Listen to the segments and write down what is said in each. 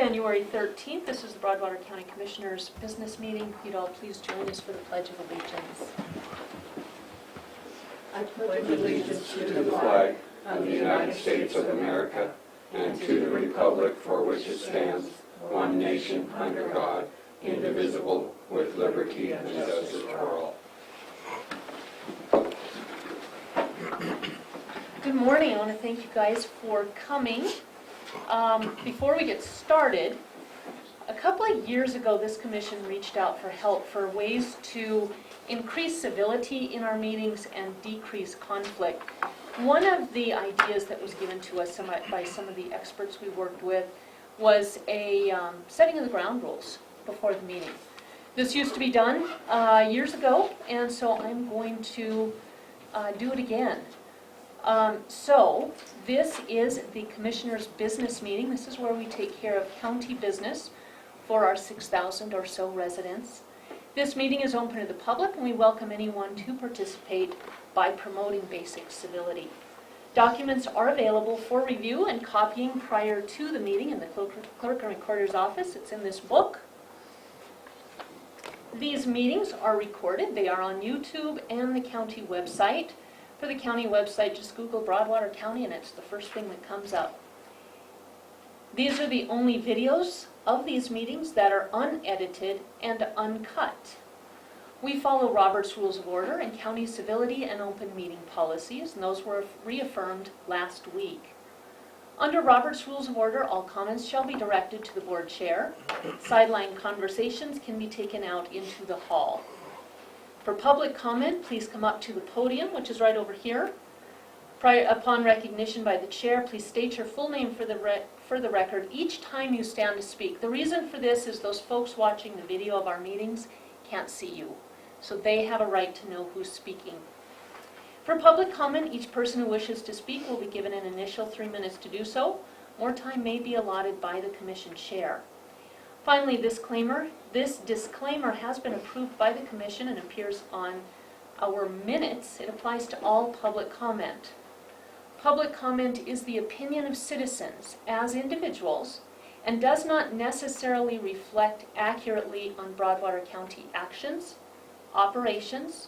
January 13th. This is the Broadwater County Commissioners' business meeting. If you'd all please join us for the Pledge of Allegiance. I pledge allegiance to the flag of the United States of America and to the republic for which it stands, one nation under God, indivisible, with liberty and justice for all. Good morning. I want to thank you guys for coming. Before we get started, a couple of years ago this commission reached out for help for ways to increase civility in our meetings and decrease conflict. One of the ideas that was given to us by some of the experts we worked with was a setting of the ground rules before the meeting. This used to be done years ago, and so I'm going to do it again. So this is the Commissioner's business meeting. This is where we take care of county business for our 6,000 or so residents. This meeting is open to the public, and we welcome anyone to participate by promoting basic civility. Documents are available for review and copying prior to the meeting in the clerk and recorder's office. It's in this book. These meetings are recorded. They are on YouTube and the county website. For the county website, just Google Broadwater County and it's the first thing that comes up. These are the only videos of these meetings that are unedited and uncut. We follow Robert's Rules of Order and county civility and open meeting policies, and those were reaffirmed last week. Under Robert's Rules of Order, all comments shall be directed to the board chair. Sideline conversations can be taken out into the hall. For public comment, please come up to the podium, which is right over here. Upon recognition by the chair, please state your full name for the record each time you stand to speak. The reason for this is those folks watching the video of our meetings can't see you, so they have a right to know who's speaking. For public comment, each person who wishes to speak will be given an initial 3 minutes to do so. More time may be allotted by the commission chair. Finally, this disclaimer has been approved by the commission and appears on our minutes. It applies to all public comment. Public comment is the opinion of citizens as individuals and does not necessarily reflect accurately on Broadwater County actions, operations,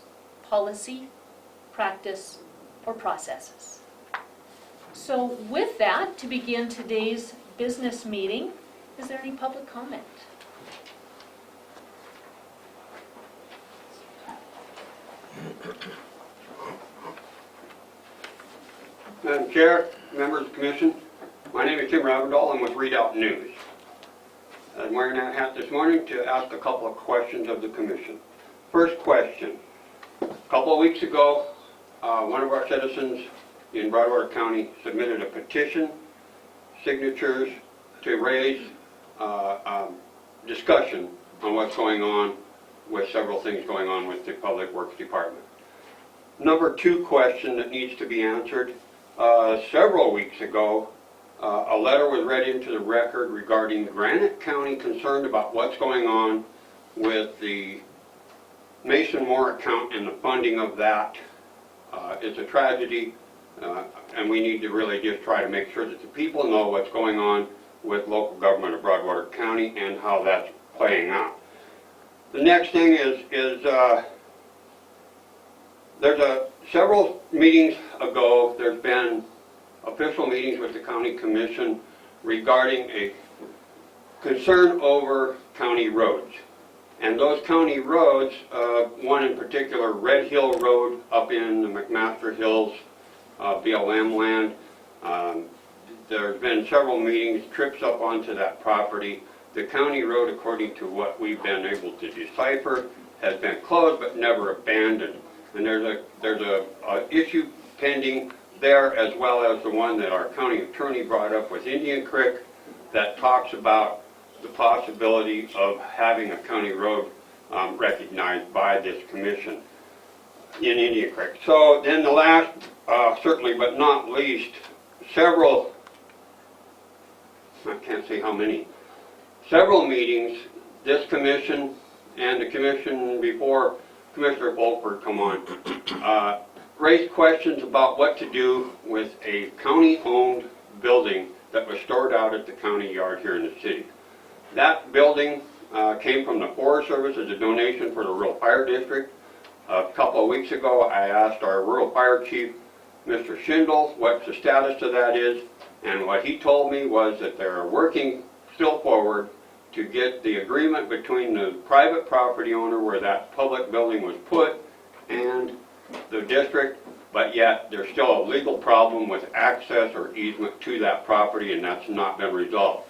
policy, practice, or processes. So with that, to begin today's business meeting, is there any public comment? Madam Chair, members of the Commission, my name is Tim Ravendahl. I'm with Readout News. I'm wearing that hat this morning to ask a couple of questions of the Commission. First question. A couple of weeks ago, one of our citizens in Broadwater County submitted a petition, signatures to raise discussion on what's going on with several things going on with the Public Works Department. Number two question that needs to be answered. Several weeks ago, a letter was read into the record regarding Granite County concerned about what's going on with the Mason Moore account and the funding of that. It's a tragedy, and we need to really just try to make sure that the people know what's going on with local government of Broadwater County and how that's playing out. The next thing is there's several meetings ago, there's been official meetings with the County Commission regarding a concern over county roads. And those county roads, one in particular, Red Hill Road up in the McMaster Hills, BLM land, there's been several meetings, trips up onto that property. The county road, according to what we've been able to decipher, has been closed but never abandoned. And there's a issue pending there, as well as the one that our county attorney brought up with Indian Creek that talks about the possibility of having a county road recognized by this commission in Indian Creek. So then the last, certainly but not least, several, I can't say how many, several meetings, this commission and the commission before Commissioner Volkberg come on, raised questions about what to do with a county-owned building that was stored out at the county yard here in the city. That building came from the Forest Service as a donation for the Rural Fire District. A couple of weeks ago, I asked our Rural Fire Chief, Mr. Schindel, what the status of that is, and what he told me was that they're working still forward to get the agreement between the private property owner where that public building was put and the district, but yet there's still a legal problem with access or easement to that property, and that's not been resolved.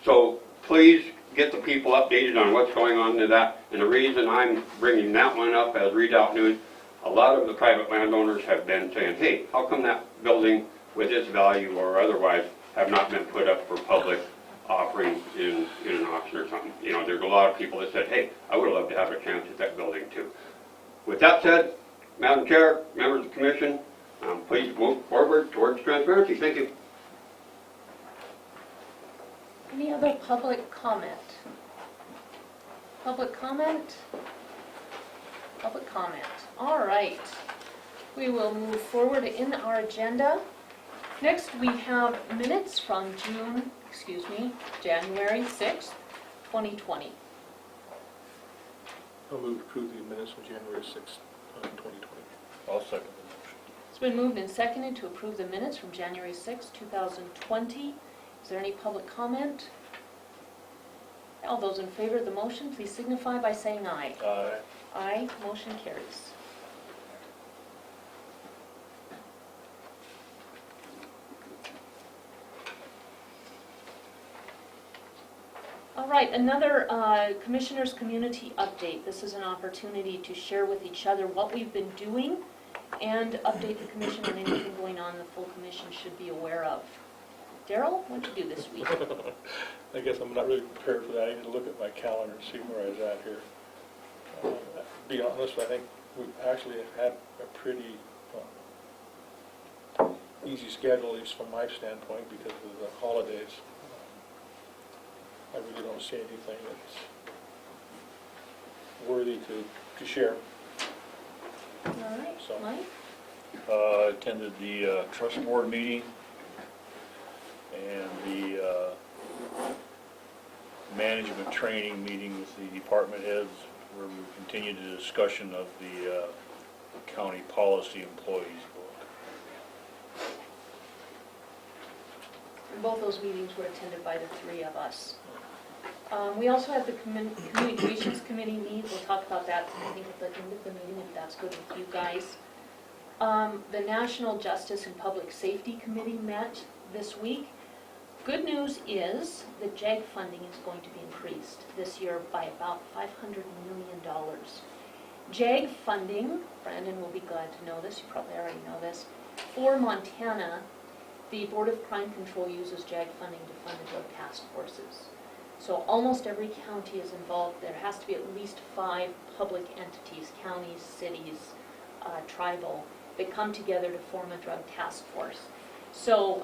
So please get the people updated on what's going on to that. And the reason I'm bringing that one up as Redoubt News, a lot of the private landowners have been saying, hey, how come that building with its value or otherwise have not been put up for public offering in an auction or something? You know, there's a lot of people that said, hey, I would love to have a chance at that building too. With that said, Madam Chair, members of the Commission, please move forward towards transparency. Thank you. Any other public comment? Public comment? Public comment. All right. We will move forward in our agenda. Next, we have minutes from January 6th, 2020. I'll move to approve the minutes from January 6th, 2020. I'll second the motion. It's been moved and seconded to approve the minutes from January 6th, 2020. Is there any public comment? All those in favor of the motion, please signify by saying aye. Aye. Aye, motion carries. All right, another Commissioners' Community Update. This is an opportunity to share with each other what we've been doing and update the Commission on anything going on the full Commission should be aware of. Daryl, what'd you do this week? I guess I'm not really prepared for that. I need to look at my calendar and see where I was at here. To be honest, I think we actually have had a pretty easy schedule, at least from my standpoint, because of the holidays. I really don't see anything that's worthy to share. All right, So- Mike? Attended the trust board meeting and the management training meeting with the department heads, where we continued the discussion of the county policy employees book. Both those meetings were attended by the three of us. We also had the Communications Committee meet. We'll talk about that, I think, at the end of the meeting, if that's good with you guys. The National Justice and Public Safety Committee met this week. Good news is the JAG funding is going to be increased this year by about $500 million. JAG funding, Brandon will be glad to know this, you probably already know this, for Montana, the Board of Crime Control uses JAG funding to fund the drug task forces. So almost every county is involved. There has to be at least 5 public entities, counties, cities, tribal, that come together to form a drug task force. So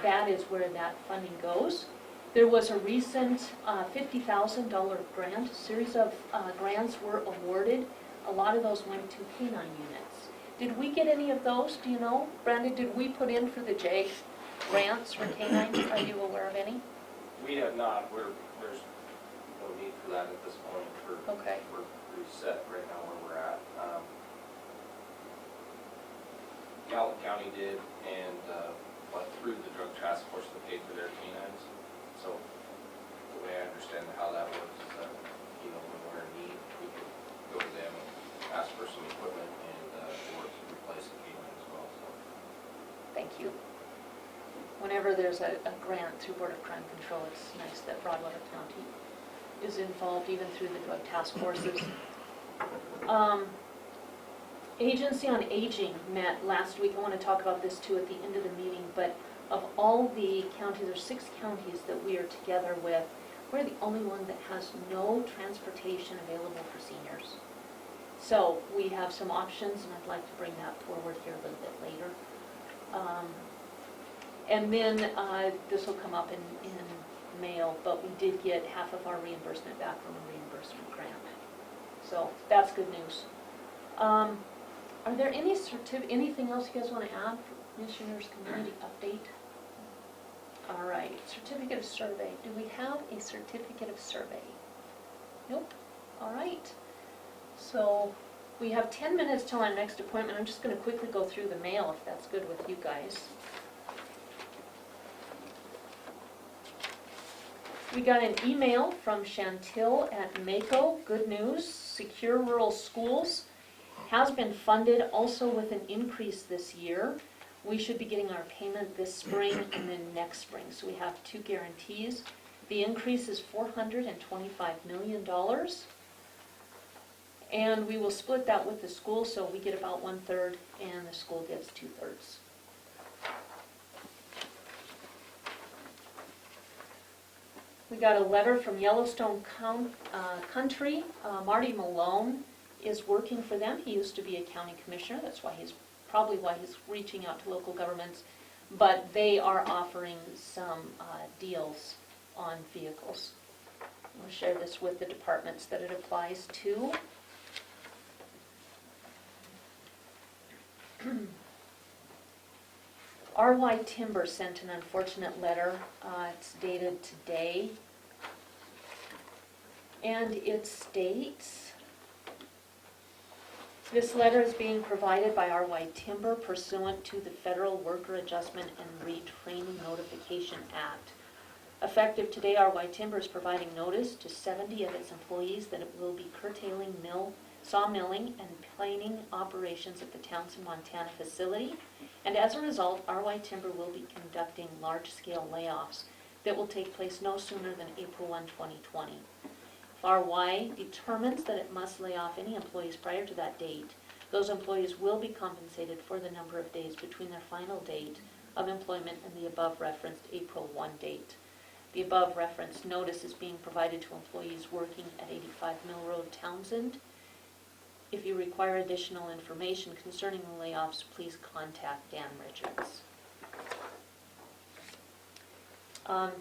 that is where that funding goes. There was a recent $50,000 grant. A series of grants were awarded. A lot of those went to K-9 units. Did we get any of those? Do you know? Brandon, did we put in for the JAG grants for K-9? Are you aware of any? We have not. There's no need for that at this point. Okay. We're pretty set right now where we're at. Gallatin County did, and went through the drug task force that paid for their canines. So the way I understand how that works is that, when we're in need, we can go to them and ask for some equipment and or to replace the canine as well. So. Thank you. Whenever there's a grant through Board of Crime Control, it's nice that Broadwater County is involved, even through the drug task forces. Agency on Aging met last week. I want to talk about this too at the end of the meeting, but of all the counties, there's 6 counties that we are together with. We're the only one that has no transportation available for seniors. So we have some options, and I'd like to bring that forward here a little bit later. And then this will come up in mail, but we did get half of our reimbursement back from a reimbursement grant. So that's good news. Are there anything else you guys want to add for Commissioners' Community Update? All right, certificate of survey. Do we have a certificate of survey? Nope. All right. So we have 10 minutes till our next appointment. I'm just going to quickly go through the mail if that's good with you guys. We got an email from Chantil at Mako. Good news, Secure Rural Schools has been funded also with an increase this year. We should be getting our payment this spring and then next spring. So we have 2 guarantees. The increase is $425 million. And we will split that with the school, so we get about 1/3 and the school gets 2/3. We got a letter from Yellowstone Country. Marty Malone is working for them. He used to be a county commissioner. That's probably why he's reaching out to local governments. But they are offering some deals on vehicles. We'll share this with the departments that it applies to. RY Timber sent an unfortunate letter. It's dated today. And it states, this letter is being provided by RY Timber pursuant to the Federal Worker Adjustment and Retraining Notification Act. Effective today, RY Timber is providing notice to 70 of its employees that it will be curtailing sawmilling and planing operations at the Townsend, Montana facility. And as a result, RY Timber will be conducting large-scale layoffs that will take place no sooner than April 1, 2020. If RY determines that it must lay off any employees prior to that date, those employees will be compensated for the number of days between their final date of employment and the above referenced April 1 date. The above referenced notice is being provided to employees working at 85 Mill Road, Townsend. If you require additional information concerning the layoffs, please contact Dan Richards.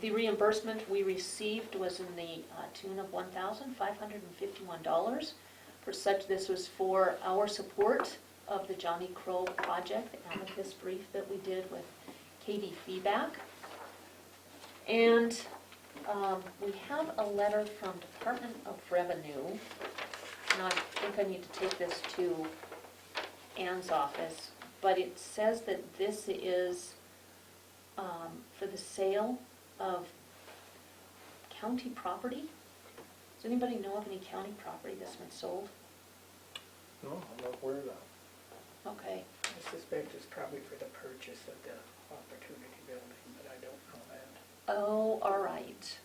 The reimbursement we received was in the tune of $1,551. For such, this was for our support of the Johnny Crow project, the amicus brief that we did with Katie Feeback. And we have a letter from Department of Revenue. And I think I need to take this to Ann's office, but it says that this is for the sale of county property. Does anybody know of any county property that's been sold? No, I'm not aware of that. Okay. I suspect it's probably for the purchase of the Opportunity Building, but I don't know that. Oh, all right.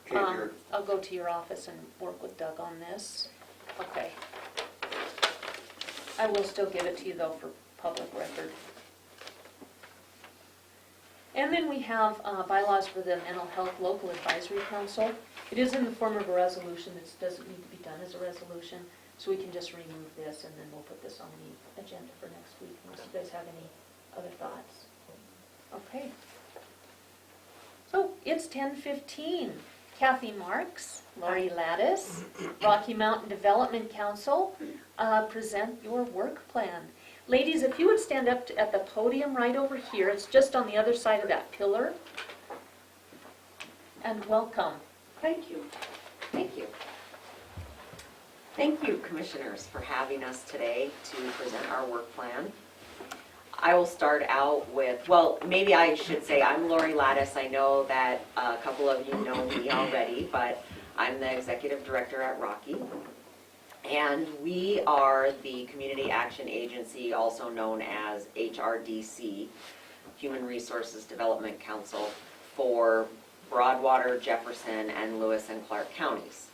Okay, I'll go to your office and work with Doug on this. Okay. I will still give it to you though for public record. And then we have bylaws for the Mental Health Local Advisory Council. It is in the form of a resolution. This doesn't need to be done as a resolution, so we can just remove this and then we'll put this on the agenda for next week unless you guys have any other thoughts. Okay. So it's 10:15. Kathy Marks, Lori Lattis, Rocky Mountain Development Council, present your work plan. Ladies, if you would stand up at the podium right over here, it's just on the other side of that pillar. And welcome. Thank you. Thank you. Thank you, commissioners, for having us today to present our work plan. I will start out with, well, maybe I should say I'm Lori Lattis. I know that a couple of you know me already, but I'm the executive director at Rocky. And we are the Community Action Agency, also known as HRDC, Human Resources Development Council, for Broadwater, Jefferson, and Lewis and Clark counties.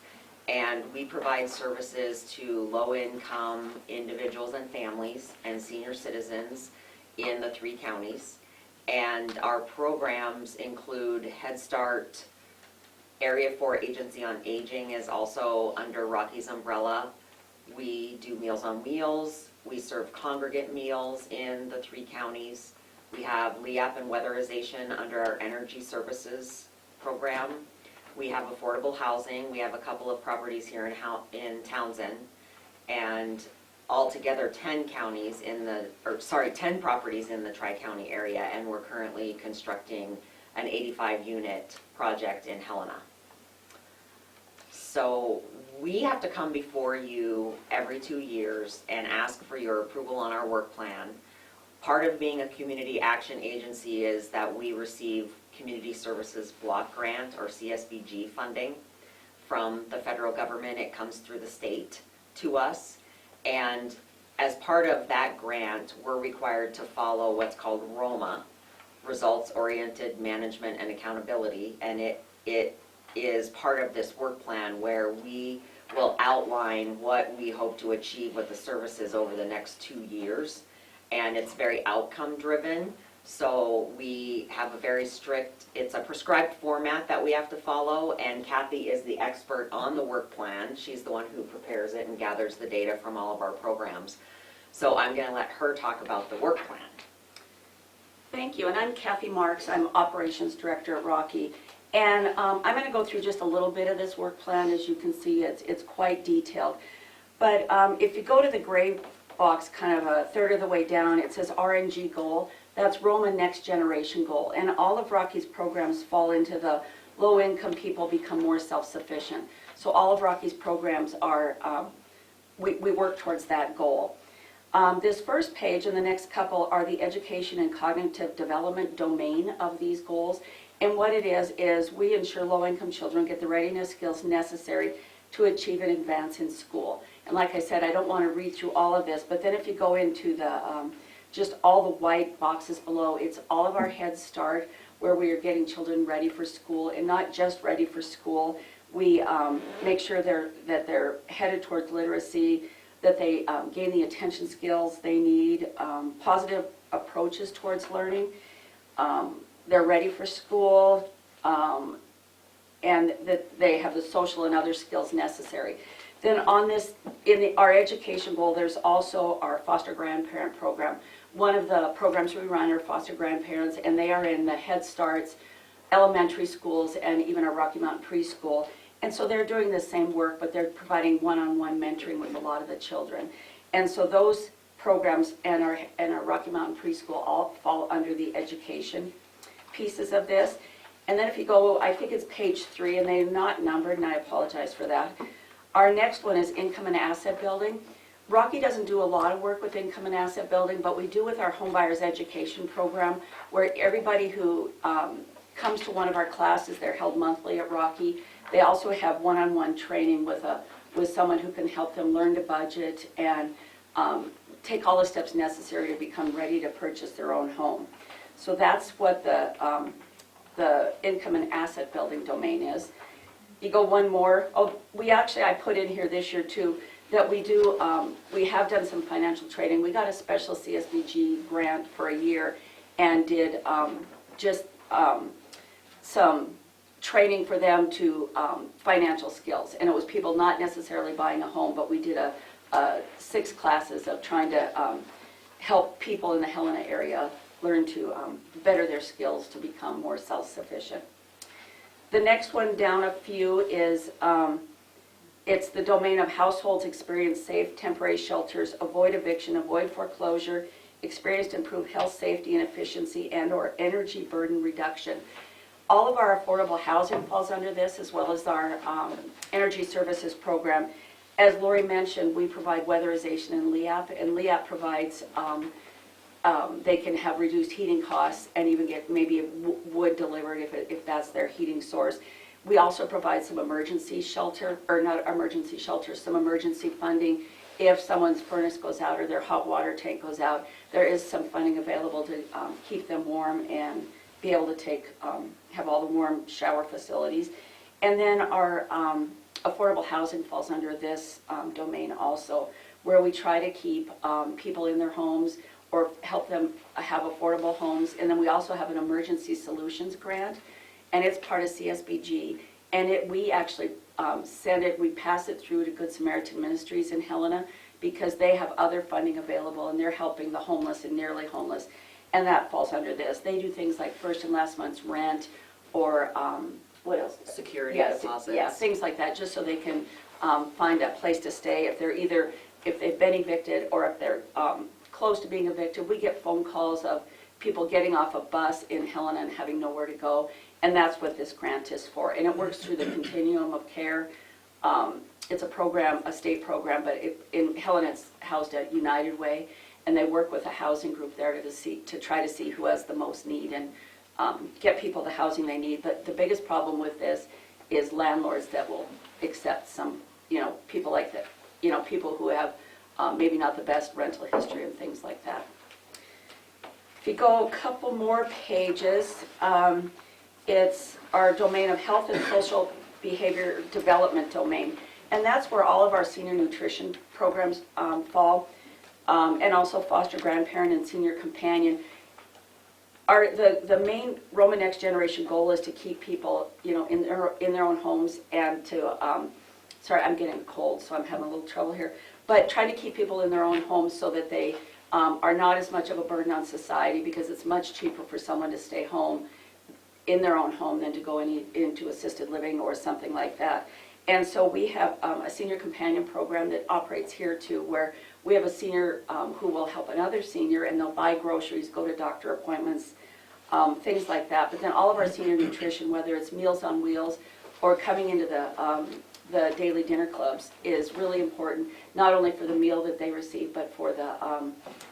And we provide services to low-income individuals and families and senior citizens in the 3 counties. And our programs include Head Start. Area 4 Agency on Aging is also under Rocky's umbrella. We do Meals on Wheels. We serve congregate meals in the 3 counties. We have LEAP and weatherization under our Energy Services program. We have affordable housing. We have a couple of properties here in Townsend. And altogether 10 properties in the Tri-County area, and we're currently constructing an 85-unit project in Helena. So we have to come before you every 2 years and ask for your approval on our work plan. Part of being a community action agency is that we receive Community Services Block Grant, or CSBG funding, from the federal government. It comes through the state to us. And as part of that grant, we're required to follow what's called ROMA, Results Oriented Management and Accountability. And it is part of this work plan where we will outline what we hope to achieve with the services over the next 2 years. And it's very outcome driven. So we have a very strict, it's a prescribed format that we have to follow, and Kathy is the expert on the work plan. She's the one who prepares it and gathers the data from all of our programs. So I'm going to let her talk about the work plan. Thank you, and I'm Kathy Marks. I'm Operations Director at Rocky. And I'm going to go through just a little bit of this work plan. As you can see, it's quite detailed. But if you go to the gray box, kind of a third of the way down, it says RNG goal. That's Roma Next Generation Goal. And all of Rocky's programs fall into the low-income people become more self-sufficient. So all of Rocky's programs are, we work towards that goal. This first page and the next couple are the education and cognitive development domain of these goals. And what it is we ensure low-income children get the readiness skills necessary to achieve and advance in school. And like I said, I don't want to read through all of this, but then if you go into the just all the white boxes below, it's all of our Head Start, where we are getting children ready for school, and not just ready for school. We make sure that they're headed towards literacy, that they gain the attention skills they need, positive approaches towards learning. They're ready for school, and that they have the social and other skills necessary. Then on this, our education goal, there's also our foster grandparent program. One of the programs we run are foster grandparents, and they are in the Head Starts, elementary schools, and even our Rocky Mountain preschool. And so they're doing the same work, but they're providing one-on-one mentoring with a lot of the children. And so those programs and our Rocky Mountain preschool all fall under the education pieces of this. And then if you go, I think it's page 3, and they're not numbered, and I apologize for that. Our next one is income and asset building. Rocky doesn't do a lot of work with income and asset building, but we do with our home buyers education program, where everybody who comes to one of our classes, they're held monthly at Rocky. They also have one-on-one training with someone who can help them learn to budget and take all the steps necessary to become ready to purchase their own home. So that's what the income and asset building domain is. You go one more. Oh, I put in here this year too, that we have done some financial training. We got a special CSBG grant for a year and did some training for them to financial skills. And it was people not necessarily buying a home, but we did 6 classes of trying to help people in the Helena area learn to better their skills to become more self-sufficient. The next one down a few is it's the domain of households experience safe temporary shelters, avoid eviction, avoid foreclosure, experience improved health, safety, and efficiency, and or energy burden reduction. All of our affordable housing falls under this, as well as our energy services program. As Lori mentioned, we provide weatherization in LEAP, and LEAP provides they can have reduced heating costs and even get maybe wood delivered if that's their heating source. We also provide some emergency shelter, or not emergency shelter, some emergency funding. If someone's furnace goes out or their hot water tank goes out, there is some funding available to keep them warm and be able to have all the warm shower facilities. And then our affordable housing falls under this domain also, where we try to keep people in their homes or help them have affordable homes. And then we also have an emergency solutions grant, and it's part of CSBG. And we actually we pass it through to Good Samaritan Ministries in Helena, because they have other funding available, and they're helping the homeless and nearly homeless. And that falls under this. They do things like first and last month's rent, or what else? Security deposits. Yeah, things like that, just so they can find a place to stay if they've been evicted or if they're close to being evicted. We get phone calls of people getting off a bus in Helena and having nowhere to go. And that's what this grant is for. And it works through the continuum of care. It's a program, a state program, but in Helena it's housed at United Way. And they work with a housing group there to try to see who has the most need and get people the housing they need. But the biggest problem with this is landlords that will accept some, people like that, people who have maybe not the best rental history and things like that. If you go a couple more pages, it's our domain of health and social behavior development domain. And that's where all of our senior nutrition programs fall, and also foster grandparent and senior companion. The main Roma Next Generation goal is to keep people, in their own homes and to, sorry, I'm getting a cold, so I'm having a little trouble here, but try to keep people in their own homes so that they are not as much of a burden on society, because it's much cheaper for someone to stay home in their own home than to go into assisted living or something like that. And so we have a senior companion program that operates here too, where we have a senior who will help another senior, and they'll buy groceries, go to doctor appointments, things like that. But then all of our senior nutrition, whether it's Meals on Wheels or coming into the daily dinner clubs, is really important, not only for the meal that they receive, but for the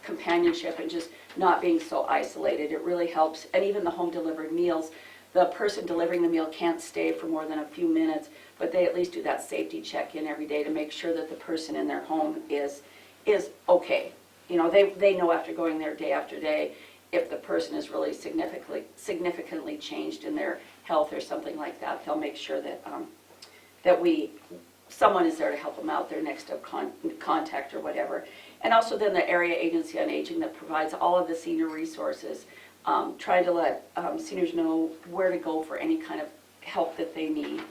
companionship and just not being so isolated. It really helps. And even the home delivered meals, the person delivering the meal can't stay for more than a few minutes, but they at least do that safety check-in every day to make sure that the person in their home is okay. They know after going there day after day if the person is really significantly changed in their health or something like that. They'll make sure that someone is there to help them out, their next of contact or whatever. And also then the Area Agency on Aging that provides all of the senior resources, trying to let seniors know where to go for any kind of help that they need.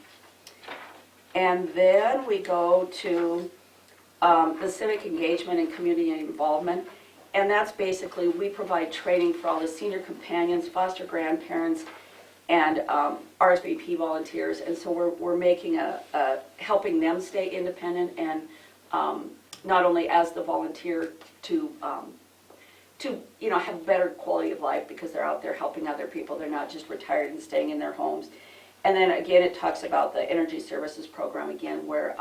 And then we go to the civic engagement and community involvement. And that's basically, we provide training for all the senior companions, foster grandparents, and RSVP volunteers. And so we're making helping them stay independent and not only as the volunteer to have better quality of life, because they're out there helping other people. They're not just retired and staying in their homes. And then again, it talks about the energy services program again, where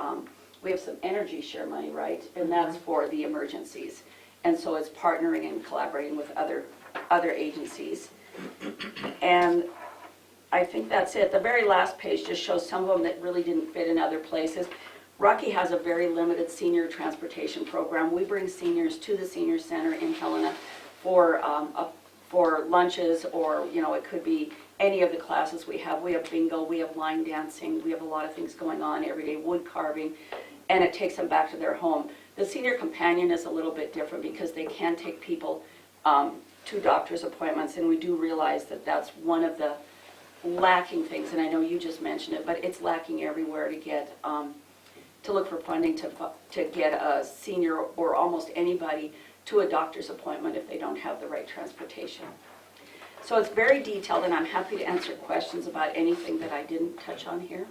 we have some energy share money, right? And that's for the emergencies. And so it's partnering and collaborating with other agencies. And I think that's it. The very last page just shows some of them that really didn't fit in other places. Rocky has a very limited senior transportation program. We bring seniors to the senior center in Helena for lunches, or it could be any of the classes we have. We have bingo, we have line dancing, we have a lot of things going on every day, wood carving, and it takes them back to their home. The senior companion is a little bit different because they can take people to doctor's appointments, and we do realize that that's one of the lacking things, and I know you just mentioned it, but it's lacking everywhere to look for funding to get a senior or almost anybody to a doctor's appointment if they don't have the right transportation. So it's very detailed, and I'm happy to answer questions about anything that I didn't touch on here.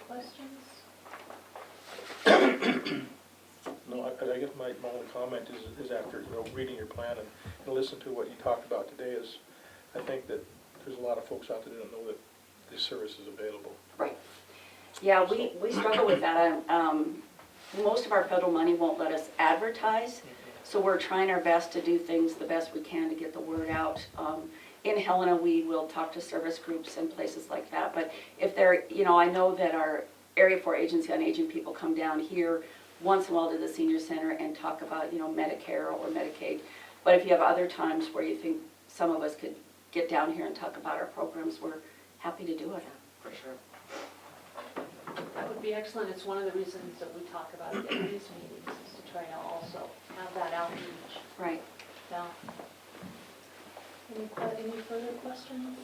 questions? No, I guess my only comment is after, reading your plan and listen to what you talked about today is, I think that there's a lot of folks out there that don't know that this service is available. Right. Yeah, we struggle with that. Most of our federal money won't let us advertise, so we're trying our best to do things the best we can to get the word out. In Helena, we will talk to service groups and places like that, but if they're, I know that our Area 4 Agency on Aging people come down here once in a while to the senior center and talk about, Medicare or Medicaid. But if you have other times where you think some of us could get down here and talk about our programs, we're happy to do it. For sure. That would be excellent. It's one of the reasons that we talk about it in these meetings, is to try to also have that outreach. Right. Yeah. Any further questions?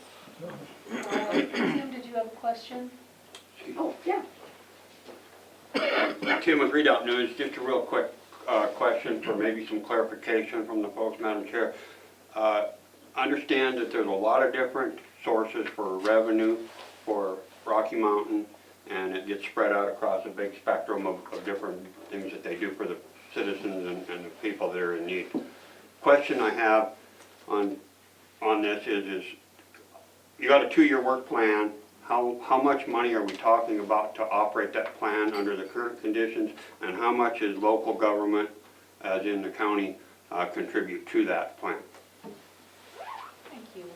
Tim, did you have a question? Oh, yeah. Tim with Readout News, just a real quick question for maybe some clarification from the folks, Madam Chair. Understand that there's a lot of different sources for revenue for Rocky Mountain, and it gets spread out across a big spectrum of different things that they do for the citizens and the people that are in need. Question I have on this is you got a 2-year work plan. How much money are we talking about to operate that plan under the current conditions, and how much is local government, as in the county, contribute to that plan? Thank you.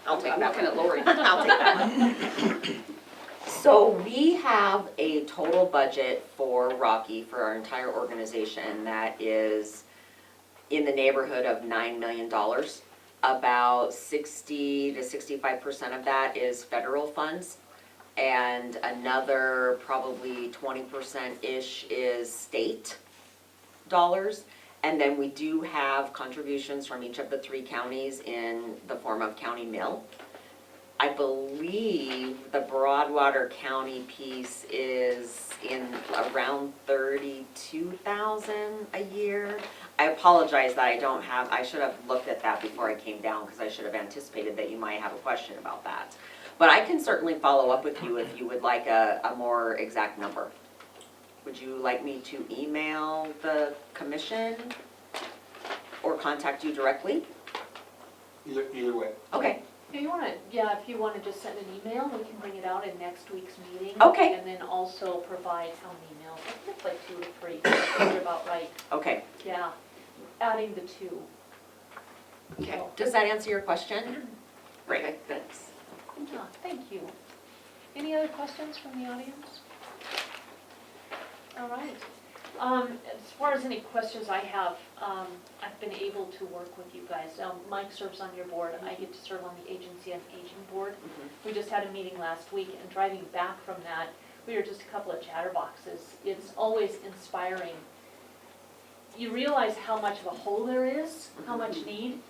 I'll take I'm that looking one. at Lori. I'll take that. So we have a total budget for Rocky, for our entire organization, that is in the neighborhood of $9 million. About 60 to 65% of that is federal funds, and another probably 20%-ish is state dollars. And then we do have contributions from each of the 3 counties in the form of county mill. I believe the Broadwater County piece is in around 32,000 a year. I apologize that I should have looked at that before I came down, because I should have anticipated that you might have a question about that. But I can certainly follow up with you if you would like a more exact number. Would you like me to email the commission or contact you directly? Either way. Okay. If you want to just send an email, we can bring it out in next week's meeting. Okay. And then also provide how many emails? I think it's like 2 to 3. I think you're about right. Okay. Yeah. Adding the 2. Okay. So, Does that answer your question? Great. Okay, thanks. yeah, thank you. Any other questions from the audience? All right. As far as any questions I have, I've been able to work with you guys. Mike serves on your board. I get to serve on the Agency on Aging board. We just had a meeting last week, and driving back from that, we were just a couple of chatterboxes. It's always inspiring. You realize how much of a hole there is, how much need,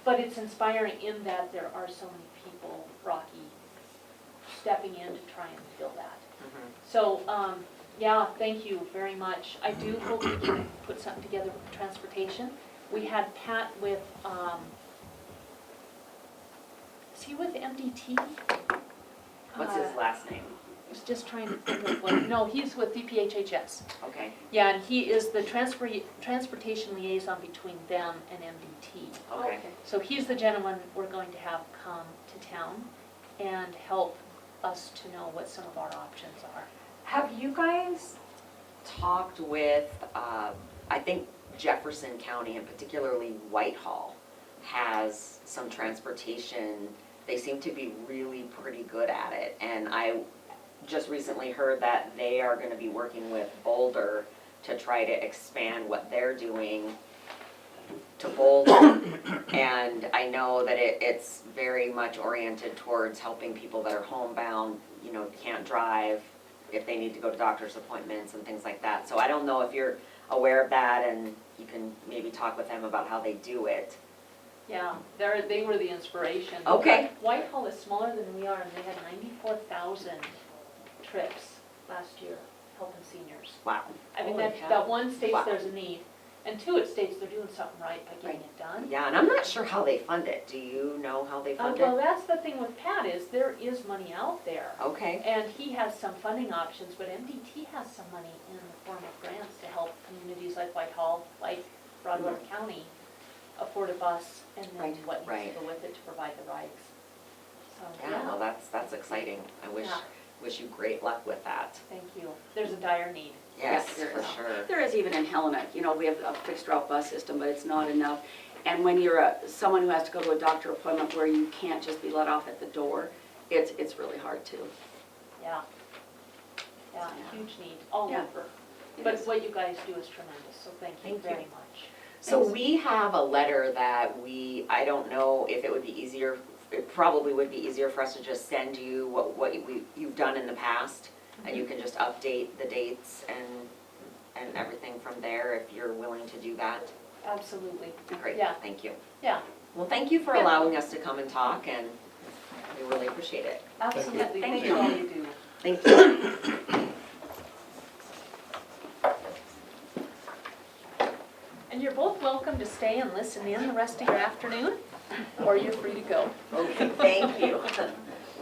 but it's inspiring in that there are so many people, Rocky, stepping in to try and fill that. So, yeah, thank you very much. I do hope we can put something together with transportation. We had Pat with, is he with MDT? What's his last name? I was just trying to think of what, no, he's with DPHHS. Okay. Yeah, and he is the transportation liaison between them and MDT. Okay. So he's the gentleman we're going to have come to town and help us to know what some of our options are. Have you guys talked with, I think Jefferson County and particularly Whitehall has some transportation. They seem to be really pretty good at it. And I just recently heard that they are going to be working with Boulder to try to expand what they're doing to Boulder. And I know that it's very much oriented towards helping people that are homebound, can't drive, if they need to go to doctor's appointments and things like that. So I don't know if you're aware of that, and you can maybe talk with them about how they do it. Yeah, they were the inspiration. Okay. Whitehall is smaller than we are, and they had 94,000 trips last year helping seniors. Wow. I mean, Holy that cow. one states Wow. there's a need, And two, it states they're doing something right by getting it done. Yeah, and I'm not sure how they fund it. Do you know how they fund Well, it? that's the thing with Pat is there is money out there. Okay, And he has some funding options, but MDT has some money in the form of grants to help communities like Whitehall, like Broadwater County, afford a bus and then Right, what needs right. to go with it to provide the rides. So, yeah, well, that's exciting. I Yeah. wish you great luck with that. Thank you. There's a dire need. Yes, there for is. sure. There is even in Helena, you know, we have a fixed route bus system, but it's not enough. And when you're someone who has to go to a doctor appointment where you can't just be let off at the door, it's really hard too. Yeah. Yeah, Yeah. huge need all Yeah. over. It But is. what you guys do is tremendous, so thank you Thank you. very much. So we have a letter that I don't know if it would be easier, it probably would be easier for us to just send you what you've done in the past, and you can just update the dates and everything from there if you're willing to do that. Absolutely. Great, Yeah. thank you. Yeah, Well, thank you for Yeah. allowing us to come and talk, and we really appreciate it. absolutely. Thank Thank you. you all you do. Thank you. And you're both welcome to stay and listen in the rest of your afternoon, or you're free to go. Okay, thank you.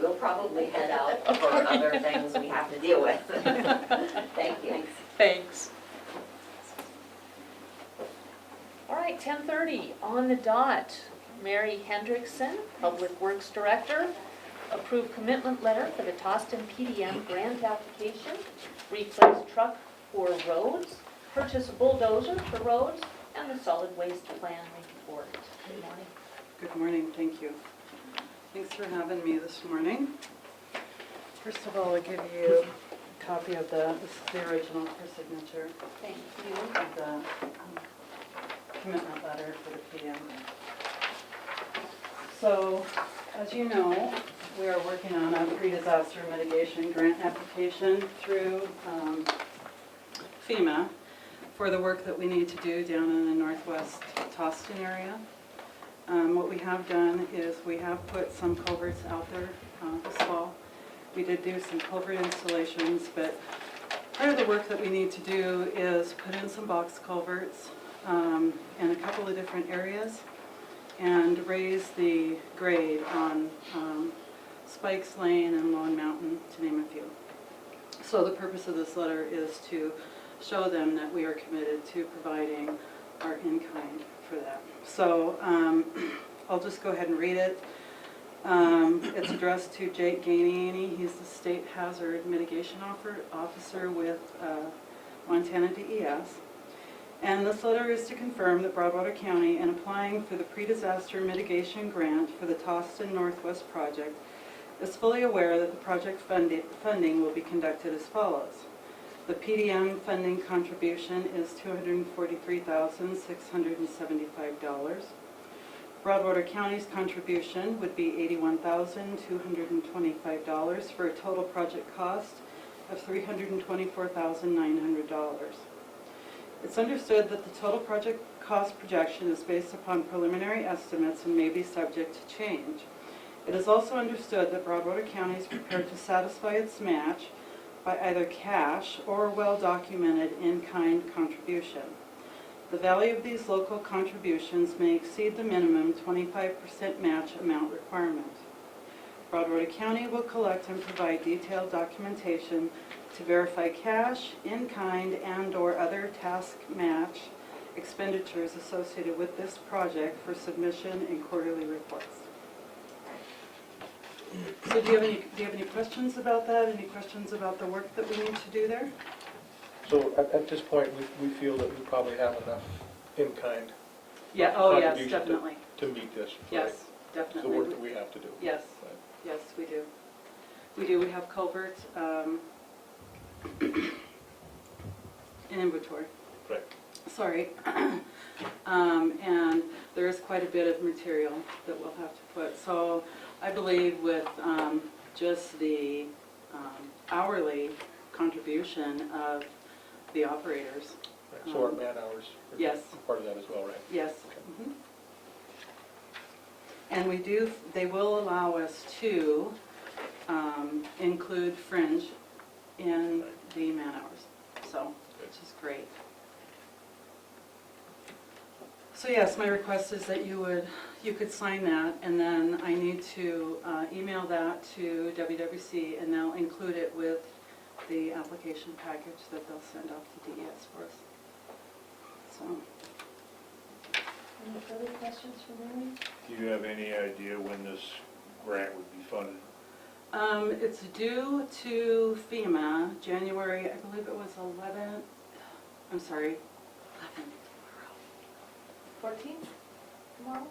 We'll probably head out for other things we have to deal with. Thank you. Thanks. All right, 10:30 on the dot. Mary Hendrickson, Public Works Director, approved commitment letter for the Toston PDM grant application, replace truck for roads, purchase a bulldozer for roads, and the solid waste plan report. Good morning. Good morning, thank you. Thanks for having me this morning. First of all, I'll give you a copy of this is the original for signature Thank you. of the commitment letter for the PM. So, as you know, we are working on a pre-disaster mitigation grant application through FEMA for the work that we need to do down in the northwest Toston area. What we have done is we have put some culverts out there this fall. We did do some culvert installations, but part of the work that we need to do is put in some box culverts in a couple of different areas and raise the grade on Spikes Lane and Lone Mountain, to name a few. So the purpose of this letter is to show them that we are committed to providing our in-kind for that. So I'll just go ahead and read it. It's addressed to Jake Gainey. He's the State Hazard Mitigation Officer with Montana DES. And this letter is to confirm that Broadwater County, in applying for the pre-disaster mitigation grant for the Toston Northwest project, is fully aware that the project funding will be conducted as follows. The PDM funding contribution is $243,675. Broadwater County's contribution would be $81,225 for a total project cost of $324,900. It's understood that the total project cost projection is based upon preliminary estimates and may be subject to change. It is also understood that Broadwater County is prepared to satisfy its match by either cash or well-documented in-kind contribution. The value of these local contributions may exceed the minimum 25% match amount requirement. Broadwater County will collect and provide detailed documentation to verify cash, in-kind, and/or other task match expenditures associated with this project for submission in quarterly reports. So do you have any questions about that? Any questions about the work that we need to do there? So at this point, we feel that we probably have enough in-kind Yeah, oh yes, contribution definitely. to meet this. right? Yes, The definitely. work that we have to do. Yes, Right. yes, we do. We do, we have culverts in inventory. Right. Sorry. And there is quite a bit of material that we'll have to put. So I believe with just the hourly contribution of the operators. Right. So our man hours are Yes. part of that as well, right? Yes. Okay. Mhm. And they will allow us to include fringe in the man hours, so, which is great. So yes, my request is that you could sign that, and then I need to email that to WWC, and they'll include it with the application package that they'll send off to DES for us. So, Any further questions for Mary? Do you have any idea when this grant would be funded? it's due to FEMA, January, I believe it was 11th, I'm sorry, 11th. 14th, tomorrow?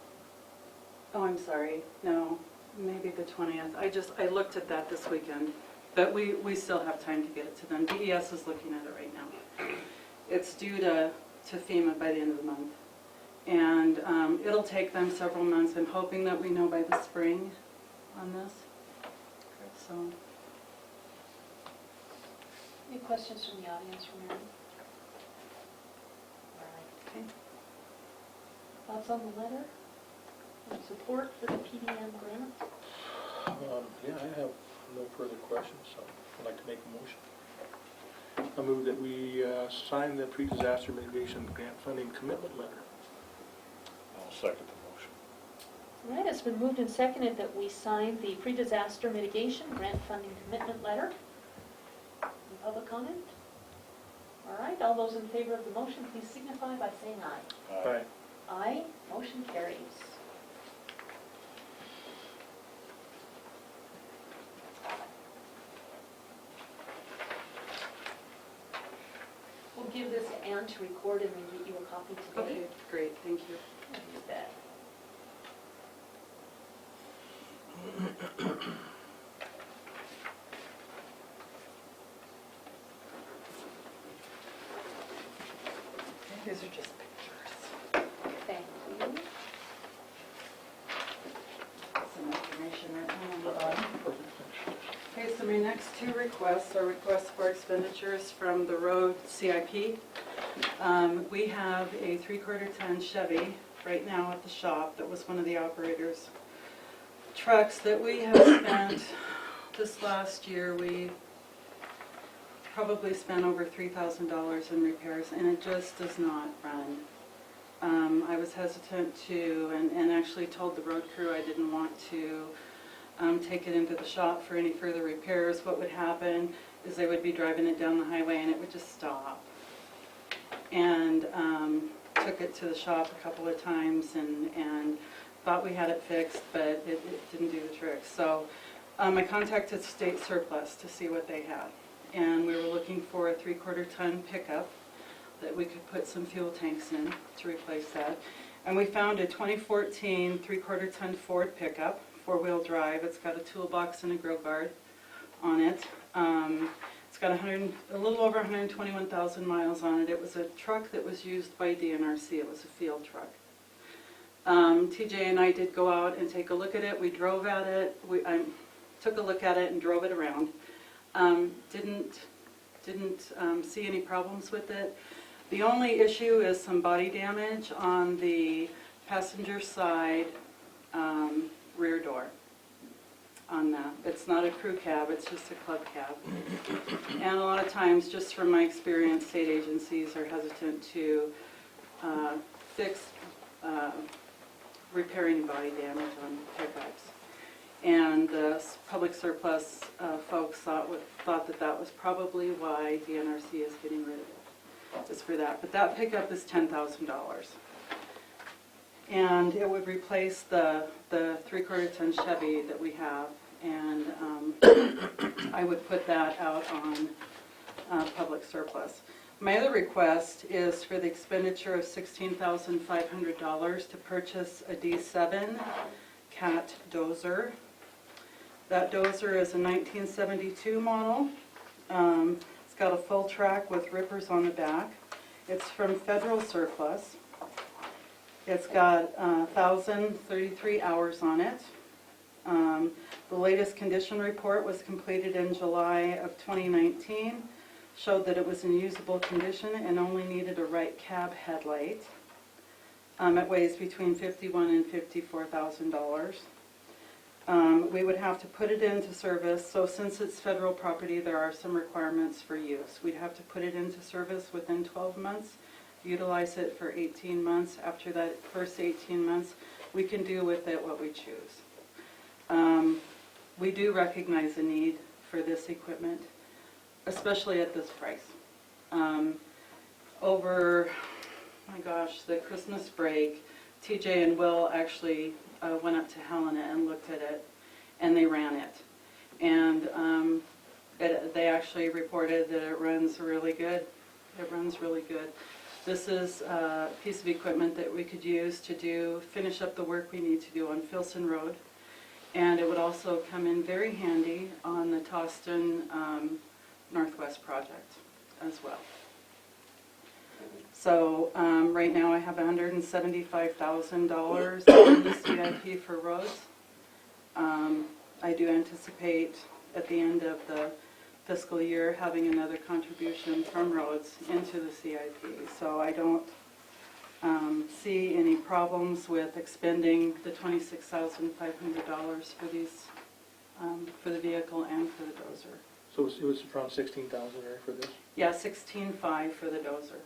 Oh, I'm sorry, no, maybe the 20th. I looked at that this weekend, but we still have time to get it to them. DES is looking at it right now. It's due to FEMA by the end of the month. And it'll take them several months. I'm hoping that we know by the spring on this. So, Any questions from the audience for Mary? okay. Thoughts on the letter? And support for the PDM grant? Yeah, I have no further questions, so I'd like to make a motion. I move that we sign the pre-disaster mitigation grant funding commitment letter. I'll second the motion. All right, it's been moved and seconded that we sign the pre-disaster mitigation grant funding commitment letter. Any public comment? All right, all those in favor of the motion, please signify by saying aye. Aye. Aye, motion carries. We'll give this to Ann to record and then get you a copy today. Okay, great, thank you. You bet. These are just pictures. Thank you. Some information right now on the bottom. Okay, so my next two requests are requests for expenditures from the road CIP. We have a 3/4 ton Chevy right now at the shop that was one of the operators' trucks that we have spent this last year. We probably spent over $3,000 in repairs, and it just does not run. I was hesitant to, and actually told the road crew I didn't want to take it into the shop for any further repairs. What would happen is they would be driving it down the highway and it would just stop. And took it to the shop a couple of times and thought we had it fixed, but it didn't do the trick. So I contacted State Surplus to see what they had. And we were looking for a 3/4 ton pickup that we could put some fuel tanks in to replace that. And we found a 2014 3/4 ton Ford pickup, 4-wheel drive. It's got a toolbox and a grill guard on it. It's got a little over 121,000 miles on it. It was a truck that was used by DNRC. It was a field truck. TJ and I did go out and take a look at it. We drove at it. I took a look at it and drove it around. Didn't see any problems with it. The only issue is some body damage on the passenger side rear door on that. It's not a crew cab, it's just a club cab. And a lot of times, just from my experience, state agencies are hesitant to fix repairing body damage on pickups. And the public surplus folks thought that was probably why DNRC is getting rid of it. It's for that. But that pickup is $10,000. And it would replace the 3/4 ton Chevy that we have. And I would put that out on public surplus. My other request is for the expenditure of $16,500 to purchase a D7 Cat dozer. That dozer is a 1972 model. It's got a full track with rippers on the back. It's from federal surplus. It's got 1,033 hours on it. The latest condition report was completed in July of 2019. Showed that it was in usable condition and only needed a right cab headlight. It weighs between $51,000 and $54,000. We would have to put it into service, so since it's federal property, there are some requirements for use. We'd have to put it into service within 12 months utilize it for 18 months. After that first 18 months, we can do with it what we choose. We do recognize the need for this equipment, especially at this price. Over, my gosh, the Christmas break, TJ and Will actually went up to Helena and looked at it, and they ran it. And they actually reported that it runs really good. It runs really good. This is a piece of equipment that we could use to finish up the work we need to do on Filson Road. And it would also come in very handy on the Toston Northwest project as well. So right now I have $175,000 in the CIP for roads. I do anticipate at the end of the fiscal year having another contribution from roads into the CIP. So I don't see any problems with expending the $26,500 for these, for the vehicle and for the dozer. So it was around 16,000 there for this? Yeah, 16.5 for the dozer.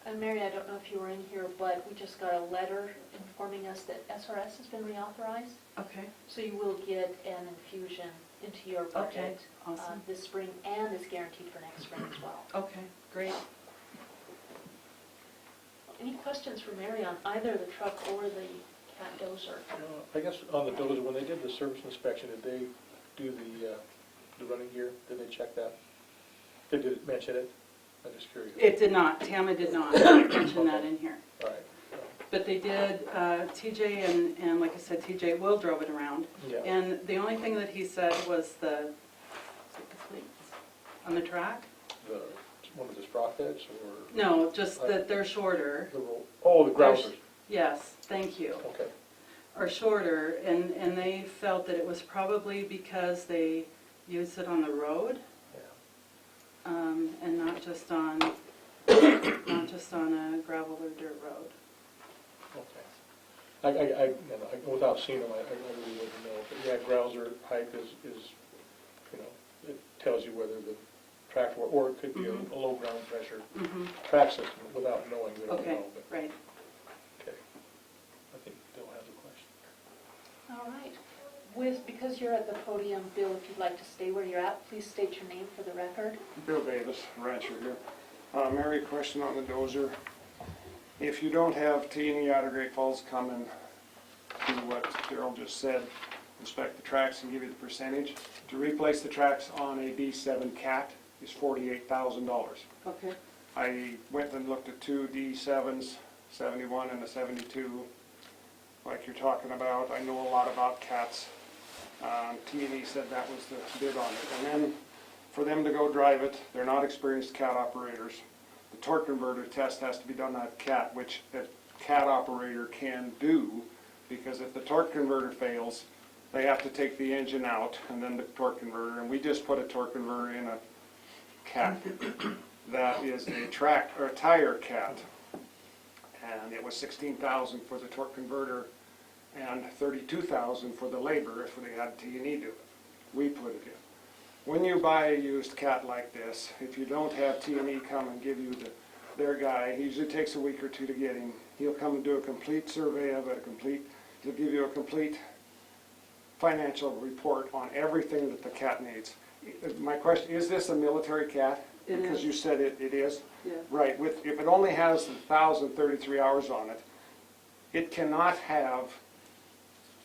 And Mary, I don't know if you were in here, but we just got a letter informing us that SRS has been reauthorized. Okay, So you will get an infusion into your budget awesome. this spring, and it's guaranteed for next spring as well. Okay, great. Any questions for Mary on either the truck or the cat dozer? I guess on the dozer, when they did the service inspection, did they do the running gear? Did they check that? Did it mention it? I'm just curious. It did not, Tama did not mention that in here. All right. But they did, TJ and like I said, TJ Will drove it around. Yeah. And the only thing that he said was the cleats on the track? One of the sprockets or? No, just that they're shorter. Oh, the grousers. Yes, thank you. Okay. Are shorter, and they felt that it was probably because they used it on the road, and not just on a gravel or dirt road. Okay. Without seeing them, I really wouldn't know. But yeah, grouser height is, it tells you whether the tractor, or it could be a low ground pressure track system without knowing, we don't Okay, know. But, right. okay. I think Bill has a question. All right. Because you're at the podium, Bill, if you'd like to stay where you're at, please state your name for the record. Bill Davis, rancher here. Mary, question on the dozer. If you don't have T&E out of Great Falls come and do what Daryl just said, inspect the tracks and give you the percentage, to replace the tracks on a D7 Cat is $48,000. Okay. I went and looked at two D7s, 71 and a 72, like you're talking about. I know a lot about Cats. T&E said that was the bid on it. And then for them to go drive it, they're not experienced Cat operators. The torque converter test has to be done on Cat, which a Cat operator can do, because if the torque converter fails, they have to take the engine out and then the torque converter. And we just put a torque converter in a Cat that is a tire Cat, and it was $16,000 for the torque converter and $32,000 for the labor if they had T&E do it. We put it in. When you buy a used Cat like this, if you don't have T&E come and give you their guy, it usually takes a week or two to get him. He'll come and do a complete survey of it, he'll give you a complete financial report on everything that the Cat needs. My question, is this a military Cat? It Because is. you said it is? Yeah. Right, if it only has 1,033 hours on it, it cannot have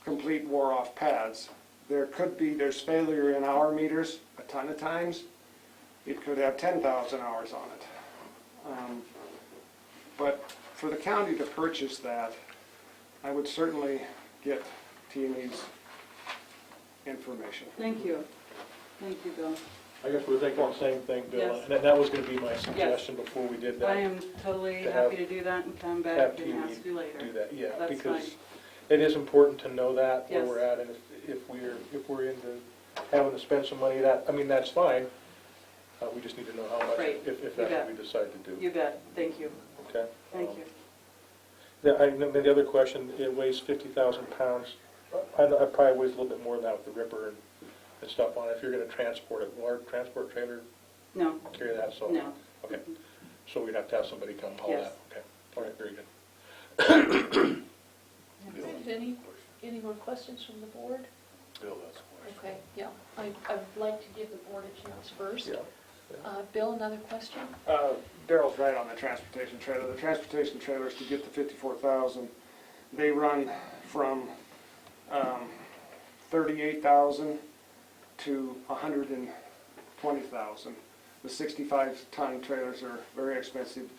complete wore-off pads. There's failure in hour meters a ton of times. It could have 10,000 hours on it. But for the county to purchase that, I would certainly get T&E's information. Thank you. Thank you, Bill. I guess we're thinking the same thing, Bill. Yes. And that was going to be my suggestion before we did that. I am totally To happy have- to do that and come Have back T&E and ask you later. do that, yeah, That's because fine. it is important to know that, where Yes. we're at, and if we're into having to spend some money, that's fine. We just need to know how much, Right. if You that's what bet. we decide to do. You bet. Thank you. Okay? Thank you. The other question, it weighs 50,000 pounds. I probably weighs a little bit more than that with the ripper and stuff on it. If you're going to transport it, large transport trailer No, carry that, so? no. Okay, so we'd have to have somebody come haul Yes. that, okay, all right, very good. Any more questions from the board? Bill, that's a question. Okay, yeah, I'd like to give the board a chance first. Yeah. Bill, another question? Daryl's right on the transportation trailer. The transportation trailers, to get the 54,000, they run from 38,000 to 120,000. The 65-ton trailers are very expensive.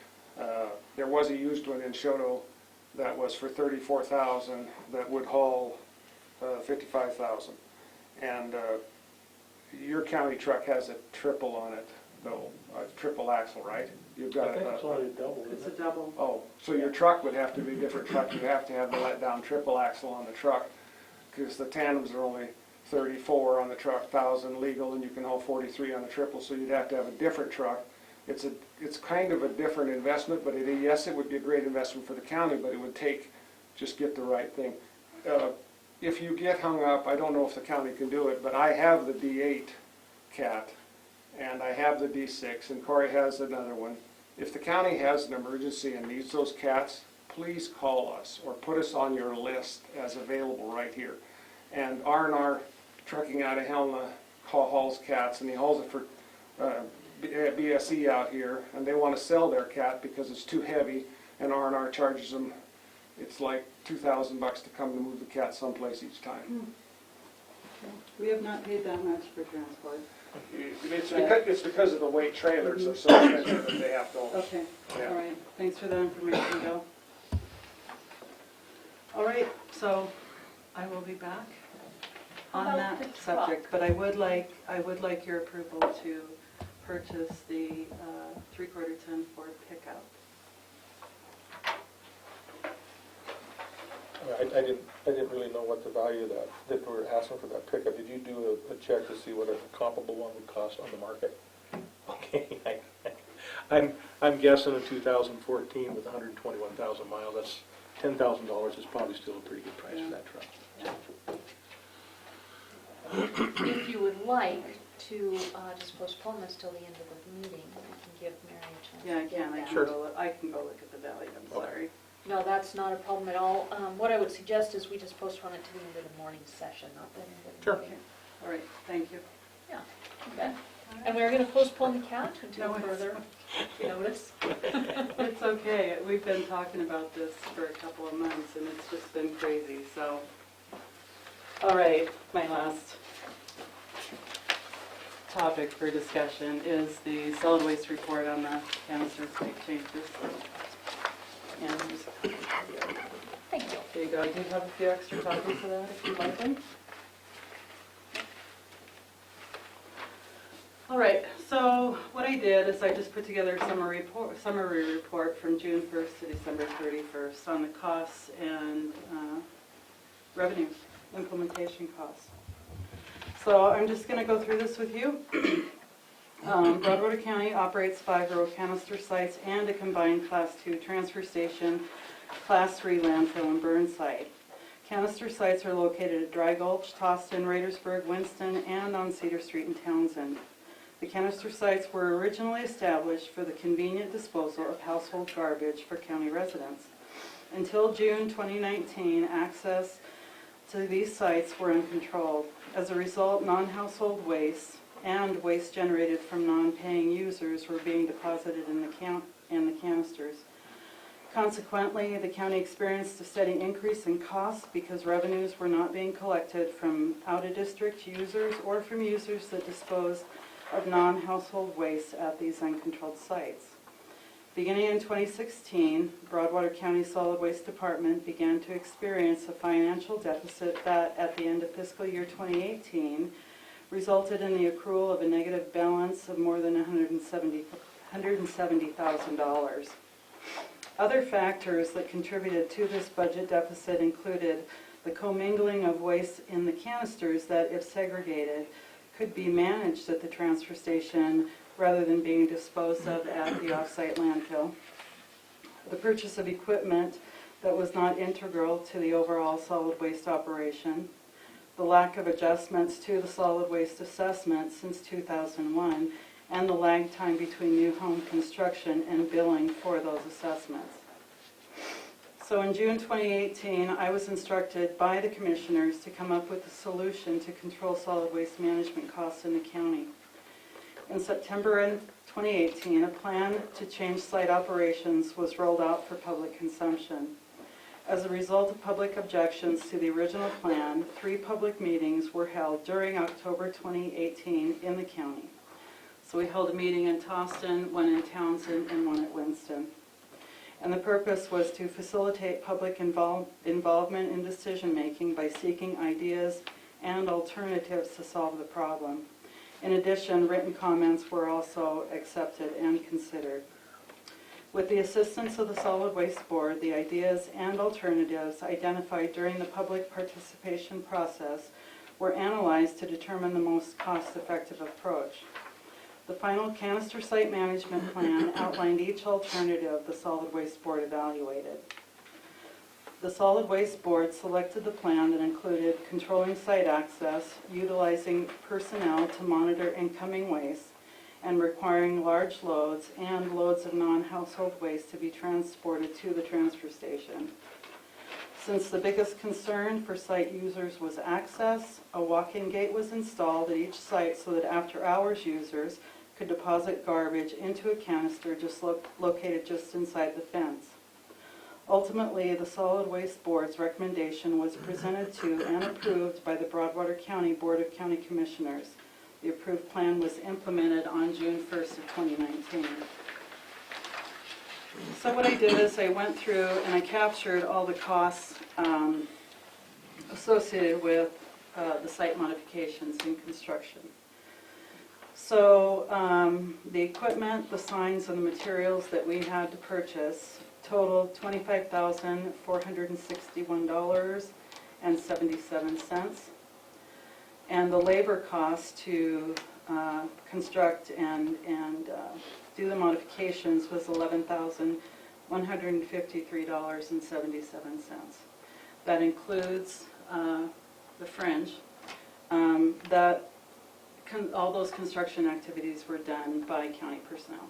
There was a used one in Shoto that was for 34,000 that would haul 55,000. And your county truck has a triple on it, though, triple axle, right? You've I got think it's only a double, It's isn't a it? double. Oh, so your truck would have to be a different truck. You have to have the let-down triple axle on the truck, because the tandems are only 34 on the truck, 1,000 legal, and you can haul 43 on the triple, so you'd have to have a different truck. It's kind of a different investment, but yes, it would be a great investment for the county, but it would take, just get the right thing. If you get hung up, I don't know if the county can do it, but I have the D8 cat, and I have the D6, and Corey has another one. If the county has an emergency and needs those cats, please call us or put us on your list as available right here. And R&R Trucking out of Helena hauls cats, and he hauls it for BSE out here, and they want to sell their cat because it's too heavy, and R&R charges them, it's like $2,000 to come to move the cat someplace each time. We have not paid that much for transport. It's because of the weight trailers are so expensive that they have to. Okay, Yeah. all right, thanks for that information, Bill. All right, so I will be back How on about that the subject, but I would like your approval to purchase the 3/4 ton Ford pickup. I didn't really know what the value of that we were asking for that pickup. Did you do a check to see what a comparable one would cost on the market? Okay, I'm guessing in 2014 with 121,000 miles, that's $10,000 is probably still a pretty good price for that truck. If you would like to just postpone this till the end of the meeting, I can give Mary a chance. Yeah, I to can, get I that. can go, I can go look at the value, I'm Okay. sorry. No, that's not a problem at all. What I would suggest is we just postpone it to the end of the morning session, not the end of the Sure. meeting. All right, thank you. Yeah, okay. And we're going to postpone the cat until No, it's- further notice. It's okay, we've been talking about this for a couple of months, and it's just been crazy, so. All right, my last topic for discussion is the solid waste report on the canister type changes. And Thank you. there you go, I do have a few extra copies of that if you'd like them. All right, so what I did is I just put together a summary report from June 1st to December 31st on the costs and revenue implementation costs. So I'm just going to go through this with you. Broadwater County operates 5 rural canister sites and a combined Class 2 transfer station, Class 3 landfill and burn site. Canister sites are located at Dry Gulch, Toston, Radersburg, Winston, and on Cedar Street in Townsend. The canister sites were originally established for the convenient disposal of household garbage for county residents. Until June 2019, access to these sites were uncontrolled. As a result, non-household waste and waste generated from non-paying users were being deposited in the canisters. Consequently, the county experienced a steady increase in costs because revenues were not being collected from out-of-district users or from users that disposed of non-household waste at these uncontrolled sites. Beginning in 2016, Broadwater County Solid Waste Department began to experience a financial deficit that, at the end of fiscal year 2018, resulted in the accrual of a negative balance of more than $170,000. Other factors that contributed to this budget deficit included the commingling of waste in the canisters that, if segregated, could be managed at the transfer station rather than being disposed of at the off-site landfill. The purchase of equipment that was not integral to the overall solid waste operation. The lack of adjustments to the solid waste assessment since 2001, and the lag time between new home construction and billing for those assessments. So in June 2018, I was instructed by the commissioners to come up with a solution to control solid waste management costs in the county. In September 2018, a plan to change site operations was rolled out for public consumption. As a result of public objections to the original plan, 3 public meetings were held during October 2018 in the county. So we held a meeting in Towson, one in Townsend, and one at Winston. And the purpose was to facilitate public involvement in decision-making by seeking ideas and alternatives to solve the problem. In addition, written comments were also accepted and considered. With the assistance of the Solid Waste Board, the ideas and alternatives identified during the public participation process were analyzed to determine the most cost-effective approach. The final canister site management plan outlined each alternative the Solid Waste Board evaluated. The Solid Waste Board selected the plan that included controlling site access, utilizing personnel to monitor incoming waste, and requiring large loads and loads of non-household waste to be transported to the transfer station. Since the biggest concern for site users was access, a walk-in gate was installed at each site so that after-hours users could deposit garbage into a canister located just inside the fence. Ultimately, the Solid Waste Board's recommendation was presented to and approved by the Broadwater County Board of County Commissioners. The approved plan was implemented on June 1st of 2019. So what I did is I went through and I captured all the costs associated with the site modifications and construction. So the equipment, the signs, and the materials that we had to purchase totaled $25,461.77. And the labor cost to construct and do the modifications was $11,153.77. That includes the fringe. All those construction activities were done by county personnel.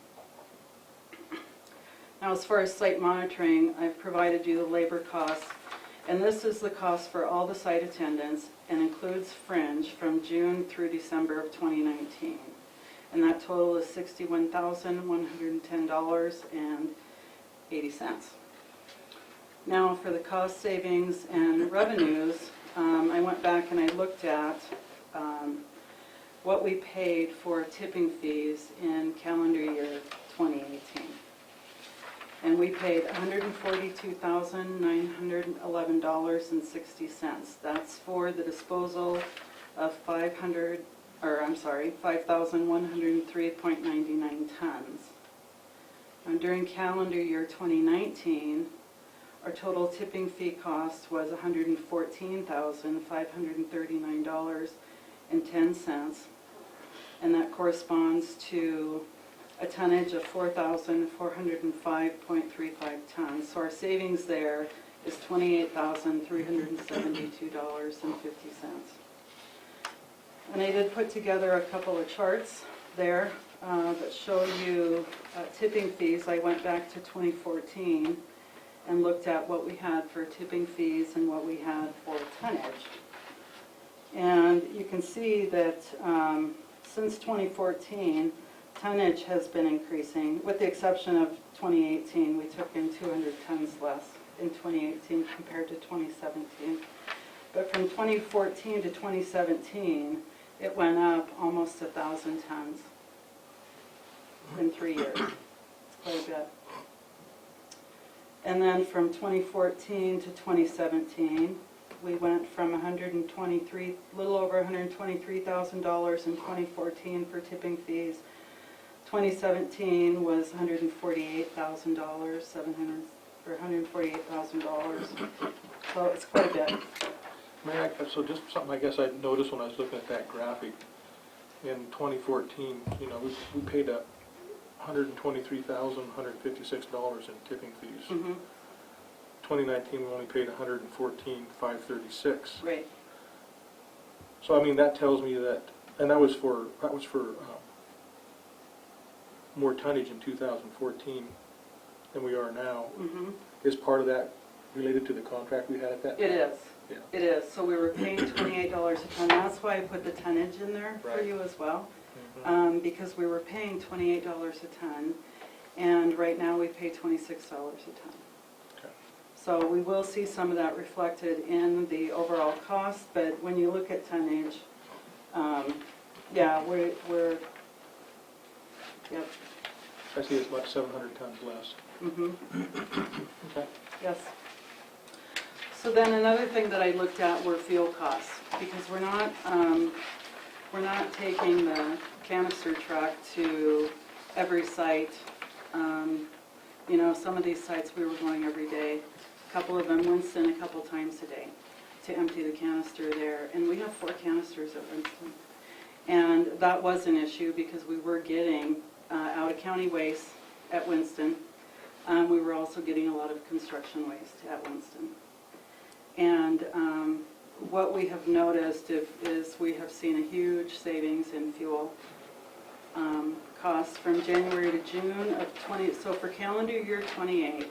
Now, as far as site monitoring, I've provided you the labor costs, and this is the cost for all the site attendants and includes fringe from June through December of 2019. And that total is $61,110.80. Now, for the cost savings and revenues, I went back and I looked at what we paid for tipping fees in calendar year 2018. And we paid $142,911.60. That's for the disposal of 5,103.99 tons. And during calendar year 2019, our total tipping fee cost was $114,539.10, and that corresponds to a tonnage of 4,405.35 tons. So our savings there is $28,372.50. And I did put together a couple of charts there that show you tipping fees. I went back to 2014 and looked at what we had for tipping fees and what we had for tonnage. And you can see that since 2014, tonnage has been increasing, with the exception of 2018. We took in 200 tons less in 2018 compared to 2017. But from 2014 to 2017, it went up almost 1,000 tons in 3 years. It's quite a bit. And then from 2014 to 2017, we went from little over $123,000 in 2014 for tipping fees. 2017 was $148,000, $148,000. So it's quite a bit. So just something I guess I noticed when I was looking at that graphic. In 2014, we paid $123,156 in tipping fees. Mm-hmm. 2019, we only paid $114,536. Right. So I mean, that tells me that, and that was for more tonnage in 2014 than we are now. Mhm. Is part of that related to the contract we had at that time? It is. Yeah. It is. So we were paying $28 a ton. That's why I put the tonnage in there for Right. you as well. Mhm. Because we were paying $28 a ton, and right now we pay $26 a ton. Okay. So we will see some of that reflected in the overall cost, but when you look at tonnage, yeah, we're, yep. I see it's about 700 tons less. Mhm. Okay. Yes. So then another thing that I looked at were fuel costs, because we're not taking the canister truck to every site. You know, some of these sites we were going every day, a couple of them Winston a couple times a day to empty the canister there, and we have 4 canisters at Winston. And that was an issue because we were getting out-of-county waste at Winston. We were also getting a lot of construction waste at Winston. And what we have noticed is we have seen a huge savings in fuel costs from January to June of 20, so for calendar year 28,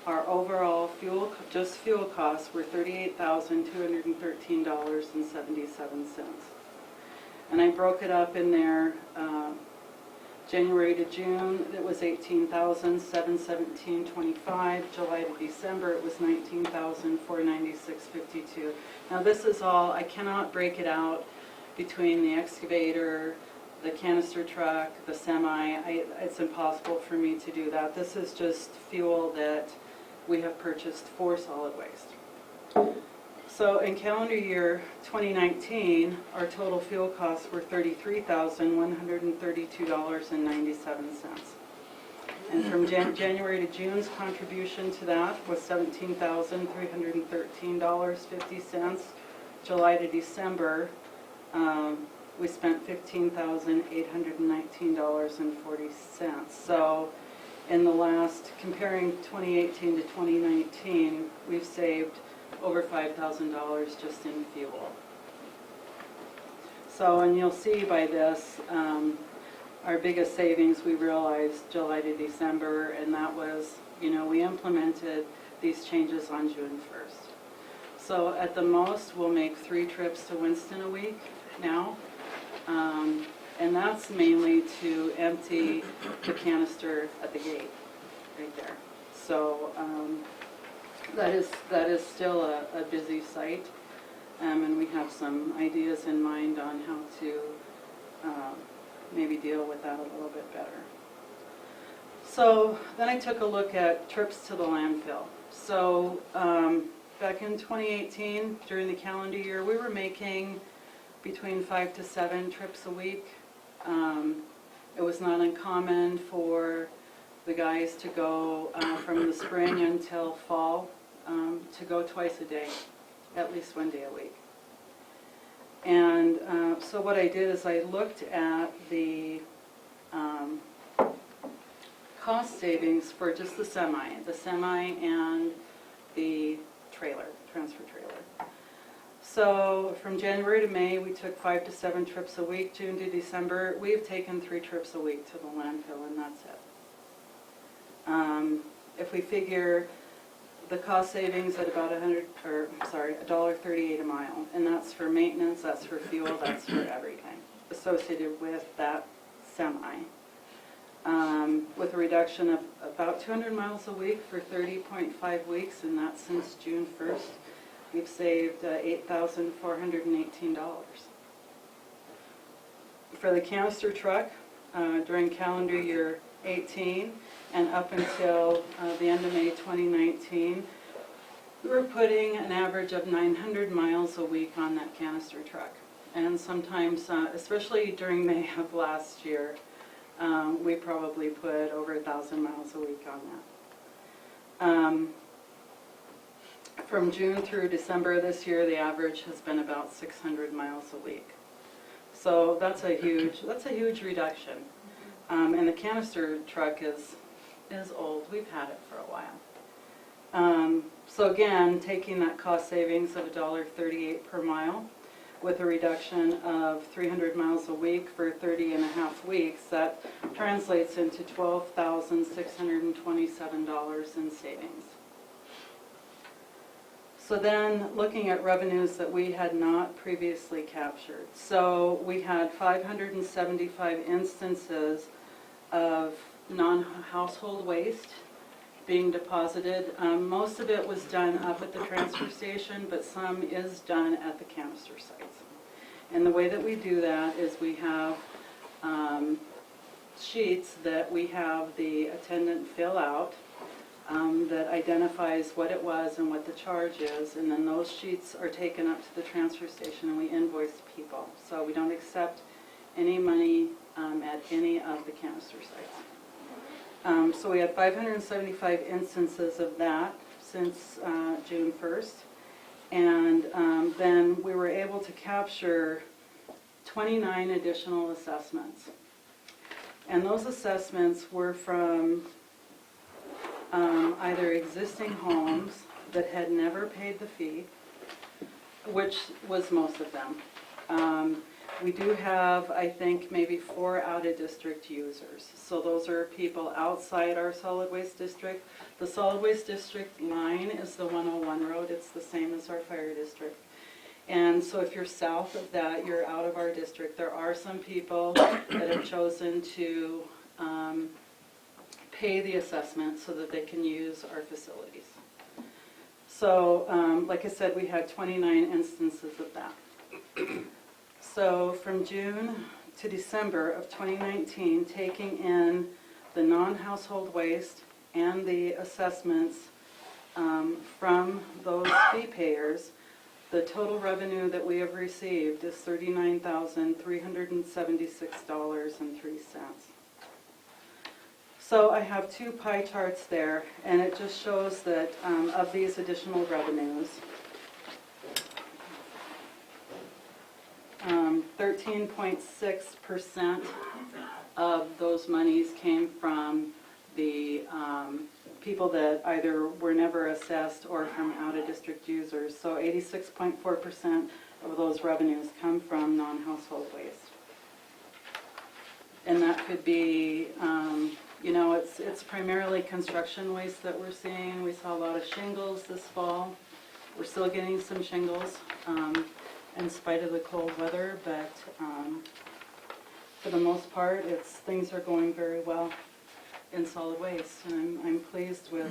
our overall fuel, just fuel costs were $38,213.77. And I broke it up in there, January to June, it was $18,717.25. July to December, it was $19,496.52. Now this is all, I cannot break it out between the excavator, the canister truck, the semi. It's impossible for me to do that. This is just fuel that we have purchased for solid waste. So in calendar year 2019, our total fuel costs were $33,132.97. And from January to June's contribution to that was $17,313.50. July to December, we spent $15,819.40. So in the last, comparing 2018 to 2019, we've saved over $5,000 just in fuel. So, and you'll see by this, our biggest savings we realized July to December, and that was, you know, we implemented these changes on June 1st. So at the most, we'll make 3 trips to Winston a week now, and that's mainly to empty the canister at the gate, right there. So that is still a busy site, and we have some ideas in mind on how to maybe deal with that a little bit better. So then I took a look at trips to the landfill. So back in 2018, during the calendar year, we were making between 5 to 7 trips a week. It was not uncommon for the guys to go from the spring until fall, to go twice a day, at least 1 day a week. And so what I did is I looked at the cost savings for just the semi and the trailer, transfer trailer. So from January to May, we took 5 to 7 trips a week. June to December, we've taken 3 trips a week to the landfill, and that's it. If we figure the cost savings at about $1.38 a mile, and that's for maintenance, that's for fuel, that's for everything associated with that semi. With a reduction of about 200 miles a week for 30.5 weeks, and that's since June 1st, we've saved $8,418. For the canister truck, during calendar year 18 and up until the end of May 2019, we were putting an average of 900 miles a week on that canister truck. And sometimes, especially during May of last year, we probably put over 1,000 miles a week on that. From June through December this year, the average has been about 600 miles a week. So that's a huge reduction. And the canister truck is old. We've had it for a while. So again, taking that cost savings of $1.38 per mile, with a reduction of 300 miles a week for 30 and a half weeks. That translates into $12,627 in savings. So then, looking at revenues that we had not previously captured. So we had 575 instances of non-household waste being deposited. Most of it was done up at the transfer station, but some is done at the canister sites. And the way that we do that is we have sheets that we have the attendant fill out that identifies what it was and what the charge is, and then those sheets are taken up to the transfer station and we invoice people. So we don't accept any money at any of the canister sites. So we had 575 instances of that since June 1st, and then we were able to capture 29 additional assessments. And those assessments were from either existing homes that had never paid the fee, which was most of them. We do have, I think, maybe 4 out-of-district users. So those are people outside our solid waste district. The solid waste district line is the 101 road. It's the same as our fire district. And so if you're south of that, you're out of our district. There are some people that have chosen to pay the assessment so that they can use our facilities. So, like I said, we had 29 instances of that. So from June to December of 2019, taking in the non-household waste and the assessments from those fee payers, the total revenue that we have received is $39,376.03. So I have 2 pie charts there, and it just shows that of these additional revenues, 13.6% of those monies came from the people that either were never assessed or from out-of-district users. So 86.4% of those revenues come from non-household waste. And that could be, you know, it's primarily construction waste that we're seeing. We saw a lot of shingles this fall. We're still getting some shingles in spite of the cold weather, but for the most part, things are going very well in solid waste, and I'm pleased with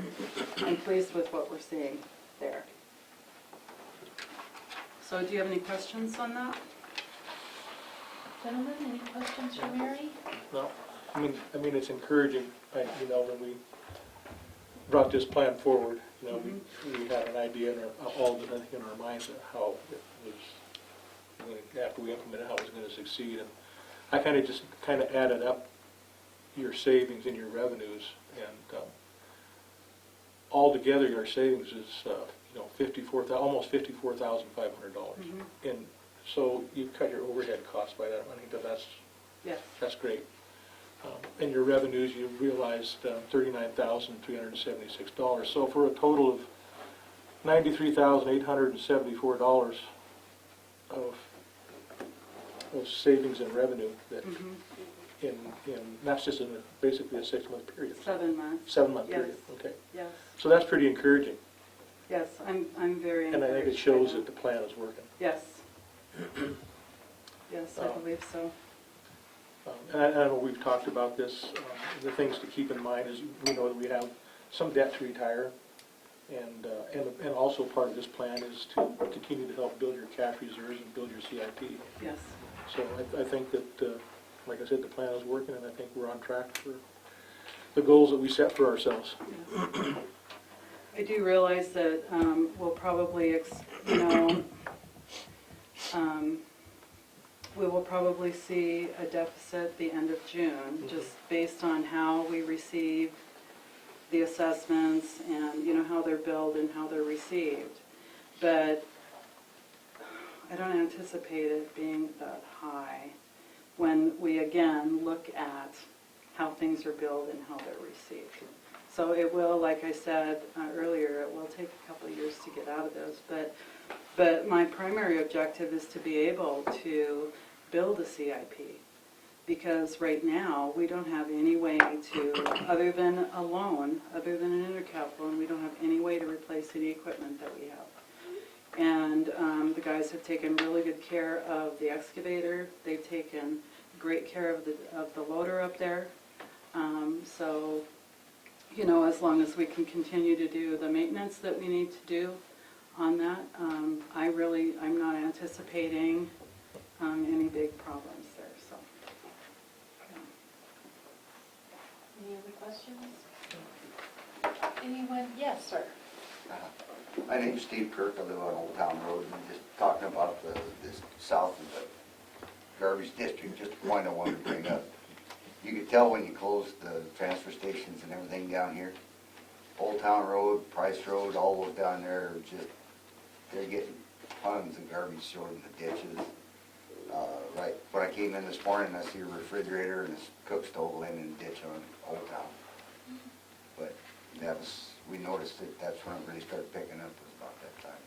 what we're seeing there. So, do you have any questions on that? Gentlemen, any questions for Mary? No, I mean it's encouraging. You know, when we brought this plan forward, you know, we had an idea in our minds of how it was, after we implemented, how it was going to succeed. And I kind of added up your savings and your revenues, and altogether your savings is you know, almost $54,500. And so you cut your overhead costs by that money, but that's great. And your revenues, you realized $39,376. So for a total of $93,874 of savings in revenue that in that's just in basically a 6-month period. 7 months. 7-month Yes. period. Okay. Yes. So that's pretty encouraging. Yes, I'm very encouraged. And I think it shows that the plan is working. Yes. Yes, I believe so. And I know we've talked about this. The things to keep in mind is we know that we have some debt to retire, and also part of this plan is to continue to help build your cash reserves and build your CIP. Yes. So I think that, like I said, the plan is working, and I think we're on track for the goals that we set for ourselves. Yes. I do realize that we'll probably, we will probably see a deficit at the end of June, just based on how we receive the assessments and, you know, how they're billed and how they're received. But I don't anticipate it being that high when we again look at how things are billed and how they're received. So it will, like I said earlier, it will take a couple of years to get out of this, but But my primary objective is to be able to build a CIP. Because right now, we don't have any way to, other than a loan, other than an intercap loan, we don't have any way to replace any equipment that we have. And the guys have taken really good care of the excavator. They've taken great care of the loader up there. So, you know, as long as we can continue to do the maintenance that we need to do on that, I'm not anticipating any big problems there, so. Any other questions? Anyone? Yes, sir. My name's Steve Kirk, I live on Old Town Road, and just talking about this south of the garbage district, just a point I wanted to bring up. You could tell when you closed the transfer stations and everything down here. Old Town Road, Price Road, all those down there are just, they're getting tons of garbage stored in the ditches. Right when I came in this morning, I see a refrigerator and a cook stove laying in the ditch on Old Town. But that was, we noticed that that's when it really started picking up, was about that time.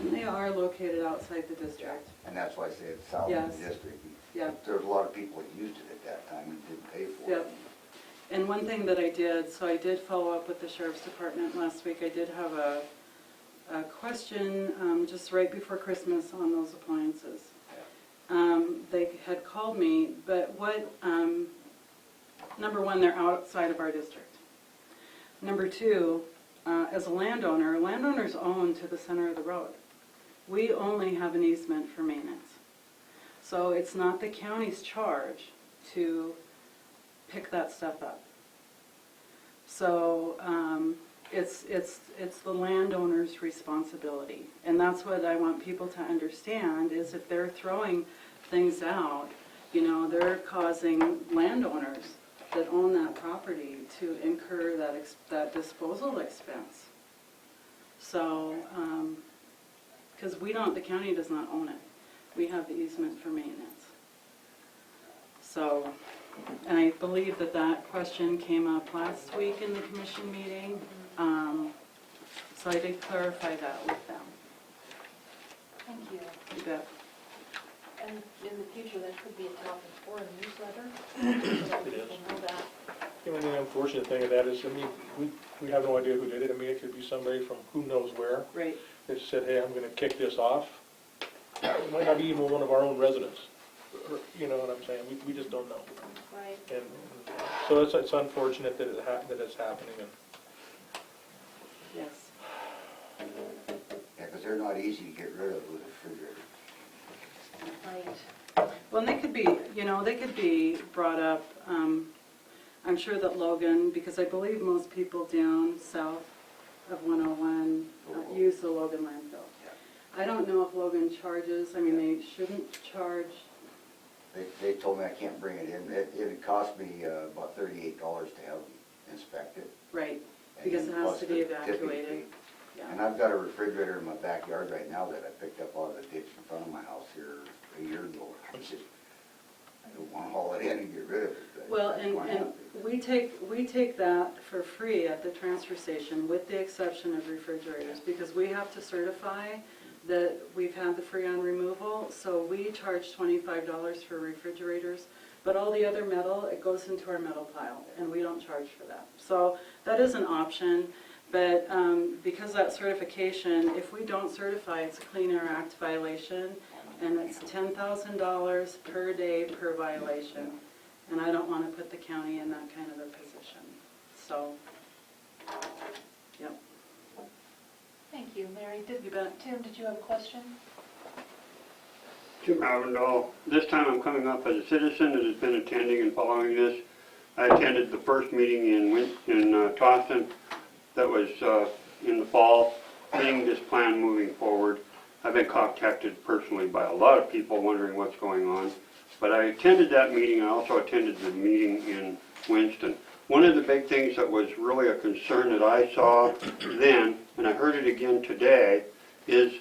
And they are located outside the district. And that's why I say it's south of Yes. the district. Yeah. There was a lot of people that used it at that time and didn't pay for it. Yep. And one thing that I did, so I did follow up with the Sheriff's Department last week. I did have a question just right before Christmas on those appliances. They had called me, but number one, they're outside of our district. Number two, as a landowner, landowners own to the center of the road. We only have an easement for maintenance. So it's not the county's charge to pick that stuff up. So it's the landowner's responsibility. And that's what I want people to understand, is if they're throwing things out, you know, they're causing landowners that own that property to incur that disposal expense. So, because the county does not own it. We have the easement for maintenance. So, and I believe that question came up last week in the commission meeting. So I did clarify that with them. Thank you. You bet. And in the future, that could be a topic for a newsletter, so that It is. people know that. You know, the unfortunate thing of that is, I mean, we have no idea who did it. I mean, it could be somebody from who knows where Right. that said, hey, I'm going to kick this off. It might not be even one of our own residents. You know what I'm saying? We just don't know. Right. And so it's unfortunate that it's happening. And Yes. Yeah, because they're not easy to get rid of with a refrigerator. Right. Well, and they could be brought up, I'm sure that Logan, because I believe most people down south of 101 use the Logan landfill. I don't know if Logan charges, I mean, they shouldn't charge. They told me I can't bring it in. It cost me about $38 to have them inspect it. Right, And because it then has plus to the be tipping evacuated. fee. Yeah. And I've got a refrigerator in my backyard right now that I picked up out of the ditch in front of my house here a year ago. I don't want to haul it in and get rid of it. but Well, I want and we take that for free at the transfer station, with the exception of refrigerators, because we have to certify that we've had the Freon removal, so we charge $25 for refrigerators, but all the other metal, it goes into our metal pile, and we don't charge for that. So that is an option, but because that certification, if we don't certify, it's a Clean Air Act violation, and it's $10,000 per day per violation, and I don't want to put the county in that kind of a position. So, yep. Thank you, Mary. You bet. Tim, did you have a question? Jim Avondale. This time I'm coming up as a citizen that has been attending and following this. I attended the first meeting in Toston that was in the fall, getting this plan moving forward. I've been contacted personally by a lot of people wondering what's going on. But I attended that meeting. I also attended the meeting in Winston. One of the big things that was really a concern that I saw then, and I heard it again today, is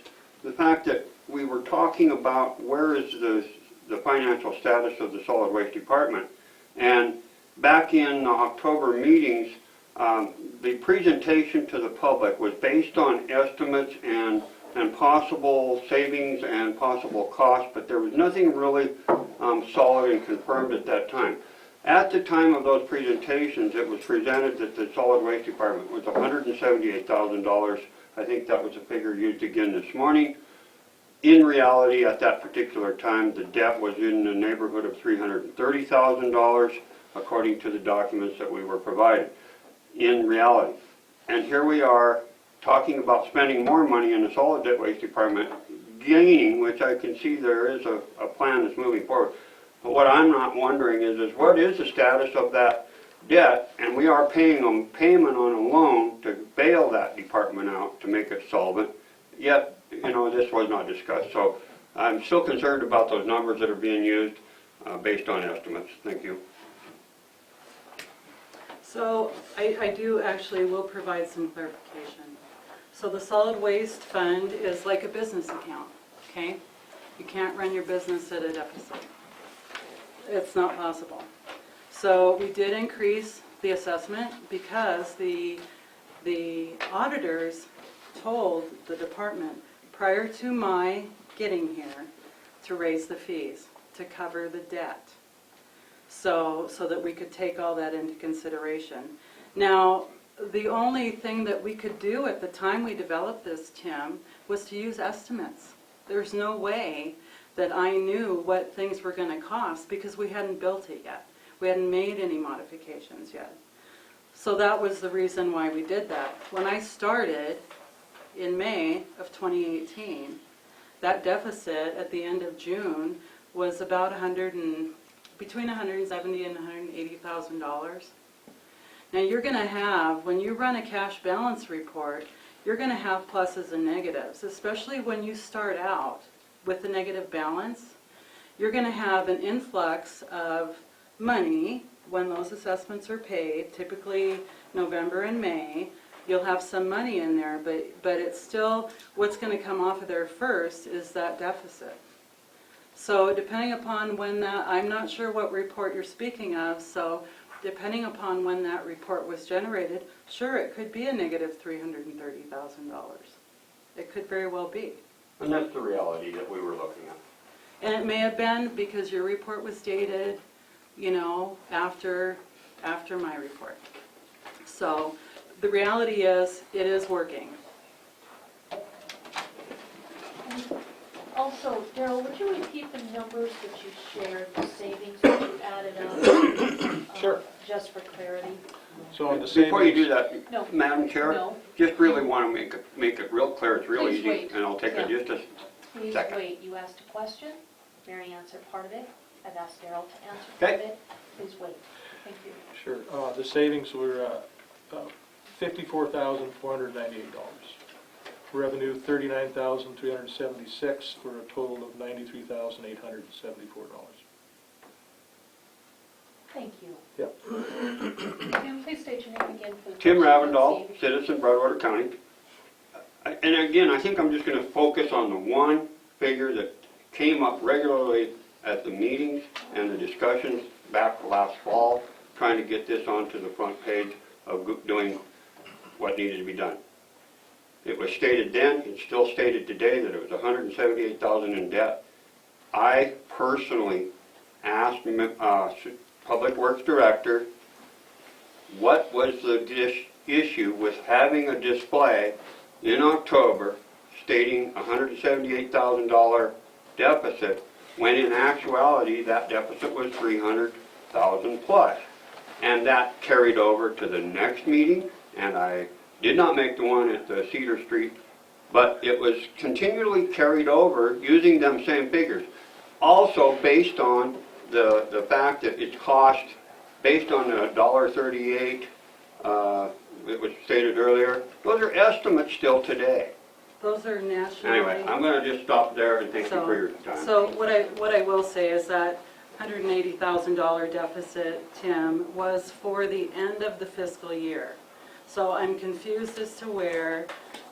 the fact that we were talking about where is the financial status of the solid waste department. And back in October meetings, the presentation to the public was based on estimates and and possible savings and possible costs, but there was nothing really solid and confirmed at that time. At the time of those presentations, it was presented that the solid waste department was $178,000. I think that was a figure used again this morning. In reality, at that particular time, the debt was in the neighborhood of $330,000, according to the documents that we were provided. In reality. And here we are talking about spending more money in the solid waste department, gaining, which I can see there is a plan that's moving forward. But what I'm not wondering is what is the status of that debt? And we are paying a payment on a loan to bail that department out to make it solvent. Yet, this was not discussed. So I'm still concerned about those numbers that are being used based on estimates. Thank you. So I do actually will provide some clarification. So the solid waste fund is like a business account, okay? You can't run your business at a deficit. It's not possible. So we did increase the assessment because the auditors told the department prior to my getting here to raise the fees to cover the debt. So that we could take all that into consideration. Now, the only thing that we could do at the time we developed this, Tim, was to use estimates. There's no way that I knew what things were going to cost because we hadn't built it yet. We hadn't made any modifications yet. So that was the reason why we did that. When I started in May of 2018, that deficit at the end of June was about between $170,000 and $180,000. Now you're going to have, when you run a cash balance report, you're going to have pluses and negatives, especially when you start out with the negative balance. You're going to have an influx of money when those assessments are paid, typically November and May. You'll have some money in there, but it's still, what's going to come off of there first is that deficit. So depending upon when that, I'm not sure what report you're speaking of, so depending upon when that report was generated, sure, it could be a negative $330,000. It could very well be. And that's the reality that we were looking at. And it may have been because your report was dated, after my report. So the reality is, it is working. Also, Daryl, would you repeat the numbers that you shared, the savings that you added up? Sure. Just for clarity. So on the Before you savings, do that, No. Madam Chair, No. just really want to make it real clear. It's real Please easy, wait. and I'll take Yeah. just a Please second. wait. You asked a question. Mary answered part of it. I've asked Daryl to answer part of Okay. it. Please wait. Thank you. sure, the savings were $54,498. Revenue $39,376 for a total of $93,874. Thank you. Yep. Tim, please state your name again for the. Tim person who Ravendall, received. citizen, Broadwater County. And again, I think I'm just going to focus on the one figure that came up regularly at the meetings and the discussions back last fall, trying to get this onto the front page of doing what needed to be done. It was stated then, it's still stated today, that it was $178,000 in debt. I personally asked Public Works Director what was the issue with having a display in October stating $178,000 deficit, when in actuality that deficit was $300,000 plus. And that carried over to the next meeting, and I did not make the one at the Cedar Street, but it was continually carried over using them same figures. Also based on the fact that it's cost, based on the $1.38, it was stated earlier, those are estimates still today. Those are nationally. Anyway, I'm going to just stop there and thank you for your time. So what I will say is that $180,000 deficit, Tim, was for the end of the fiscal year. So I'm confused as to where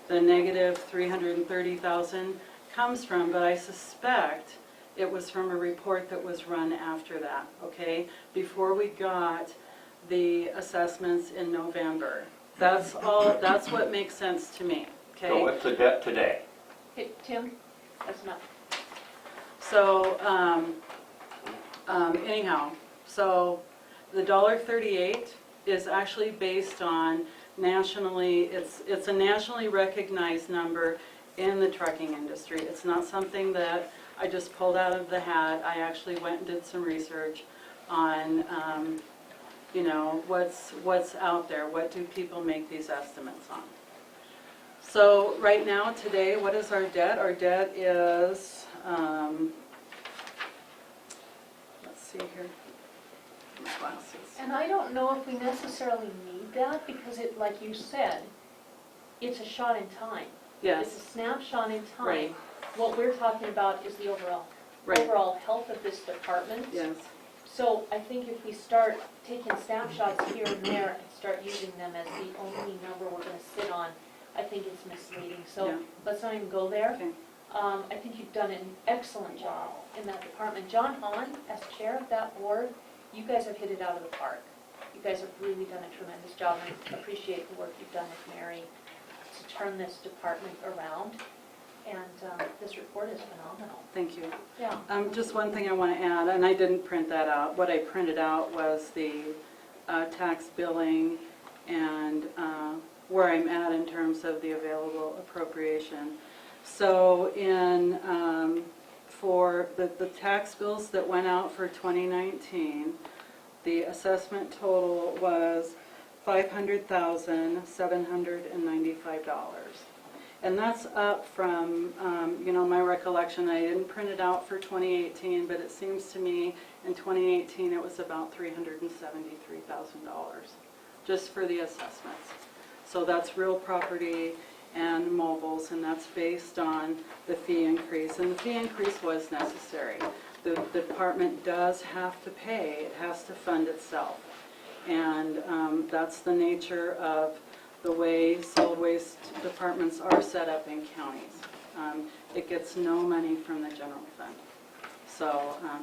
the negative $330,000 comes from, but I suspect it was from a report that was run after that, okay? Before we got the assessments in November. That's what makes sense to me, okay? So what's the debt today? Okay, Tim, that's enough. So, anyhow, so the $1.38 is actually based on nationally, it's a nationally recognized number in the trucking industry. It's not something that I just pulled out of the hat. I actually went and did some research on, you know, what's out there. What do people make these estimates on? So right now, today, what is our debt? Our debt is, let's see here, my glasses. And I don't know if we necessarily need that, because it, like you said, it's a shot in time. It's Yes, a snapshot in time. right, What we're talking about is the right, overall health of this department. yes, So I think if we start taking snapshots here and there and start using them as the only number we're gonna sit on, I think it's misleading. So Yeah. let's not even go there. okay. I think you've done an excellent job in that department. John Hahn, as chair of that board, you guys have hit it out of the park. You guys have really done a tremendous job, and I appreciate the work you've done with Mary to turn this department around. And this report is phenomenal. Thank you. Yeah. Just one thing I want to add, and I didn't print that out. What I printed out was the tax billing and where I'm at in terms of the available appropriation. So in, for the tax bills that went out for 2019, the assessment total was $500,795. And that's up from, you know, my recollection, I didn't print it out for 2018, but it seems to me in 2018 it was about $373,000 just for the assessments. So that's real property and mobiles, and that's based on the fee increase. And the fee increase was necessary. The department does have to pay, it has to fund itself. And that's the nature of the way solid waste departments are set up in counties. It gets no money from the general fund. So, right.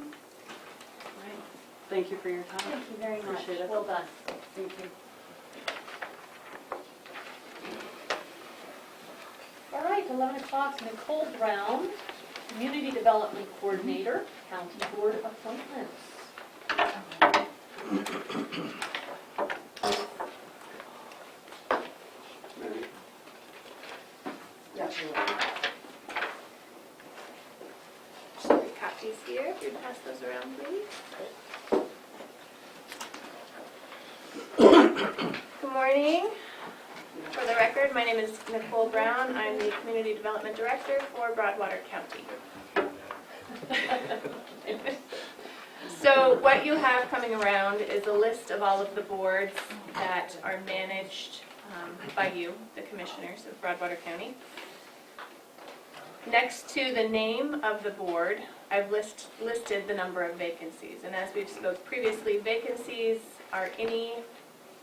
Thank you for your time. Thank you very much. Appreciate it. Well done. Thank you. All right, 11 o'clock, Nicole Brown, Community Development Coordinator, County Board Appointments. Copies here, if you'd pass those around, please. Good morning. For the record, my name is Nicole Brown. I'm the Community Development Director for Broadwater County. So what you have coming around is a list of all of the boards that are managed by you, the commissioners of Broadwater County. Next to the name of the board, I've listed the number of vacancies. And as we've spoke previously, vacancies are any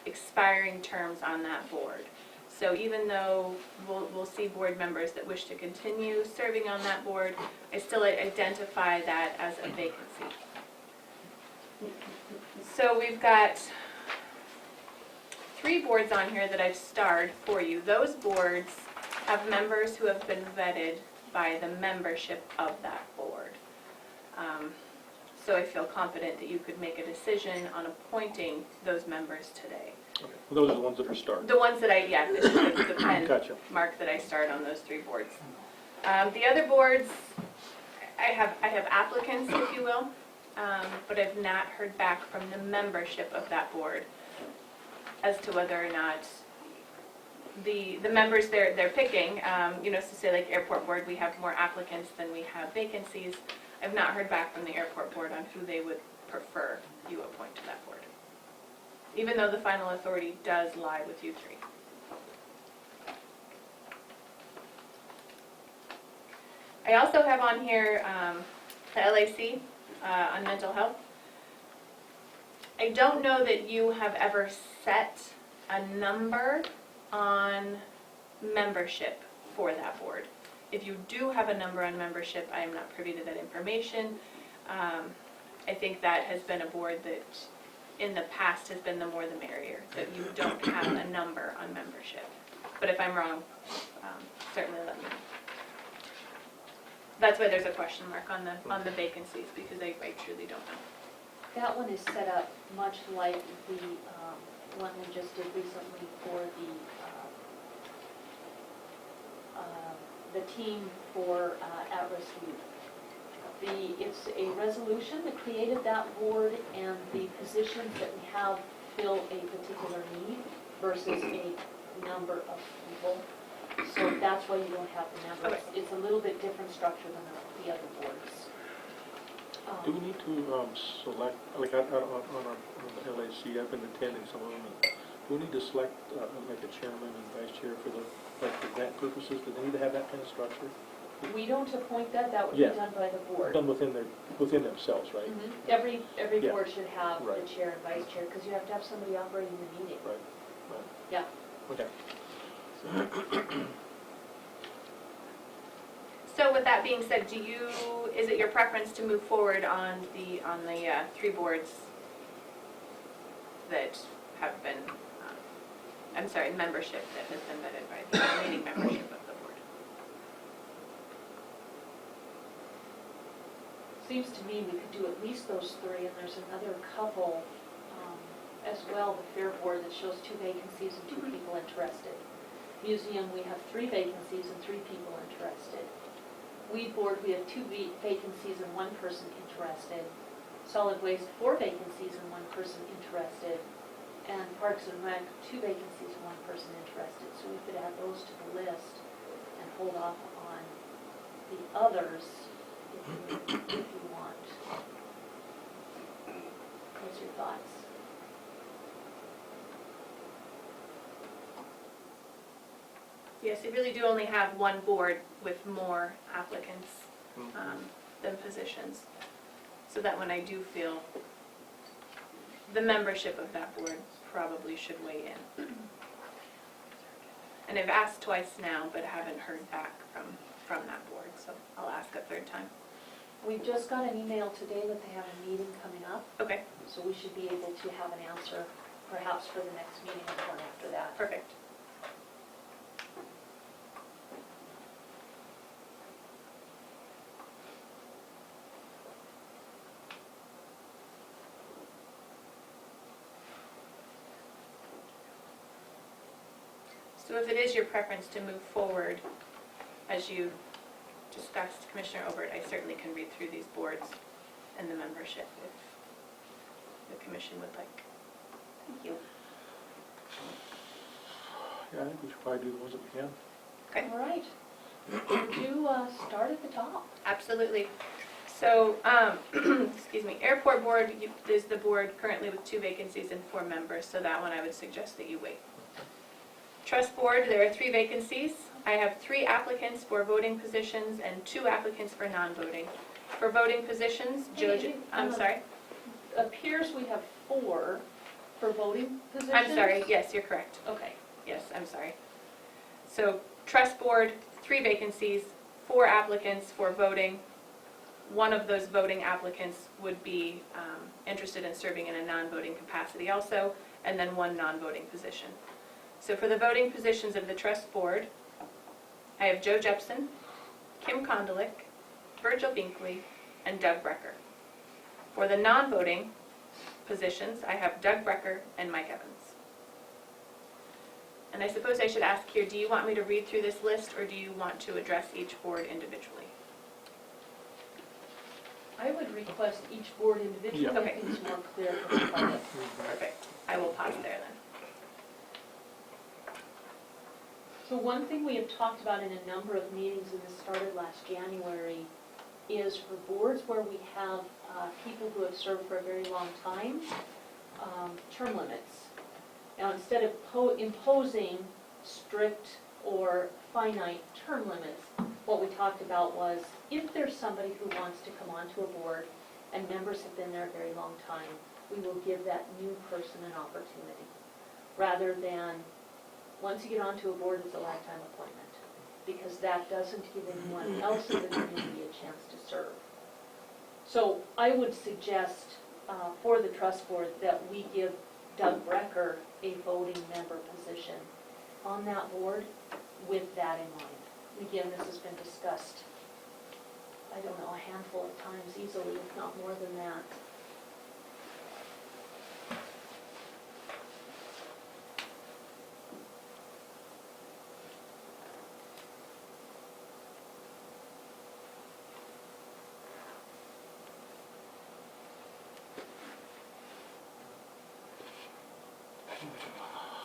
expiring terms on that board. So even though we'll see board members that wish to continue serving on that board, I still identify that as a vacancy. So we've got 3 boards on here that I've starred for you. Those boards have members who have been vetted by the membership of that board. So I feel confident that you could make a decision on appointing those members today. Okay. Well, those are the ones that are started. The ones that this is the pen Gotcha. mark that I starred on those 3 boards. The other boards, I have applicants, if you will, but I've not heard back from the membership of that board as to whether or not the members they're picking, you know, so say like airport board, we have more applicants than we have vacancies. I've not heard back from the airport board on who they would prefer you appoint to that board, even though the final authority does lie with you 3. I also have on here the LAC on mental health. I don't know that you have ever set a number on membership for that board. If you do have a number on membership, I am not privy to that information. I think that has been a board that in the past has been the more the merrier, that you don't have a number on membership. But if I'm wrong, certainly let me know. That's why there's a question mark on the vacancies, because I truly don't know. That one is set up much like the one we just did recently for the team for at-risk youth. It's a resolution that created that board, and the positions that we have fill a particular need versus a number of people. So that's why you don't have the numbers. Okay. It's a little bit different structure than the other boards. Do we need to select, like on the LAC, I've been attending some of them, and do we need to select like a chairman and vice chair for grant purposes? Do they need to have that kind of structure? We don't appoint that, that would Yeah. be done by the board. Done within themselves, right? Mhm. Every Yeah. board should have the Right. chair and vice chair, because you have to have somebody operating the meeting. Right, right. Yeah. Okay. So with that being said, is it your preference to move forward on the 3 boards that have been, membership that has been vetted by the remaining membership of the board? Seems to me we could do at least those 3, and there's another couple as well, the Fair Board, that shows 2 vacancies and 2 people interested. Museum, we have 3 vacancies and 3 people interested. Weed Board, we have 2 vacancies and 1 person interested. Solid Waste, 4 vacancies and 1 person interested. And Parks and Rec, 2 vacancies and 1 person interested. So we could add those to the list and hold off on the others if you want. What's your thoughts? Yes, you really do only have 1 board with more applicants than positions. So that one I do feel the membership of that board probably should weigh in. And I've asked twice now, but haven't heard back from that board, so I'll ask a 3rd time. We just got an email today that they have a meeting coming up, Okay, so we should be able to have an answer perhaps for the next meeting or one after that. perfect. So if it is your preference to move forward, as you discussed, Commissioner Obert, I certainly can read through these boards and the membership if the commission would like. Thank you. Yeah, I think we should probably do the ones that we can. Okay. All right. Would you start at the top? Absolutely. So, excuse me, Airport Board is the board currently with 2 vacancies and 4 members, so that one I would suggest that you wait. Trust Board, there are 3 vacancies. I have 3 applicants for voting positions and 2 applicants for non-voting. For voting positions, Judge, I'm sorry? Appears we have 4 for voting positions. I'm sorry, yes, you're correct. Okay. Yes, I'm sorry. So, Trust Board, 3 vacancies, 4 applicants for voting. One of those voting applicants would be interested in serving in a non-voting capacity also, and then 1 non-voting position. So for the voting positions of the Trust Board, I have Joe Jepson, Kim Kondelik, Virgil Binkley, and Doug Brecker. For the non-voting positions, I have Doug Brecker and Mike Evans. And I suppose I should ask here, do you want me to read through this list, or do you want to address each board individually? I would request each board individually. Yeah. I think it's more clear for the public. Perfect. I will pause there then. So one thing we have talked about in a number of meetings, and this started last January, is for boards where we have people who have served for a very long time, term limits. Now, instead of imposing strict or finite term limits, what we talked about was if there's somebody who wants to come onto a board and members have been there a very long time, we will give that new person an opportunity, rather than once you get onto a board, it's a lifetime appointment, because that doesn't give anyone else in the community a chance to serve. So I would suggest for the trust board that we give Doug Brecker a voting member position on that board with that in mind. Again, this has been discussed I don't know, a handful of times easily, if not more than that.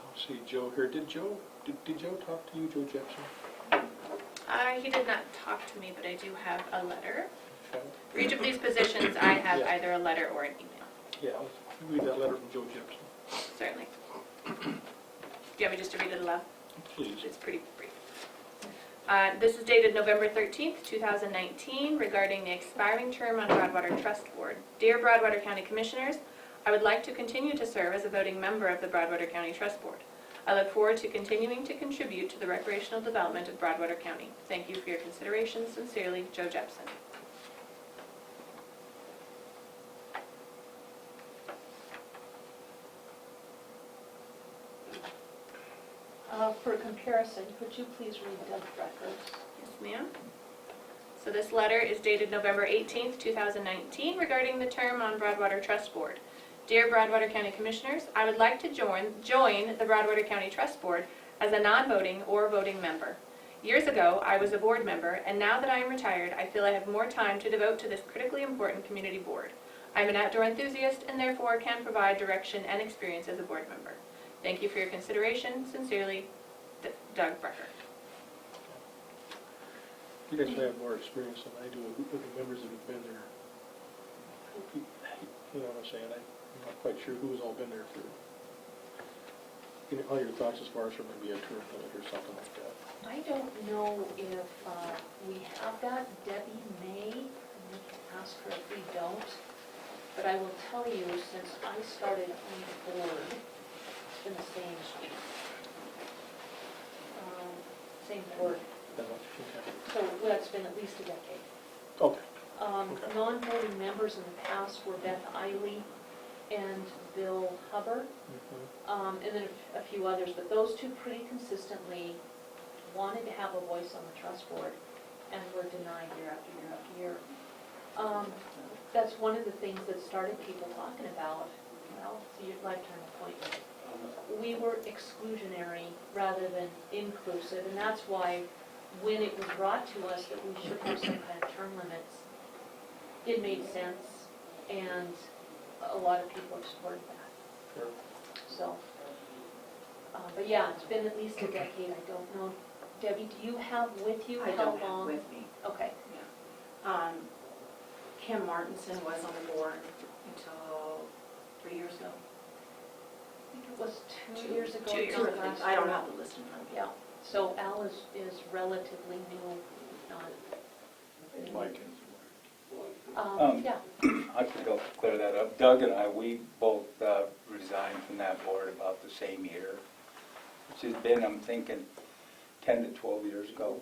Let's see, Joe here, did Joe talk to you, Joe Jepson? He did not talk to me, but I do have a letter. Okay. For each of these positions, I have Yeah. either a letter or an email. Yeah, I'll read that letter from Joe Jepson, Certainly. Do you want me just to read it aloud? please. It's pretty brief. This is dated November 13th, 2019, regarding the expiring term on Broadwater Trust Board. Dear Broadwater County Commissioners, I would like to continue to serve as a voting member of the Broadwater County Trust Board. I look forward to continuing to contribute to the recreational development of Broadwater County. Thank you for your consideration. Sincerely, Joe Jepson. For comparison, could you please read Doug Brecker's? Yes, ma'am. So this letter is dated November 18th, 2019, regarding the term on Broadwater Trust Board. Dear Broadwater County Commissioners, I would like to join the Broadwater County Trust Board as a non-voting or voting member. Years ago, I was a board member, and now that I am retired, I feel I have more time to devote to this critically important community board. I am an outdoor enthusiast and therefore can provide direction and experience as a board member. Thank you for your consideration. Sincerely, Doug Brecker. You guys may have more experience than I do with the members that have been there. You know what I'm saying? I'm not quite sure who's all been there for, all your thoughts as far as from maybe a term limit or something like that. I don't know if we have that. Debbie may, and we can ask her if we don't. But I will tell you, since I started on the board, it's been the same, same board. That much? Okay. So that's been at least a decade. Okay. Okay. Non-voting members in the past were Beth Eiley and Bill Hubbard, and then a few others, but those two pretty consistently wanted to have a voice on the trust board and were denied year after year after year. That's one of the things that started people talking about, well, it's your lifetime appointment. We were exclusionary rather than inclusive, and that's why when it was brought to us that we should have some kind of term limits, it made sense, and a lot of people have supported that. Sure. So, but yeah, it's been at least a decade, I don't know. Debbie, do you have with you I how don't have long? with me. Okay. Kim Martinson was on the board until 3 years ago. I think it was 2 years ago. 2 years or ago. last I don't year. have the list in front of me. Yeah, so Al is relatively new, not, Mike yeah. I could go clear that up. Doug and I, we both resigned from that board about the same year, which has been, I'm thinking, 10 to 12 years ago.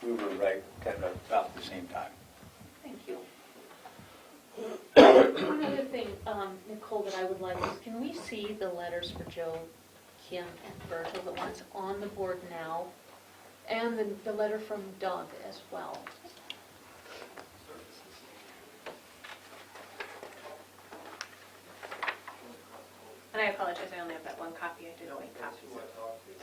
We were right kind of about the same time. Thank you. One other thing, Nicole, that I would like is, can we see the letters for Joe, Kim, and Virgil, the ones on the board now, and the letter from Doug as well? And I apologize, I only have that one copy. I did make copies.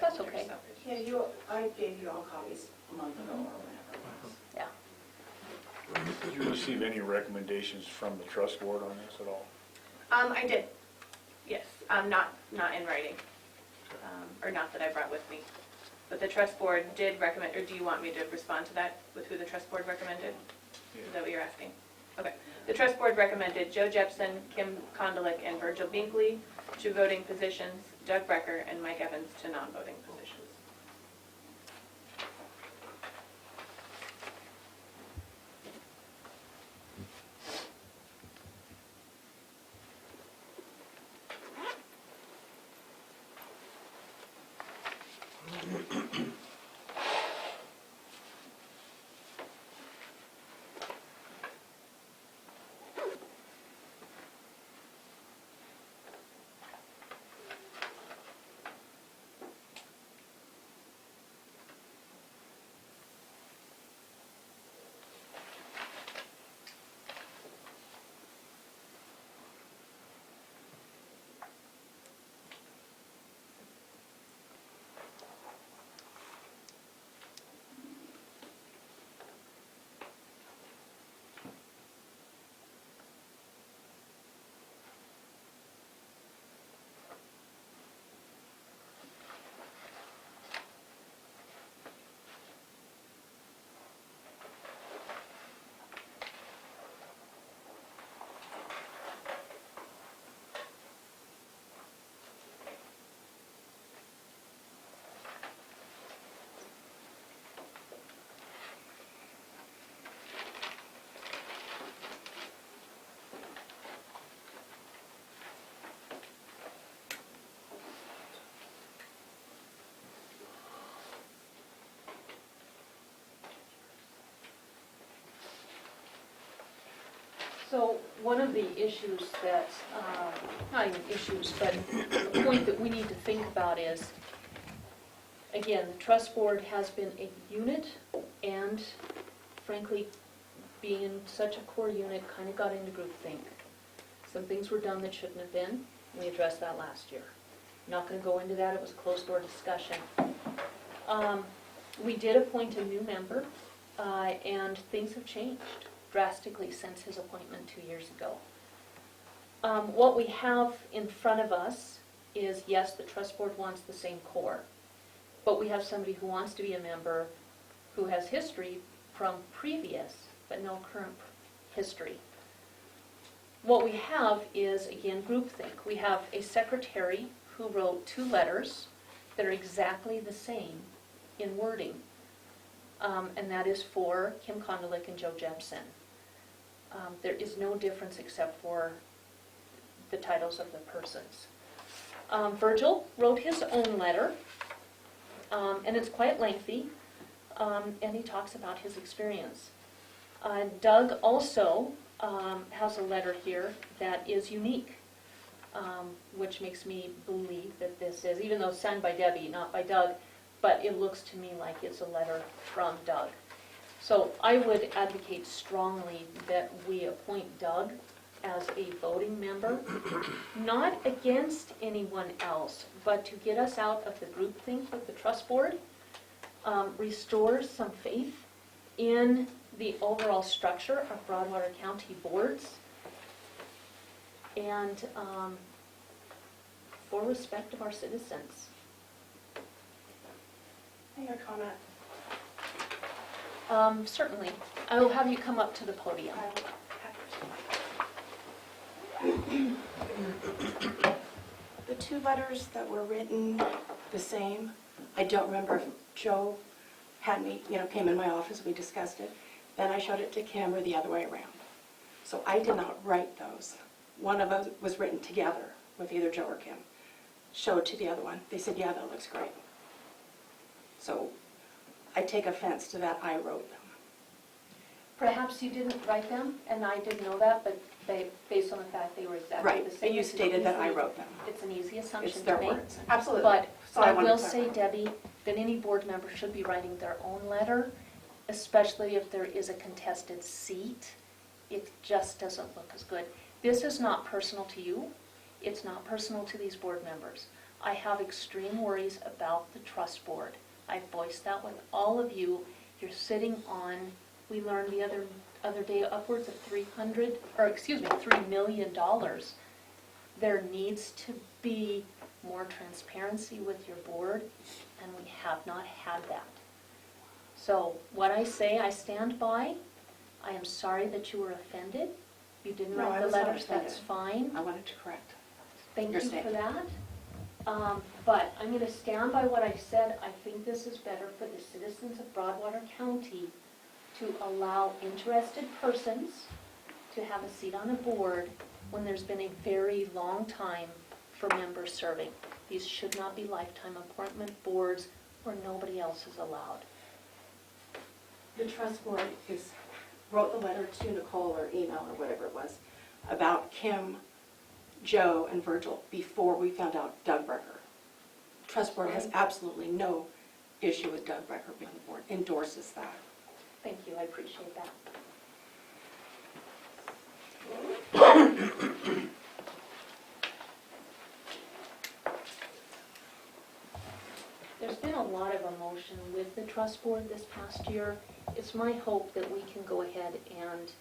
That's okay. Yeah, I gave you all copies a month ago or whenever it was. Yeah. Did you receive any recommendations from the trust board on this at all? I did, yes, not in writing, or not that I brought with me. But the trust board did recommend, or do you want me to respond to that with who the trust board recommended? Is that what you're asking? Okay. The trust board recommended Joe Jepson, Kim Kondelik, and Virgil Binkley to voting positions, Doug Brecker and Mike Evans to non-voting positions. So one of the issues that, not even issues, but the point that we need to think about is, again, the trust board has been a unit, and frankly, being such a core unit, kind of got into groupthink. Some things were done that shouldn't have been. We addressed that last year. Not going to go into that. It was a closed door discussion. We did appoint a new member, and things have changed drastically since his appointment 2 years ago. What we have in front of us is, yes, the trust board wants the same core, but we have somebody who wants to be a member who has history from previous, but no current history. What we have is, again, groupthink. We have a secretary who wrote 2 letters that are exactly the same in wording, and that is for Kim Kondelik and Joe Jepson. There is no difference except for the titles of the persons. Virgil wrote his own letter, and it's quite lengthy, and he talks about his experience. Doug also has a letter here that is unique, which makes me believe that this is, even though it's signed by Debbie, not by Doug, but it looks to me like it's a letter from Doug. So I would advocate strongly that we appoint Doug as a voting member, not against anyone else, but to get us out of the groupthink with the trust board, restore some faith in the overall structure of Broadwater County boards, and for respect of our citizens. I have a comment. Certainly. I will have you come up to the podium. The 2 letters that were written the same, I don't remember if Joe had me, came in my office, we discussed it. Then I showed it to Kim, or the other way around. So I did not write those. One of them was written together with either Joe or Kim. Showed to the other one. They said, yeah, that looks great. So I take offense to that. I wrote them. Perhaps you didn't write them, and I didn't know that, but based on the fact they were exactly Right, the but same. you stated that I wrote them. It's an easy assumption It's their to make. words. Absolutely. But So I wanted will to say, clarify. Debbie, that any board member should be writing their own letter, especially if there is a contested seat. It just doesn't look as good. This is not personal to you. It's not personal to these board members. I have extreme worries about the trust board. I voiced that with all of you. You're sitting on, we learned the other day, upwards of $3 million. There needs to be more transparency with your board, and we have not had that. So what I say, I stand by. I am sorry that you were offended. You didn't No, I write the was not letters, that's offended. fine. I wanted to correct. Thank Your you for statement. that. But I'm going to stand by what I said. I think this is better for the citizens of Broadwater County to allow interested persons to have a seat on a board when there's been a very long time for members serving. These should not be lifetime appointment boards where nobody else is allowed. The trust board wrote the letter to Nicole, or email, or whatever it was, about Kim, Joe, and Virgil before we found out Doug Brecker. Trust board has absolutely no issue with Doug Brecker being on the board, endorses that. Thank you, I appreciate that. There's been a lot of emotion with the trust board this past year. It's my hope that we can go ahead and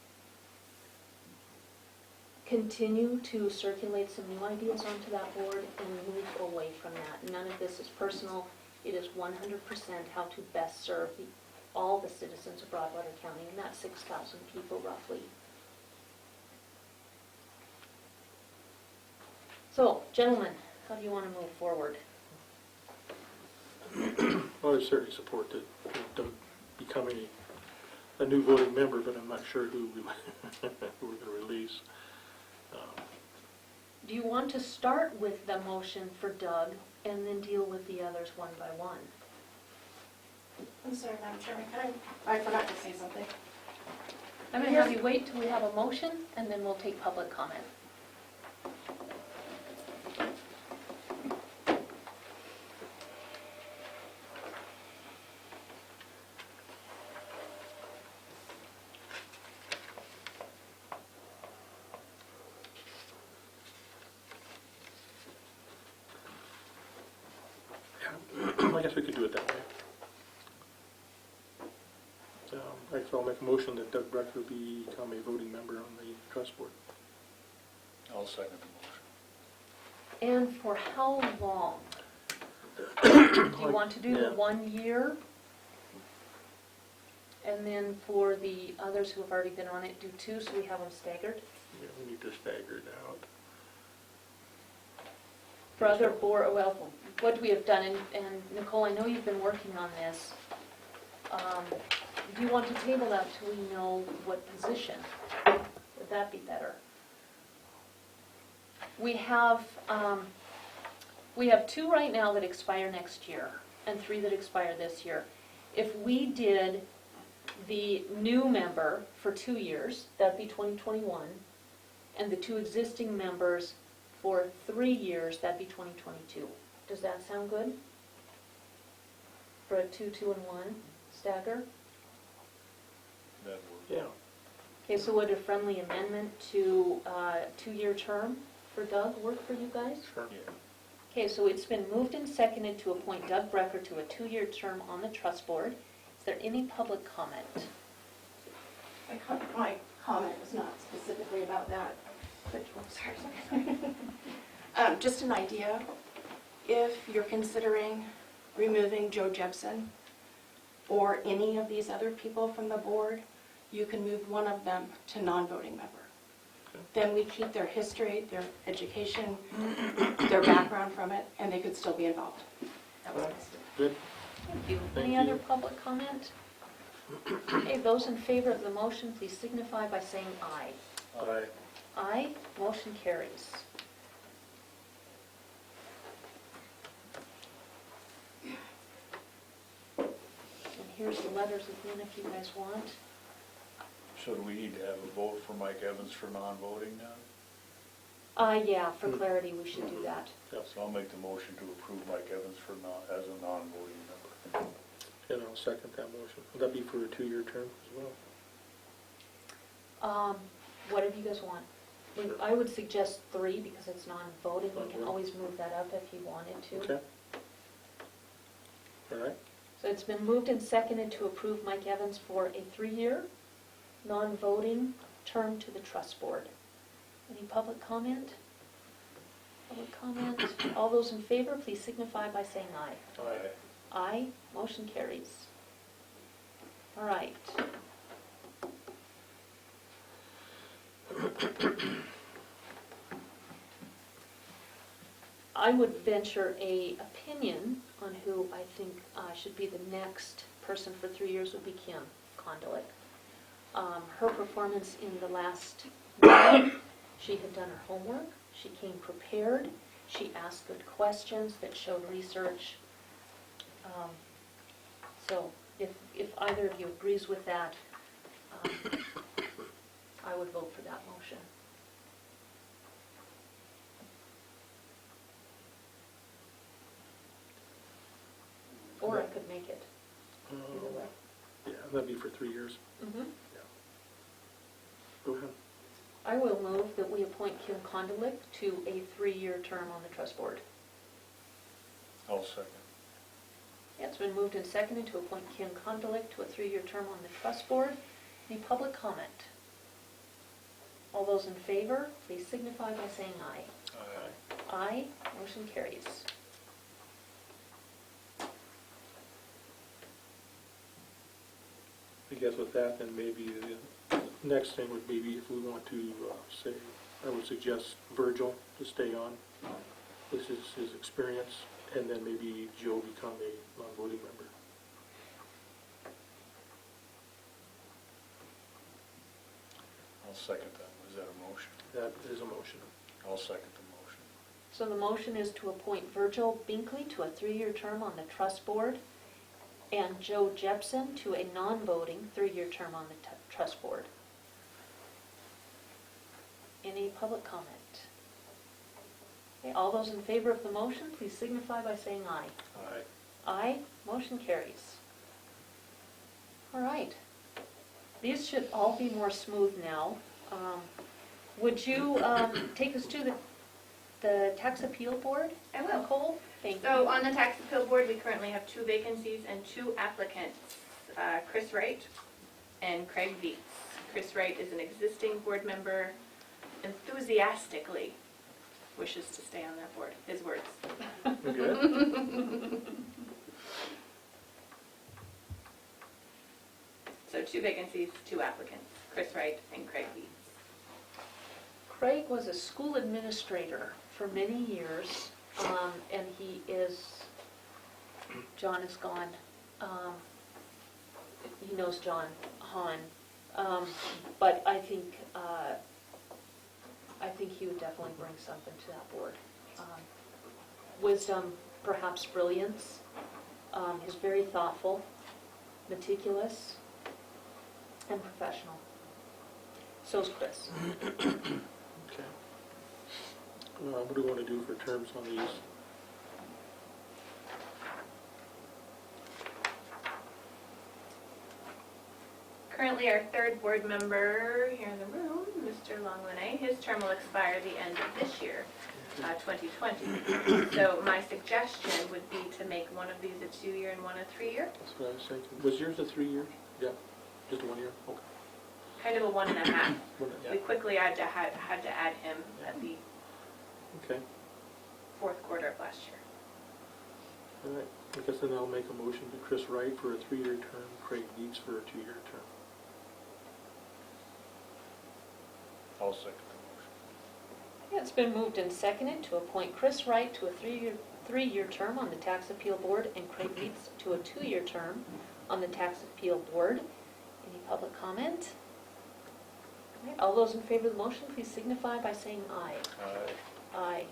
continue to circulate some new ideas onto that board and move away from that. None of this is personal. It is 100% how to best serve all the citizens of Broadwater County, and that's 6,000 people roughly. So, gentlemen, how do you want to move forward? Well, I certainly support them becoming a new voting member, but I'm not sure who we're going to release. Do you want to start with the motion for Doug and then deal with the others one by one? I'm sorry, Madam Chairman, I forgot to say something. I'm gonna have you wait till we have a motion, and then we'll take public comment. I guess we could do it that way. I guess I'll make a motion that Doug Brecker become a voting member on the trust board. I'll second the motion. And for how long? Do you want to do the Yeah. 1 year? And then for the others who have already been on it, do 2, so we have them staggered? Yeah, we need to stagger it out. For other board, well, what we have done, and Nicole, I know you've been working on this. Do you want to table that till we know what position? Would that be better? We have 2 right now that expire next year, and 3 that expire this year. If we did the new member for 2 years, that'd be 2021, and the 2 existing members for 3 years, that'd be 2022. Does that sound good? For a 2, 2, and 1 stagger? That works. Yeah. Okay, so would a friendly amendment to 2-year term for Doug work for you guys? Sure. Yeah. Okay, so it's been moved and seconded to appoint Doug Brecker to a 2-year term on the trust board. Is there any public comment? My comment was not specifically about that, but, sorry. Just an idea, if you're considering removing Joe Jepson or any of these other people from the board, you can move one of them to non-voting member. Then we keep their history, their education, their background from it, and they could still be involved. That was my statement. Good. Thank you. Thank Any you. other public comment? Okay, those in favor of the motion, please signify by saying aye. Aye. Aye, motion carries. And here's the letters again if you guys want. So do we need to have a vote for Mike Evans for non-voting now? Yeah, for clarity, we should do that. So I'll make the motion to approve Mike Evans for as a non-voting member. And I'll second that motion. Would that be for a 2-year term as well? Whatever you guys want. I would suggest 3 because it's non-voting. We can always move that up if you wanted to. Okay. All right. So it's been moved and seconded to approve Mike Evans for a 3-year, non-voting term to the trust board. Any public comment? Public comment? All those in favor, please signify by saying aye. Aye. Aye, motion carries. All right. I would venture a opinion on who I think should be the next person for 3 years would be Kim Kondelik. Her performance in the last meeting, she had done her homework, she came prepared, she asked good questions that showed research. So if either of you agrees with that, I would vote for that motion. Or I could make it, either way. Yeah, that'd be for 3 years. Mhm. Go ahead. I will move that we appoint Kim Kondelik to a 3-year term on the trust board. I'll second. Yeah, it's been moved and seconded to appoint Kim Kondelik to a 3-year term on the trust board. Any public comment? All those in favor, please signify by saying aye. Aye. Aye, motion carries. I guess with that, then maybe the next thing would be if we want to say, I would suggest Virgil to stay on. This is his experience, and then maybe Joe become a non-voting member. I'll second that. Is that a motion? That is a motion. I'll second the motion. So the motion is to appoint Virgil Binkley to a 3-year term on the trust board and Joe Jepson to a non-voting 3-year term on the trust board. Any public comment? Okay, all those in favor of the motion, please signify by saying aye. Aye. Aye, motion carries. All right. These should all be more smooth now. Would you take us to the tax appeal board? I will. Nicole? Thank So you. on the tax appeal board, we currently have 2 vacancies and 2 applicants, Chris Wright and Craig Vietz. Chris Wright is an existing board member, enthusiastically wishes to stay on that board, his words. Good. So 2 vacancies, 2 applicants, Chris Wright and Craig Vietz. Craig was a school administrator for many years, and he is, John is gone. He knows John Hahn, but I think he would definitely bring something to that board. Wisdom, perhaps brilliance. He's very thoughtful, meticulous, and professional. So is Chris. Okay. What do we want to do for terms on these? Currently, our 3rd board member here in the room, Mr. Longlinay, his term will expire the end of this year, 2020. So my suggestion would be to make one of these a 2-year and one a 3-year. That's what I was thinking. Was yours a 3 years? Yeah, just a 1 year? Okay. Kind of a 1.5. Yeah. We quickly had to add him at the Okay, 4th quarter of last year. all right. I guess then I'll make a motion to Chris Wright for a 3-year term, Craig Dietz for a 2-year term. I'll second the motion. It's been moved and seconded to appoint Chris Wright to a 3-year term on the tax appeal board and Craig Dietz to a 2-year term on the tax appeal board. Any public comment? All right, all those in favor of the motion, please signify by saying aye. Aye. Aye.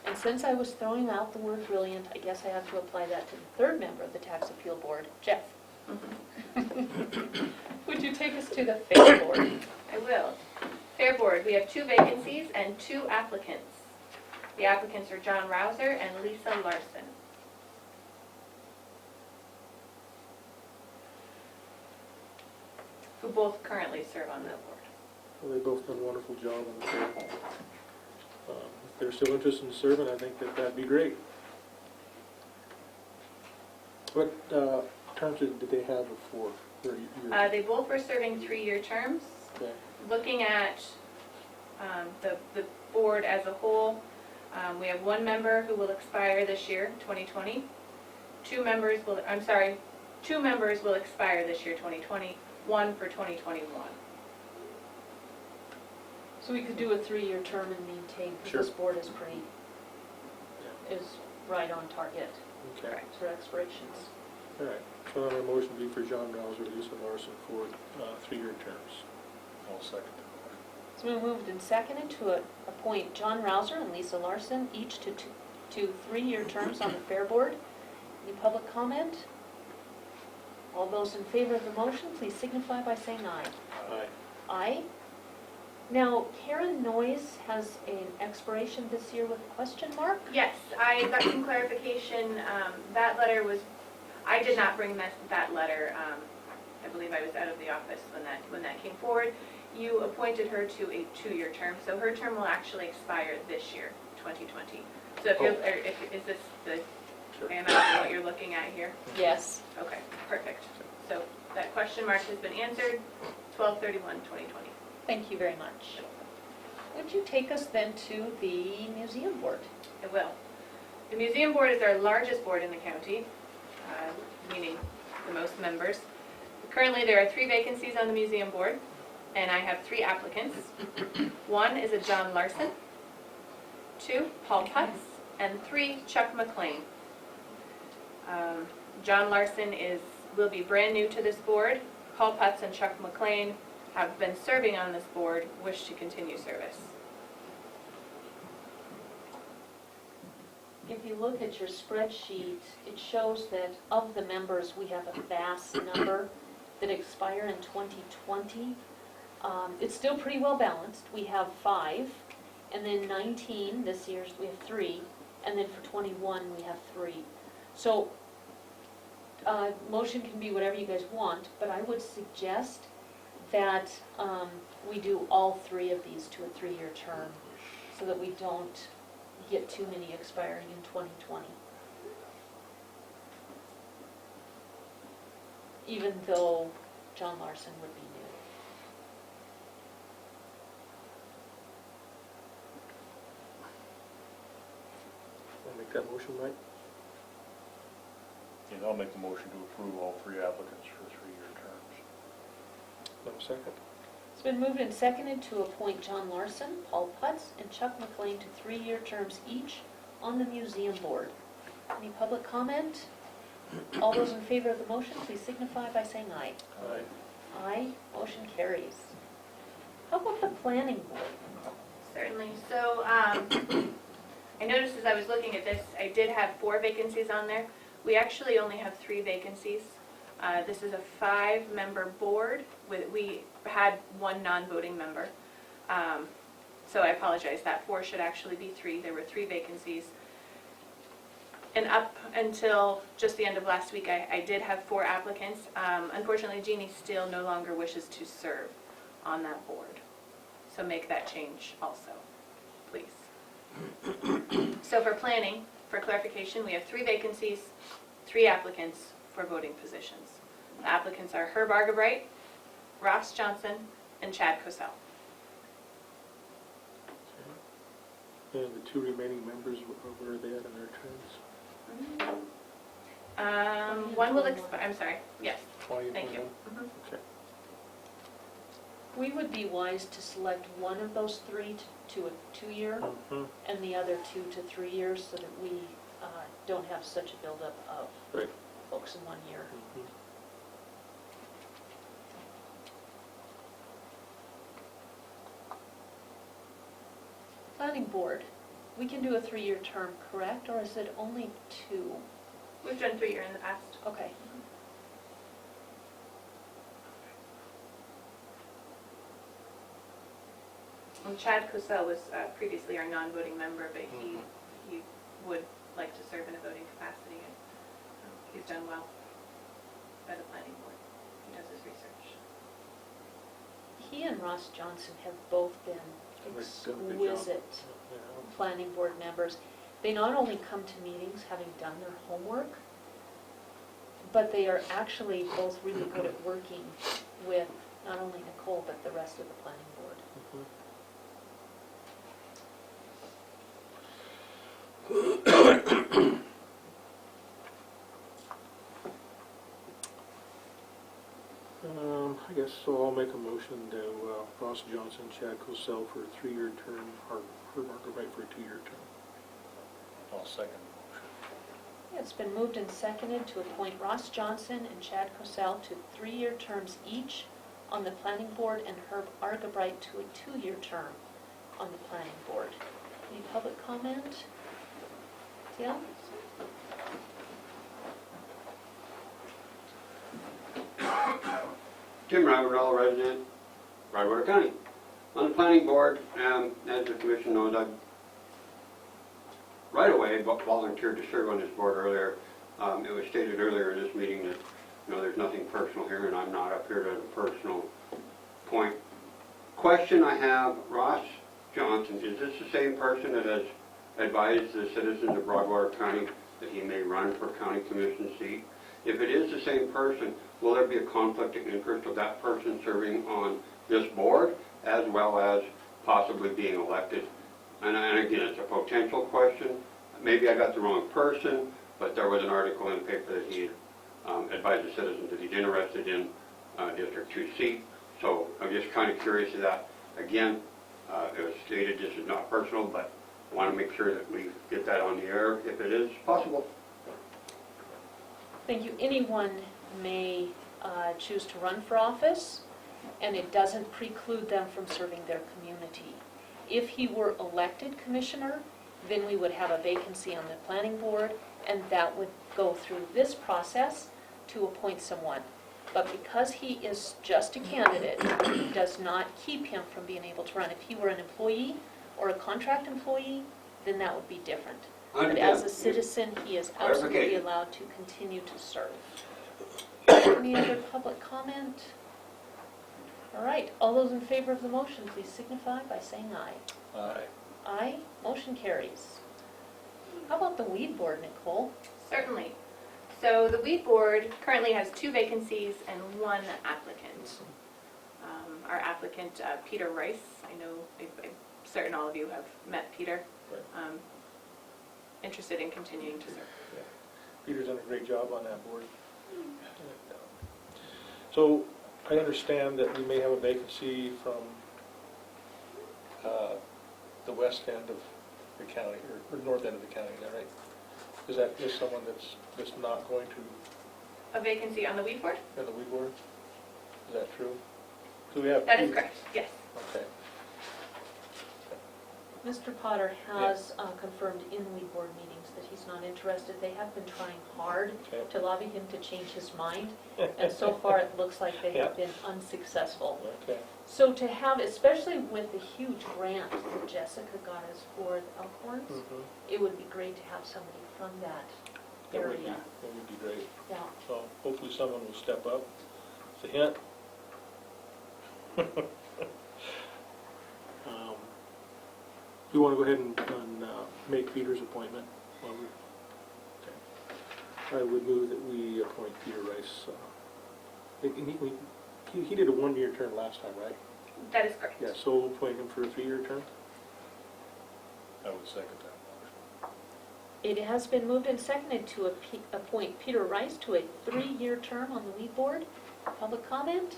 And since I was throwing out the word brilliant, I guess I have to apply that to the 3rd member of the tax appeal board, Jeff. Would you take us to the fair board? I will. Fair board, we have 2 vacancies and 2 applicants. The applicants are John Rouser and Lisa Larson. Who both currently serve on that board. Well, they both done a wonderful job on the fair. If they're still interested in serving, I think that'd be great. What terms did they have before? 30 years? They both were serving 3-year terms. Okay. Looking at the board as a whole, we have 1 member who will expire this year, 2020. 2 members will expire this year, 2020, 1 for 2021. So we could do a 3-year term and maintain, because Sure. this board is pretty, is right on target Okay. for expirations. All right. So our motion would be for John Rouser, Lisa Larson for 3-year terms. I'll second the motion. It's been moved and seconded to appoint John Rouser and Lisa Larson, each to 3-year terms on the fair board. Any public comment? All those in favor of the motion, please signify by saying aye. Aye. Aye. Now, Karen Noyes has an expiration this year with a question mark? Yes, I got some clarification. That letter was, I did not bring that letter. I believe I was out of the office when that came forward. You appointed her to a 2-year term, so her term will actually expire this year, 2020. So is this the, I imagine what you're looking at here? Yes. Okay, perfect. So that question mark has been answered, 12/31/2020. Thank you very much. Would you take us then to the museum board? I will. The museum board is our largest board in the county, meaning the most members. Currently, there are 3 vacancies on the museum board, and I have 3 applicants. 1 is a John Larson, 2, Paul Putz, and 3, Chuck McLean. John Larson will be brand new to this board. Paul Putz and Chuck McLean have been serving on this board, wish to continue service. If you look at your spreadsheet, it shows that of the members, we have a vast number that expire in 2020. It's still pretty well balanced. We have 5, and then 19, this year's, we have 3, and then for 21, we have 3. So, motion can be whatever you guys want, but I would suggest that we do all 3 of these to a 3-year term, so that we don't get too many expiring in 2020. Even though John Larson would be new. Want to make that motion, Mike? And I'll make the motion to approve all 3 applicants for 3-year terms. No second. It's been moved and seconded to appoint John Larson, Paul Putz, and Chuck McLean to 3-year terms each on the museum board. Any public comment? All those in favor of the motion, please signify by saying aye. Aye. Aye, motion carries. How about the planning board? Certainly. So I noticed as I was looking at this, I did have 4 vacancies on there. We actually only have 3 vacancies. This is a 5-member board. We had 1 non-voting member. So I apologize, that 4 should actually be 3. There were 3 vacancies. And up until just the end of last week, I did have 4 applicants. Unfortunately, Jeannie still no longer wishes to serve on that board. So make that change also, please. So for planning, for clarification, we have 3 vacancies, 3 applicants for voting positions. The applicants are Herb Argabright, Ross Johnson, and Chad Cosell. And the 2 remaining members, where are they at in their terms? One will expire, I'm sorry, yes, 20 and thank you. 21? Okay. We would be wise to select one of those 3 to a 2-year, and the other 2 to 3 years, so that we don't have such a buildup of Right. folks in 1 year. Planning board, we can do a 3-year term, correct, or is it only 2? We've done 3-year in the past. Okay. And Chad Cosell was previously our non-voting member, but he would like to serve in a voting capacity, and he's done well by the planning board. He does his research. He and Ross Johnson have both been exquisite planning board members. They not only come to meetings having done their homework, but they are actually both really good at working with not only Nicole, but the rest of the planning board. I guess so. I'll make a motion to Ross Johnson, Chad Cosell for a 3-year term, or Herb Argabright for a 2-year term. I'll second the motion. It's been moved and seconded to appoint Ross Johnson and Chad Cosell to 3-year terms each on the planning board, and Herb Argabright to a 2-year term on the planning board. Any public comment? Tim? Jim Ravarell, resident, Broadwater County. On the planning board, as the commission knows, I right away volunteered to serve on this board earlier. It was stated earlier in this meeting that, there's nothing personal here, and I'm not up here to a personal point. Question I have, Ross Johnson, is this the same person that has advised the citizens of Broadwater County that he may run for county commission seat? If it is the same person, will there be a conflict of interest of that person serving on this board as well as possibly being elected? And again, it's a potential question. Maybe I got the wrong person, but there was an article in the paper that he advised the citizens that he's interested in District 2 seat. So I'm just kind of curious of that. Again, it was stated this is not personal, but I want to make sure that we get that on the air if it is possible. Thank you. Anyone may choose to run for office, and it doesn't preclude them from serving their community. If he were elected commissioner, then we would have a vacancy on the planning board, and that would go through this process to appoint someone. But because he is just a candidate, it does not keep him from being able to run. If he were an employee or a contract employee, then that would be different. But as a citizen, he is absolutely Clarification. allowed to continue to serve. Any other public comment? All right, all those in favor of the motion, please signify by saying aye. Aye. Aye, motion carries. How about the weed board, Nicole? Certainly. So the weed board currently has 2 vacancies and 1 applicant. Our applicant, Peter Rice, I know, I'm certain all of you have met Peter. Right. Interested in continuing to serve. Peter's done a great job on that board. So I understand that we may have a vacancy from the west end of the county, or north end of the county, is that right? Is that just someone that's not going to, A vacancy on the weed board? in the weed board? Is that true? Do we have? That is correct, yes. Okay. Mr. Potter has confirmed in weed board meetings that he's not interested. They have been trying hard Okay. to lobby him to change his mind, and so far it looks like they have been unsuccessful. Okay. So to have, especially with the huge grant that Jessica got us for the Elkhorns, Mhm. it would be great to have somebody from that That would be, area. that would be great. Yeah. So hopefully someone will step up. It's a hint. We want to go ahead and make Peter's appointment. Well, okay. I would move that we appoint Peter Rice. He did a one-year term last time, right? That is correct. Yeah, so we'll appoint him for a 3-year term? I would second that motion. It has been moved and seconded to appoint Peter Rice to a 3-year term on the weed board. Public comment?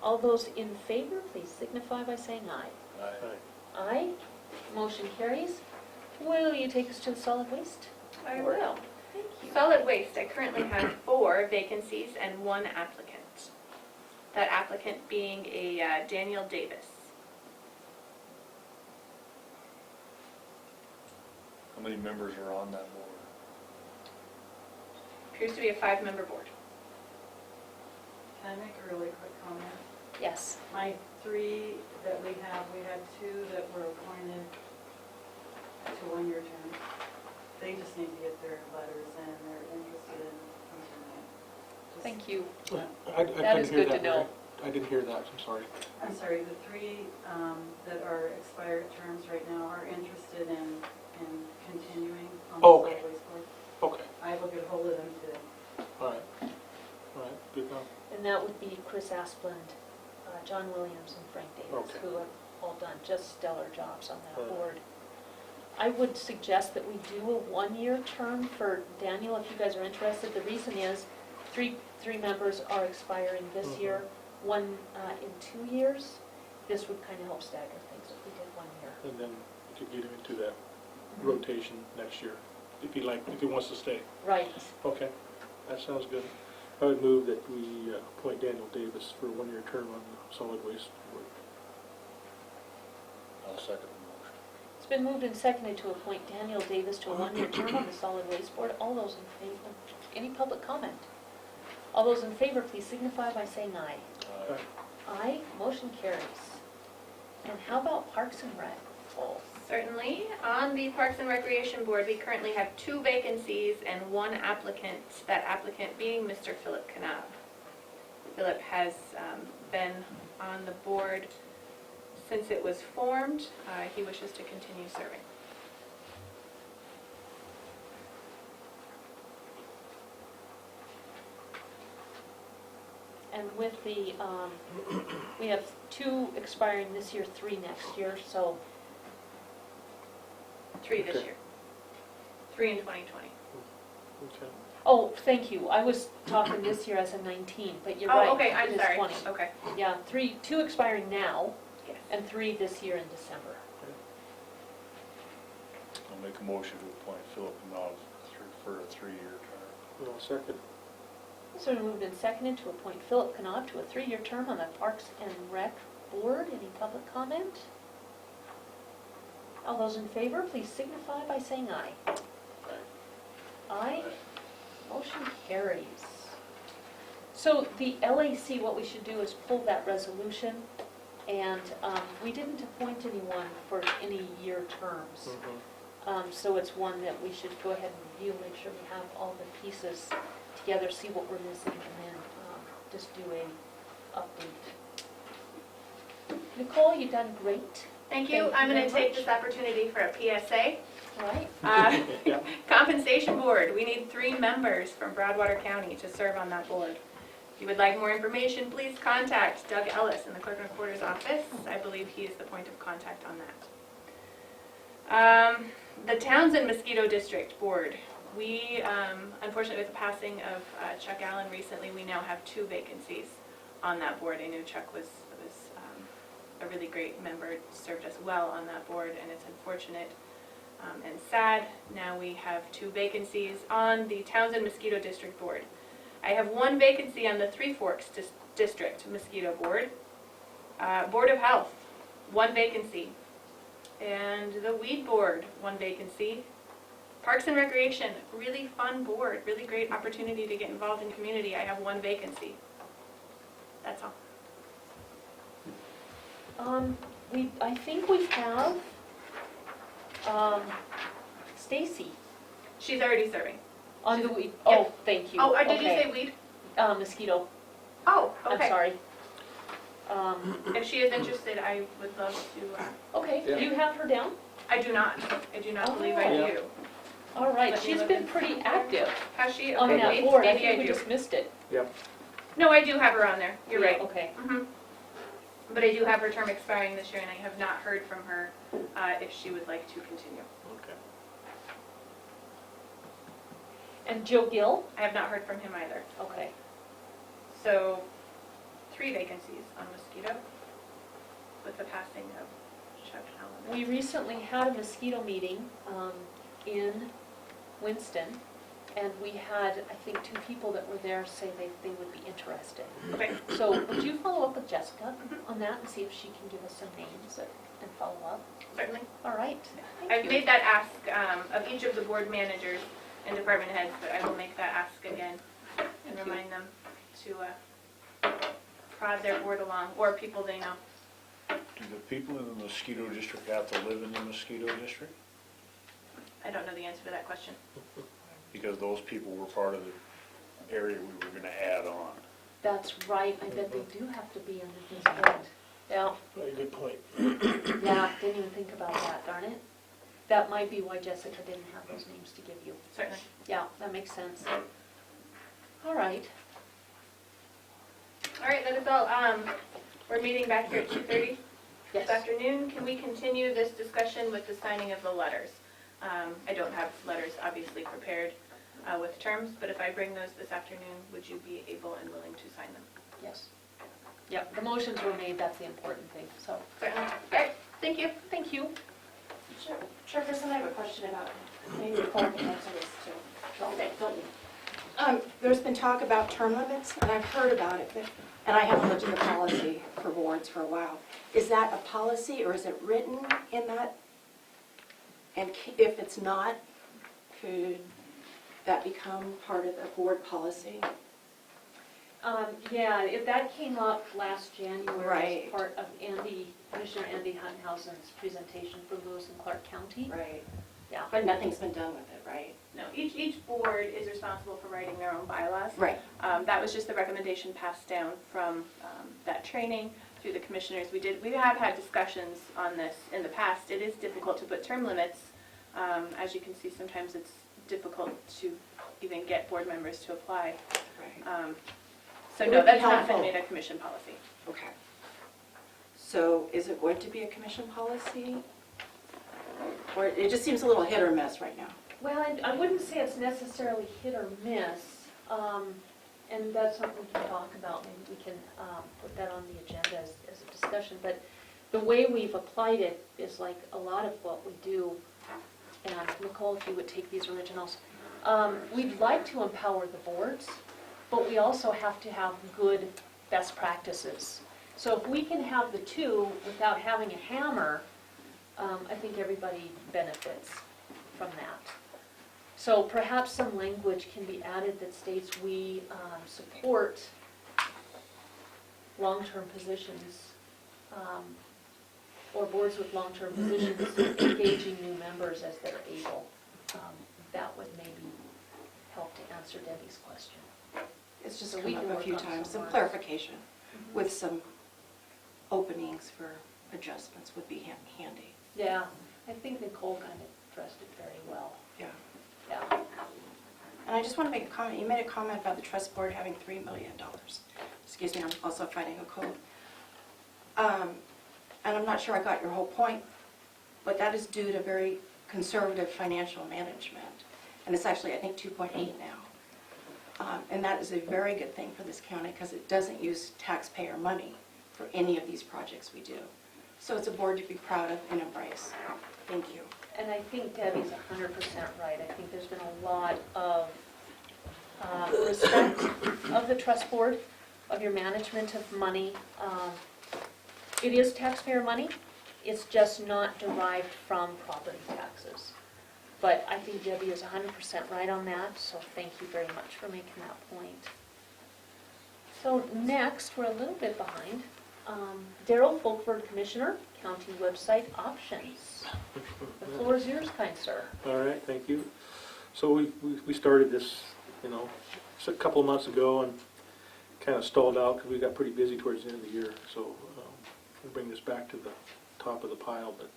All those in favor, please signify by saying aye. Aye. Aye. Motion carries. Will you take us to the solid waste? I board? will. Thank you. Solid waste, I currently have 4 vacancies and 1 applicant. That applicant being a Daniel Davis. How many members are on that board? Appears to be a 5-member board. Can I make a really quick comment? Yes. My 3 that we had 2 that were appointed to 1-year terms. They just need to get their letters in, they're interested in continuing. Just- Thank you. I That couldn't is hear good to know. Mary. I didn't hear that, I'm sorry. I'm sorry, the 3 that are expired terms right now are interested in continuing on the Oh, solid okay. waste board. Okay, I will get hold of them today. all right, good enough. And that would be Chris Asplund, John Williams, and Frank Davis, Okay. who have all done just stellar jobs on that Right. board. I would suggest that we do a 1-year term for Daniel, if you guys are interested. The reason is, three members are expiring this Mhm. year, 1 in 2 years. This would kind of help stagger things if we did 1 year. And then we could get him into that rotation next year, if he wants to stay. Right. Okay, that sounds good. I would move that we appoint Daniel Davis for a 1-year term on the solid waste board. I'll second the motion. It's been moved and seconded to appoint Daniel Davis to a 1-year term on the solid waste board. All those in favor, any public comment? All those in favor, please signify by saying aye. Aye. Aye, motion carries. And how about Parks and Rec? Certainly. On the Parks and Recreation Board, we currently have 2 vacancies and 1 applicant, that applicant being Mr. Philip Knab. Philip has been on the board since it was formed. He wishes to continue serving. And with the, we have 2 expiring this year, 3 next year, so 3 this Okay. year. 3 in 2020. Okay. oh, thank you. I was talking this year as a 19, but you're Oh, right. okay, I'm it is sorry. 20. Okay, Yeah, 2 expiring now, yes. and 3 this year in December. I'll make a motion to appoint Philip Knopf for a 3-year term. Well, second. So moved and seconded to appoint Philip Knopf to a 3-year term on the Parks and Rec Board. Any public comment? All those in favor, please signify by saying aye. Aye. Motion carries. So the LAC, what we should do is pull that resolution, and we didn't appoint anyone for any year terms. So it's one that we should go ahead and review, make sure we have all the pieces together, see what we're missing, and then just do a update. Nicole, you've done great. Thank you. Thank you I'm going very to take much. this opportunity for a PSA. All right. Compensation Board, we need 3 members from Broadwater County to serve on that board. If you would like more information, please contact Doug Ellis in the Clerk and Recorder's office. I believe he is the point of contact on that. The Townsend Mosquito District Board, we, unfortunately with the passing of Chuck Allen recently, we now have 2 vacancies on that board. I knew Chuck was a really great member, served us well on that board, and it's unfortunate and sad. Now we have 2 vacancies on the Townsend Mosquito District Board. I have 1 vacancy on the Three Forks District Mosquito Board. Board of Health, 1 vacancy. And the Weed Board, 1 vacancy. Parks and Recreation, really fun board, really great opportunity to get involved in the community. I have 1 vacancy. That's all. I think we have Stacy She's already serving. on the weed. Yeah. Oh, thank you. Oh, did you Okay. say weed? Mosquito. Oh, I'm okay. sorry. If she is interested, I would love to. Okay, Yeah. do you have her down? I do not. I do not believe I Oh. do. All right, Let me she's look been and pretty active Has she? on Okay, that maybe- board. I Maybe think we do. just missed it. No, I do have her on there. You're right. Okay. But I do have her term expiring this year, and I have not heard from her if she would like to continue. And Joe Gill? I have not heard from him either. Okay. So, 3 vacancies on mosquito with the passing of Chuck Allen. We recently had a mosquito meeting in Winston, and we had, I think, 2 people that were there say they would be interested. Okay. So would you follow up with Jessica on that and see if she can give us some names and follow up? Certainly. All right. Thank I've you. made that ask of each of the board managers and department heads, but I will make that ask again and remind them to prod their board along, or people they know. Do the people in the mosquito district have to live in the mosquito district? I don't know the answer to that question. Because those people were part of the area we were gonna add on. That's right. I bet they do have to be under this board. Yeah. Very good point. Yeah, didn't even think about that, darn it. That might be why Jessica didn't have those names to give you. Certainly. Yeah, that makes sense. All right. All right, that is all. We're meeting back here at 2:30 Yes. this afternoon. Can we continue this discussion with the signing of the letters? I don't have letters obviously prepared with terms, but if I bring those this afternoon, would you be able and willing to sign them? Yes. Yeah, the motions were made, that's the important thing, so. Certainly. All right, thank you. Thank you. Chairperson, I have a question about, maybe Nicole can answer this too. Don't you? There's been talk about term limits, and I've heard about it, and I haven't looked at the policy for boards for a while. Is that a policy, or is it written in that? And if it's not, could that become part of the board policy? Yeah, if that came up last January Right. as part of Commissioner Andy Hunthausen's presentation for Lewis and Clark County. Right. Yeah. But nothing's been done with it, right? No, each board is responsible for writing their own bylaws. Right. That was just the recommendation passed down from that training through the commissioners. We have had discussions on this in the past. It is difficult to put term limits. As you can see, sometimes it's difficult to even get board members to apply. Right. So It no, would be that's not been helpful. made a commission policy. Okay. So is it going to be a commission policy? Or it just seems a little hit or miss right now? Well, I wouldn't say it's necessarily hit or miss, and that's something we can talk about. Maybe we can put that on the agenda as a discussion. But the way we've applied it is like a lot of what we do, and Nicole, if you would take these originals, we'd like to empower the boards, but we also have to have good best practices. So if we can have the two without having a hammer, I think everybody benefits from that. So perhaps some language can be added that states we support long-term positions, or boards with long-term positions engaging new members as they're able. That would maybe help to answer Debbie's question. It's just So come we up can a work few on times, some some more. clarification with some openings for adjustments would be handy. Yeah, I think Nicole kind of addressed it very well. Yeah. Yeah. And I just want to make a comment. You made a comment about the trust board having $3 million. Excuse me, I'm also fighting a cold. And I'm not sure I got your whole point, but that is due to very conservative financial management. And it's actually, I think, 2.8 now. And that is a very good thing for this county because it doesn't use taxpayer money for any of these projects we do. So it's a board to be proud of and embrace. Thank you. And I think Debbie's 100% right. I think there's been a lot of respect of the trust board, of your management of money. It is taxpayer money. It's just not derived from property taxes. But I think Debbie is 100% right on that, so thank you very much for making that point. So next, we're a little bit behind. Daryl Folkford, Commissioner, County Website Options. The floor is yours, kind sir. All right, thank you. So we started this, a couple of months ago and kind of stalled out because we got pretty busy towards the end of the year. So we'll bring this back to the top of the pile. But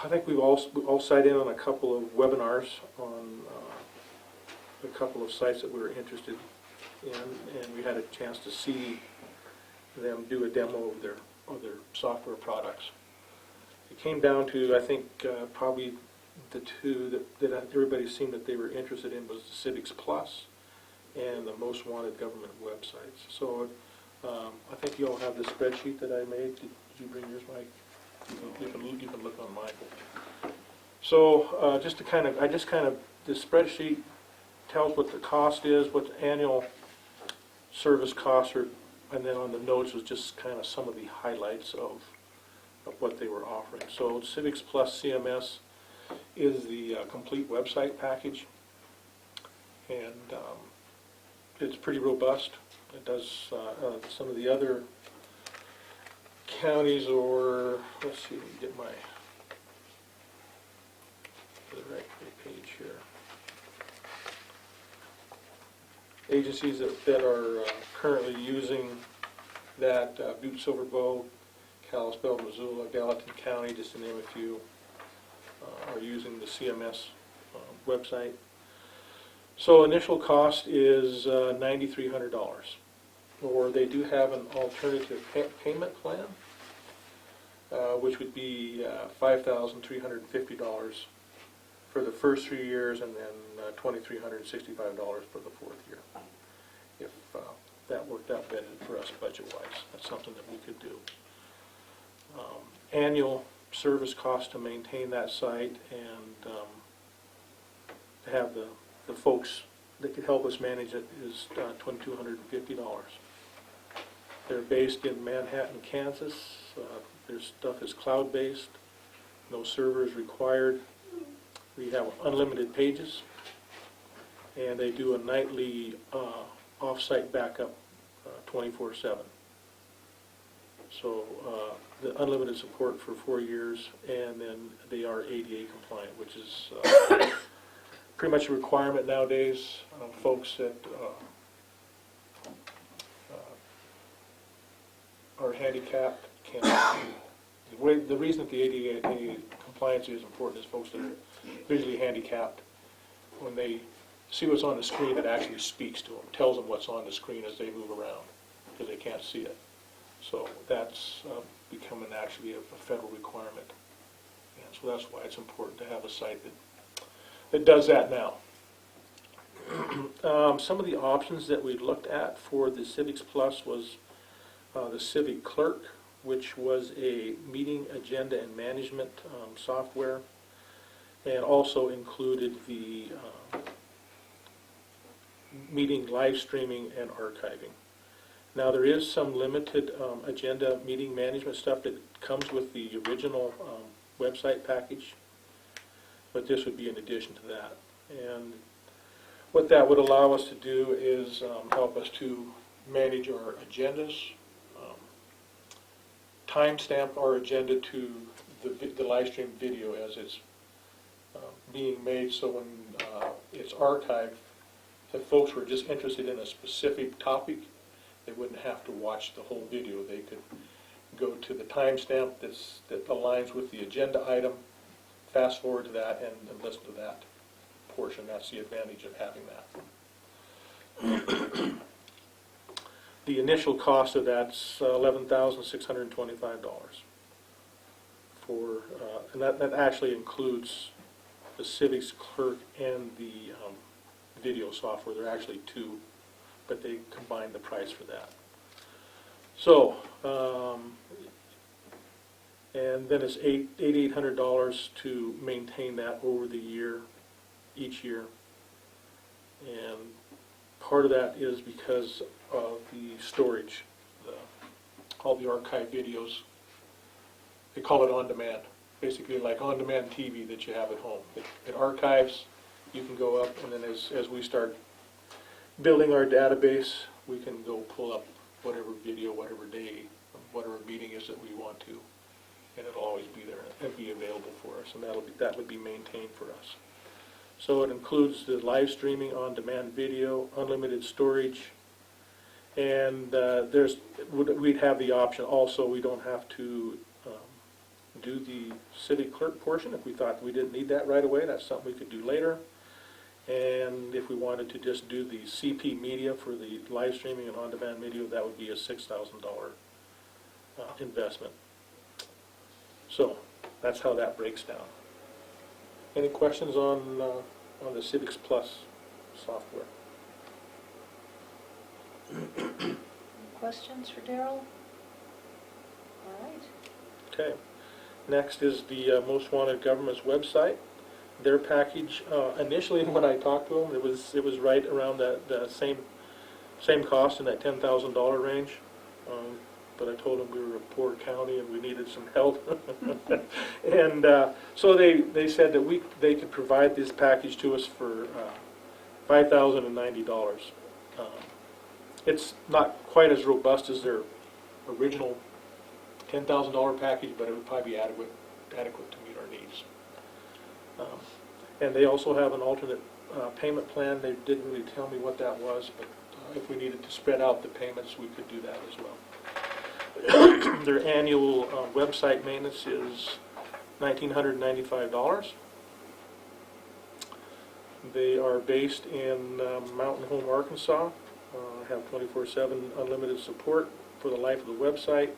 I think we've all sat in on a couple of webinars on a couple of sites that we were interested in, and we had a chance to see them do a demo of their software products. It came down to, I think, probably the two that everybody seemed that they were interested in was the Civics Plus and the Most Wanted Government websites. So I think you all have the spreadsheet that I made. Did you bring yours, Mike? You can look on mine. So the spreadsheet tells what the cost is, what the annual service costs are, and then on the notes was just kind of some of the highlights of what they were offering. So Civics Plus CMS is the complete website package, and it's pretty robust. It does some of the other counties, or let's see, let me get the right page here. Agencies that are currently using that, Butte, Silver Bow, Kalispell, Missoula, Gallatin County, just to name a few, are using the CMS website. So initial cost is $9,300, or they do have an alternative payment plan, which would be $5,350 for the first 3 years, and then $2,365 for the fourth year. If that worked out better for us budget-wise, that's something that we could do. Annual service cost to maintain that site and to have the folks that could help us manage it is $2,250. They're based in Manhattan, Kansas. Their stuff is cloud-based. No servers required. We have unlimited pages, and they do a nightly off-site backup 24/7. So the unlimited support for 4 years, and then they are ADA compliant, which is pretty much a requirement nowadays. Folks that are handicapped can. The reason that the ADA compliance is important is folks that are visually handicapped, when they see what's on the screen, it actually speaks to them, tells them what's on the screen as they move around, because they can't see it. So that's becoming actually a federal requirement. And so that's why it's important to have a site that does that now. Some of the options that we looked at for the Civics Plus was the Civic Clerk, which was a meeting agenda and management software, and also included the meeting live streaming and archiving. Now there is some limited agenda meeting management stuff that comes with the original website package, but this would be in addition to that. And what that would allow us to do is help us to manage our agendas, timestamp our agenda to the live stream video as it's being made, so when it's archived, if folks were just interested in a specific topic, they wouldn't have to watch the whole video. They could go to the timestamp that aligns with the agenda item, fast forward to that, and listen to that portion. That's the advantage of having that. The initial cost of that's $11,625 for, and that actually includes the civics clerk and the video software. They're actually two, but they combine the price for that. So, and then it's $800 to maintain that over the year, each year. And part of that is because of the storage, all the archive videos. They call it on demand, basically like on-demand TV that you have at home. It archives. You can go up, and then as we start building our database, we can go pull up whatever video, whatever day, whatever meeting is that we want to, and it'll always be there and be available for us, and that would be maintained for us. So it includes the live streaming, on-demand video, unlimited storage, and we'd have the option also. We don't have to do the city clerk portion if we thought we didn't need that right away. That's something we could do later. And if we wanted to just do the CP media for the live streaming and on-demand video, that would be a $6,000 investment. So that's how that breaks down. Any questions on the Civics Plus software? Questions for Daryl? All right. Okay. Next is the Most Wanted Government's website. Their package, initially when I talked to them, it was right around the same cost in that $10,000 range. But I told them we were a poor county and we needed some help. And so they said that they could provide this package to us for $5,090. It's not quite as robust as their original $10,000 package, but it would probably be adequate to meet our needs. And they also have an alternate payment plan. They didn't really tell me what that was, but if we needed to spread out the payments, we could do that as well. Their annual website maintenance is $1,995. They are based in Mountain Home, Arkansas. Have 24/7 unlimited support for the life of the website.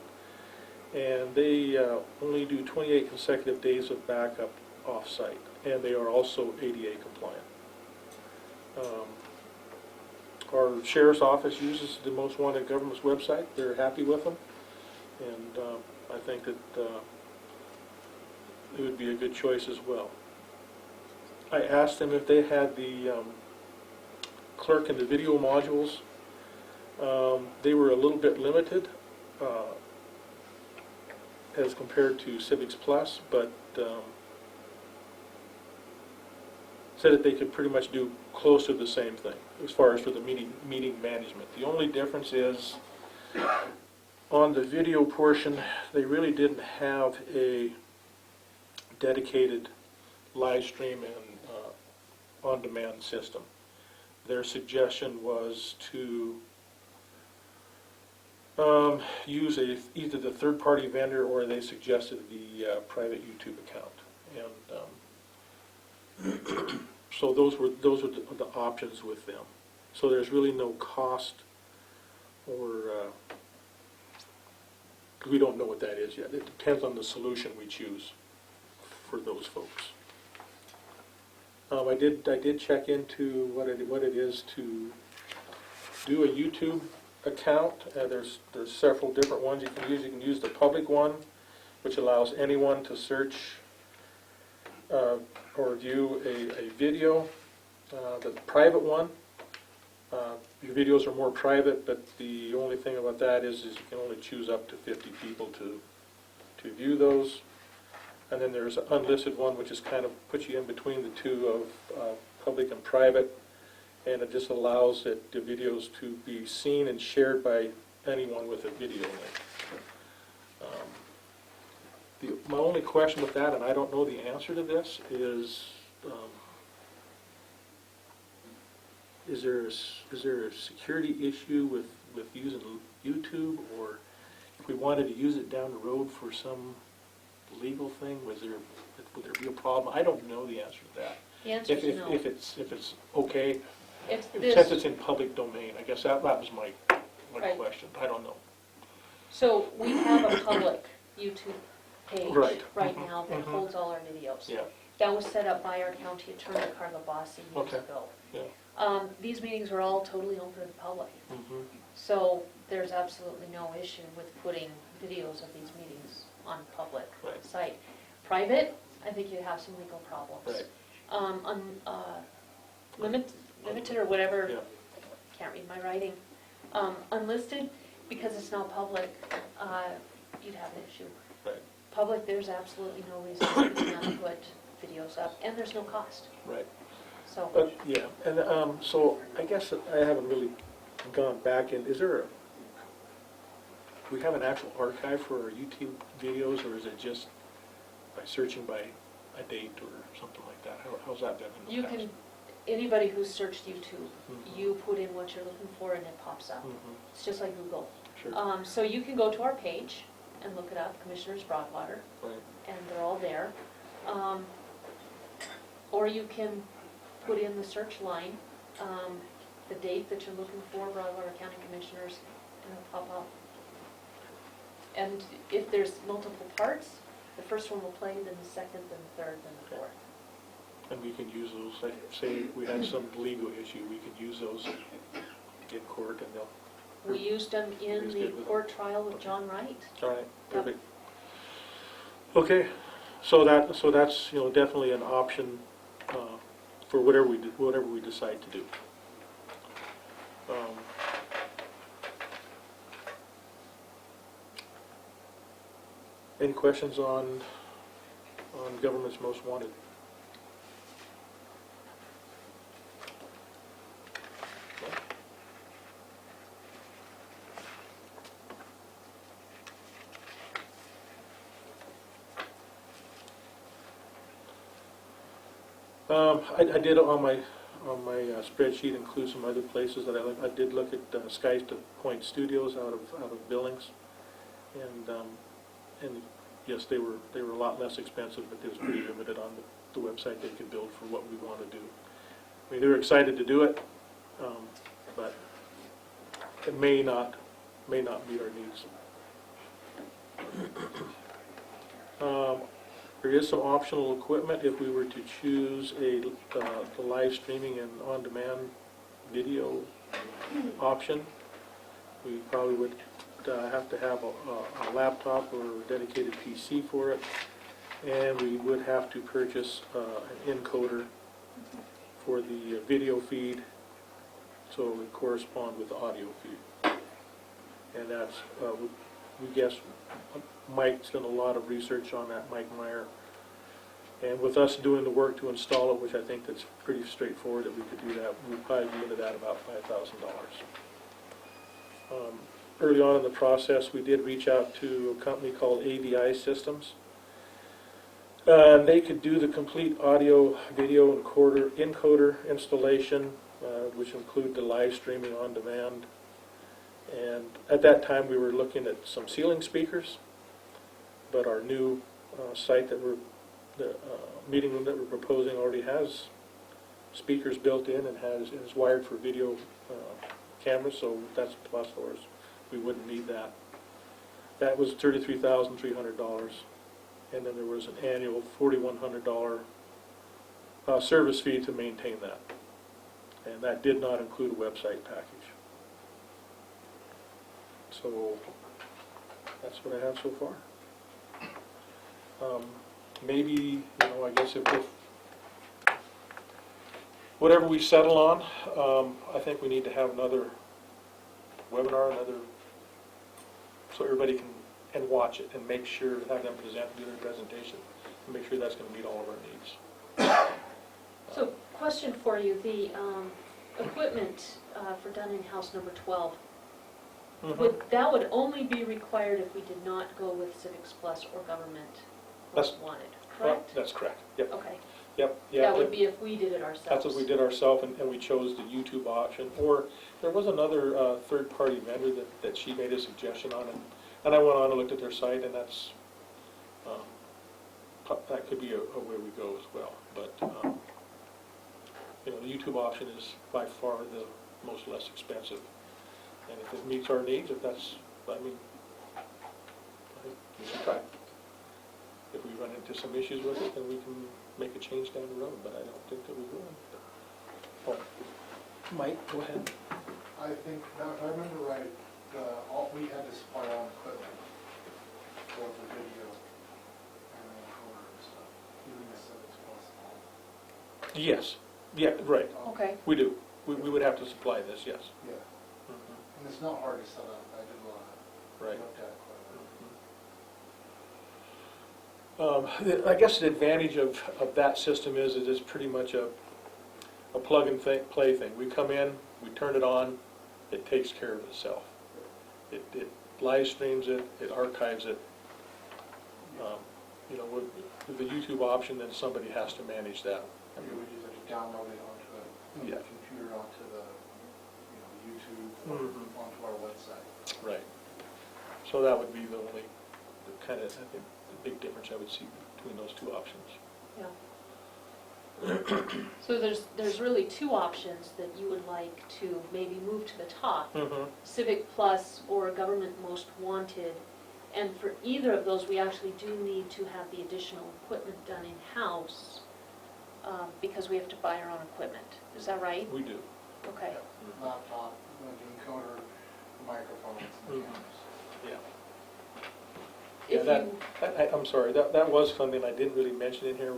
And they only do 28 consecutive days of backup off-site, and they are also ADA compliant. Our sheriff's office uses the Most Wanted Government's website. They're happy with them, and I think that it would be a good choice as well. I asked them if they had the clerk and the video modules. They were a little bit limited as compared to Civics Plus, but said that they could pretty much do close to the same thing as far as for the meeting management. The only difference is on the video portion, they really didn't have a dedicated live stream and on-demand system. Their suggestion was to use either the third-party vendor, or they suggested the private YouTube account, and so those were the options with them. So there's really no cost, or we don't know what that is yet. It depends on the solution we choose for those folks. I did check into what it is to do a YouTube account. There's several different ones you can use. You can use the public one, which allows anyone to search or view a video. The private one, your videos are more private, but the only thing about that is you can only choose up to 50 people to view those. And then there's an unlisted one, which is kind of puts you in between the two of public and private. and it just allows the videos to be seen and shared by anyone with a video link. My only question with that, and I don't know the answer to this, is there a security issue with using YouTube, or if we wanted to use it down the road for some legal thing, would there be a problem? I don't know the answer to that. The answer is no. If it's okay, If since this, it's in public domain, I guess that was my Right. question. I don't know. so we have a public YouTube page Right. right now that Mhm. holds all our videos. Yeah. That was set up by our county attorney, Carla Bossi, years Okay. ago. Yeah. These meetings are all totally open to the public. Mhm. So there's absolutely no issue with putting videos of these meetings on public Right. site. Private, I think you have some legal problems. Right. Limited or whatever, Yeah. can't read my writing. Unlisted, because it's not public, you'd have an issue. Right. Public, there's absolutely no reason you can't put videos up, and there's no cost, Right. so. Yeah, and so I guess I haven't really gone back in. Is there do we have an actual archive for our YouTube videos, or is it just by searching by a date or something like that? How's that been in the You past? can, anybody who's searched YouTube, Mhm. you put in what you're looking for and it pops up. Mhm. It's just like Google. Sure. So you can go to our page and look it up, Commissioners Broadwater, Right. and they're all there. Or you can put in the search line, the date that you're looking for, Broadwater County Commissioners, and it'll pop up. And if there's multiple parts, the first one will play, then the second, then the third, then the fourth. And we can use those, like, say we had some legal issue, we could use those in court and they'll, We used them in It's the good with court trial with John Wright. all right, Yep. perfect. Okay, so that's, definitely an option for whatever we decide to do. Any questions on government's most wanted? I did on my spreadsheet include some other places that I like. I did look at Skies to Point Studios out of Billings, and yes, they were a lot less expensive, but they was pretty limited on the website they could build for what we want to do. I mean, they were excited to do it, but it may not meet our needs. There is some optional equipment if we were to choose the live streaming and on-demand video option. We probably would have to have a laptop or a dedicated PC for it, and we would have to purchase an encoder for the video feed so it would correspond with the audio feed. And that's, we guess, Mike's done a lot of research on that, Mike Meyer. And with us doing the work to install it, which I think that's pretty straightforward that we could do that, we'd probably be into that about $5,000. Early on in the process, we did reach out to a company called AVI Systems. They could do the complete audio, video, encoder installation, which include the live streaming on demand. And at that time, we were looking at some ceiling speakers, but our new site that the meeting room that we're proposing already has speakers built in and is wired for video cameras, so that's a plus for us. We wouldn't need that. That was $33,300, and then there was an annual $4,100 service fee to maintain that, and that did not include a website package. So that's what I have so far. Maybe, I guess if whatever we settle on, I think we need to have another webinar, so everybody can watch it and make sure, have them do their presentation, and make sure that's going to meet all of our needs. So, question for you, equipment for done in-house number 12, Mhm. that would only be required if we did not go with Civics Plus or Government Most Wanted, correct? That's correct, yep, Okay, yep, yeah. that would be if we did it ourselves. That's what we did ourselves, and we chose the YouTube option, or there was another third-party vendor that she made a suggestion on, and I went on and looked at their site, and that's, that could be a way we go as well, but, you know, the YouTube option is by far the most less expensive, and if it meets our needs, if that's, I mean, I think we should try. If we run into some issues with it, then we can make a change down the road, but I don't think that we will. Oh, Mike, go ahead. I think, now if I remember right, we had to supply all equipment for the video and the encoder and stuff, even the Civics Plus. Yes, yeah, right, Okay. we do. We would have to supply this, yes. Yeah, Mhm. and it's not hard to set up, I did a lot of, Right. looked at equipment. I guess the advantage of that system is it is pretty much a plug and play thing. We come in, we turn it on, it takes care of itself. It live streams it, it archives it. You know, with the YouTube option, then somebody has to manage that. You would use it to download it onto Yeah. the computer, onto the, YouTube, or Mhm. onto our website. Right. So that would be the only, kind of, I think, the big difference I would see between those two options. Yeah. So there's really two options that you would like to maybe move to the top, Mm-hmm. Civic Plus or Government Most Wanted. And for either of those, we actually do need to have the additional equipment done in-house because we have to buy our own equipment. Is that right? We do. Okay. Laptop, the encoder, the microphones, and the Mhm. cameras. Yeah. If Yeah, you, I'm sorry, that was something I didn't really mention in here.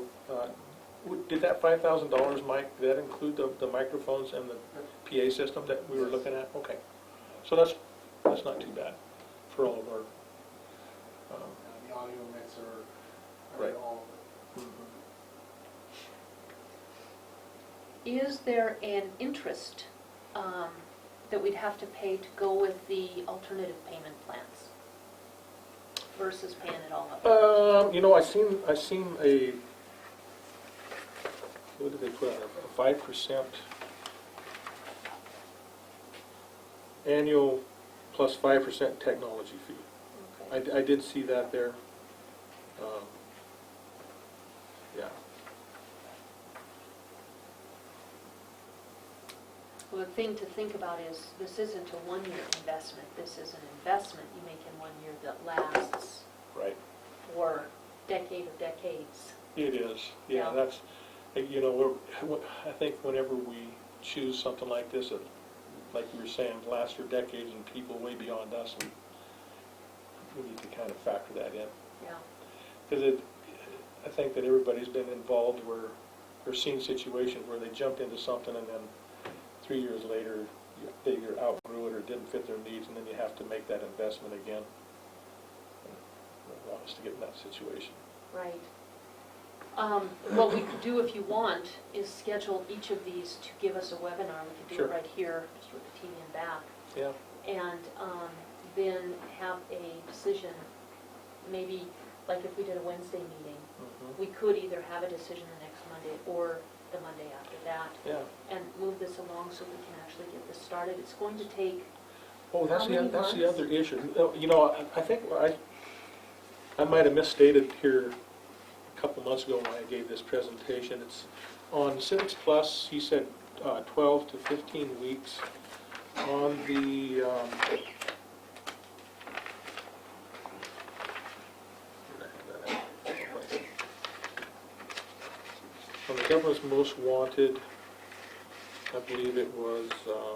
Did that $5,000, Mike, did that include the microphones and the PA system that we were looking at? Okay. So that's not too bad for all of our, The audio mixer, Right. all of it. is there an interest that we'd have to pay to go with the alternative payment plans versus paying it all up? You know, I seen a, what did they put on it, a 5% annual plus 5% technology fee. Okay. I did see that there. Yeah. Well, the thing to think about is, this isn't a one-year investment, this is an investment you make in 1 year that lasts Right. for decade of decades. It is, yeah, Yeah. that's, you know, I think whenever we choose something like this, like you were saying, lasts for decades and people way beyond us, we need to kind of factor that in. Yeah. Because I think that everybody's been involved or seen situations where they jumped into something and then 3 years later, they either outgrew it or didn't fit their needs, and then you have to make that investment again. I don't want us to get in that situation. Right. What we could do, if you want, is schedule each of these to give us a webinar. We could do Sure. it right here, just with the TV in back. Yeah. And then have a decision, maybe like if we did a Wednesday meeting, Mhm. we could either have a decision the next Monday or the Monday after that, Yeah. and move this along so we can actually get this started. It's going to take, Oh, that's How the many that's the months? other issue. You know, I think I might have misstated here a couple months ago when I gave this presentation. It's on Civics Plus. He said 12 to 15 weeks. On the on the Government's Most Wanted, I believe it was a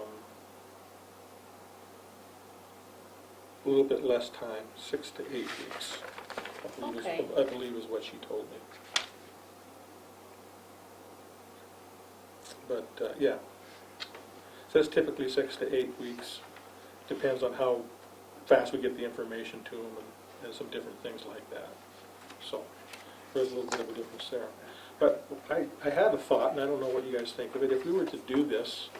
little bit less time, 6 to 8 weeks. Okay. I believe is what she told me. But, yeah. Says typically 6 to 8 weeks. Depends on how fast we get the information to them and some different things like that. So, there's a little bit of a difference there. But I had a thought, and I don't know what you guys think of it. If we were to do this,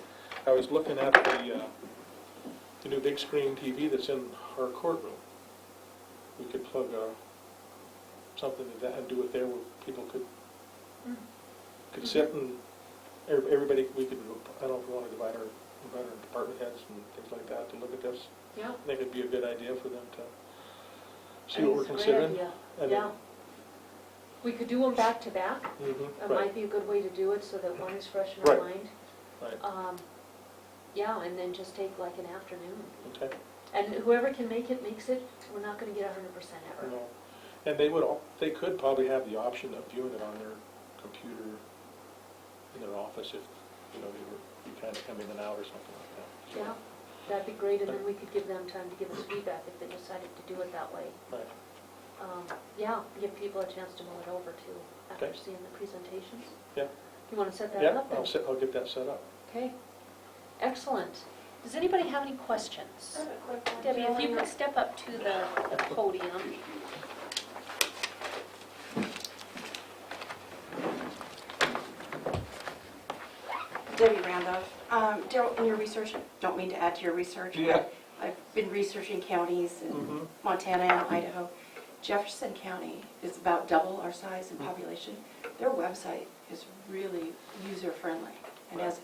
I was looking at the new big screen TV that's in our courtroom. We could plug something to that and do it there where people could sit and everybody, we could, I don't know if we want to divide our department heads and things like that to look at this. Yeah. I think it'd be a good idea for them to see I what we're think it's a great considering. idea. I mean, Yeah. We could do them back to back. That Right, might be a good way to do it so that one is fresh in Right. our mind. right, Yeah, and then just take like an afternoon. okay. And whoever can make it, makes it. We're not gonna get 100% ever. No. And they could probably have the option of viewing it on their computer in their office if, you know, you kind of come in and out or something like that. So, Yeah, that'd be great, and then we could give them time to give us feedback if they decided to do it that way. Right. Yeah, give people a chance to mull it over too, after Okay. seeing the presentations. Yeah. You wanna set that Yeah, up? then? I'll get that set up. Okay, excellent. Does anybody have any questions? I have a quick one. Debbie, if you Joe, could step up to the podium. Debbie Randolph. Daryl, in your research, don't mean to add to your research, Yeah. but I've been researching counties in Mhm. Montana and Idaho. Jefferson County is about double our size and population. Their website is really user-friendly. And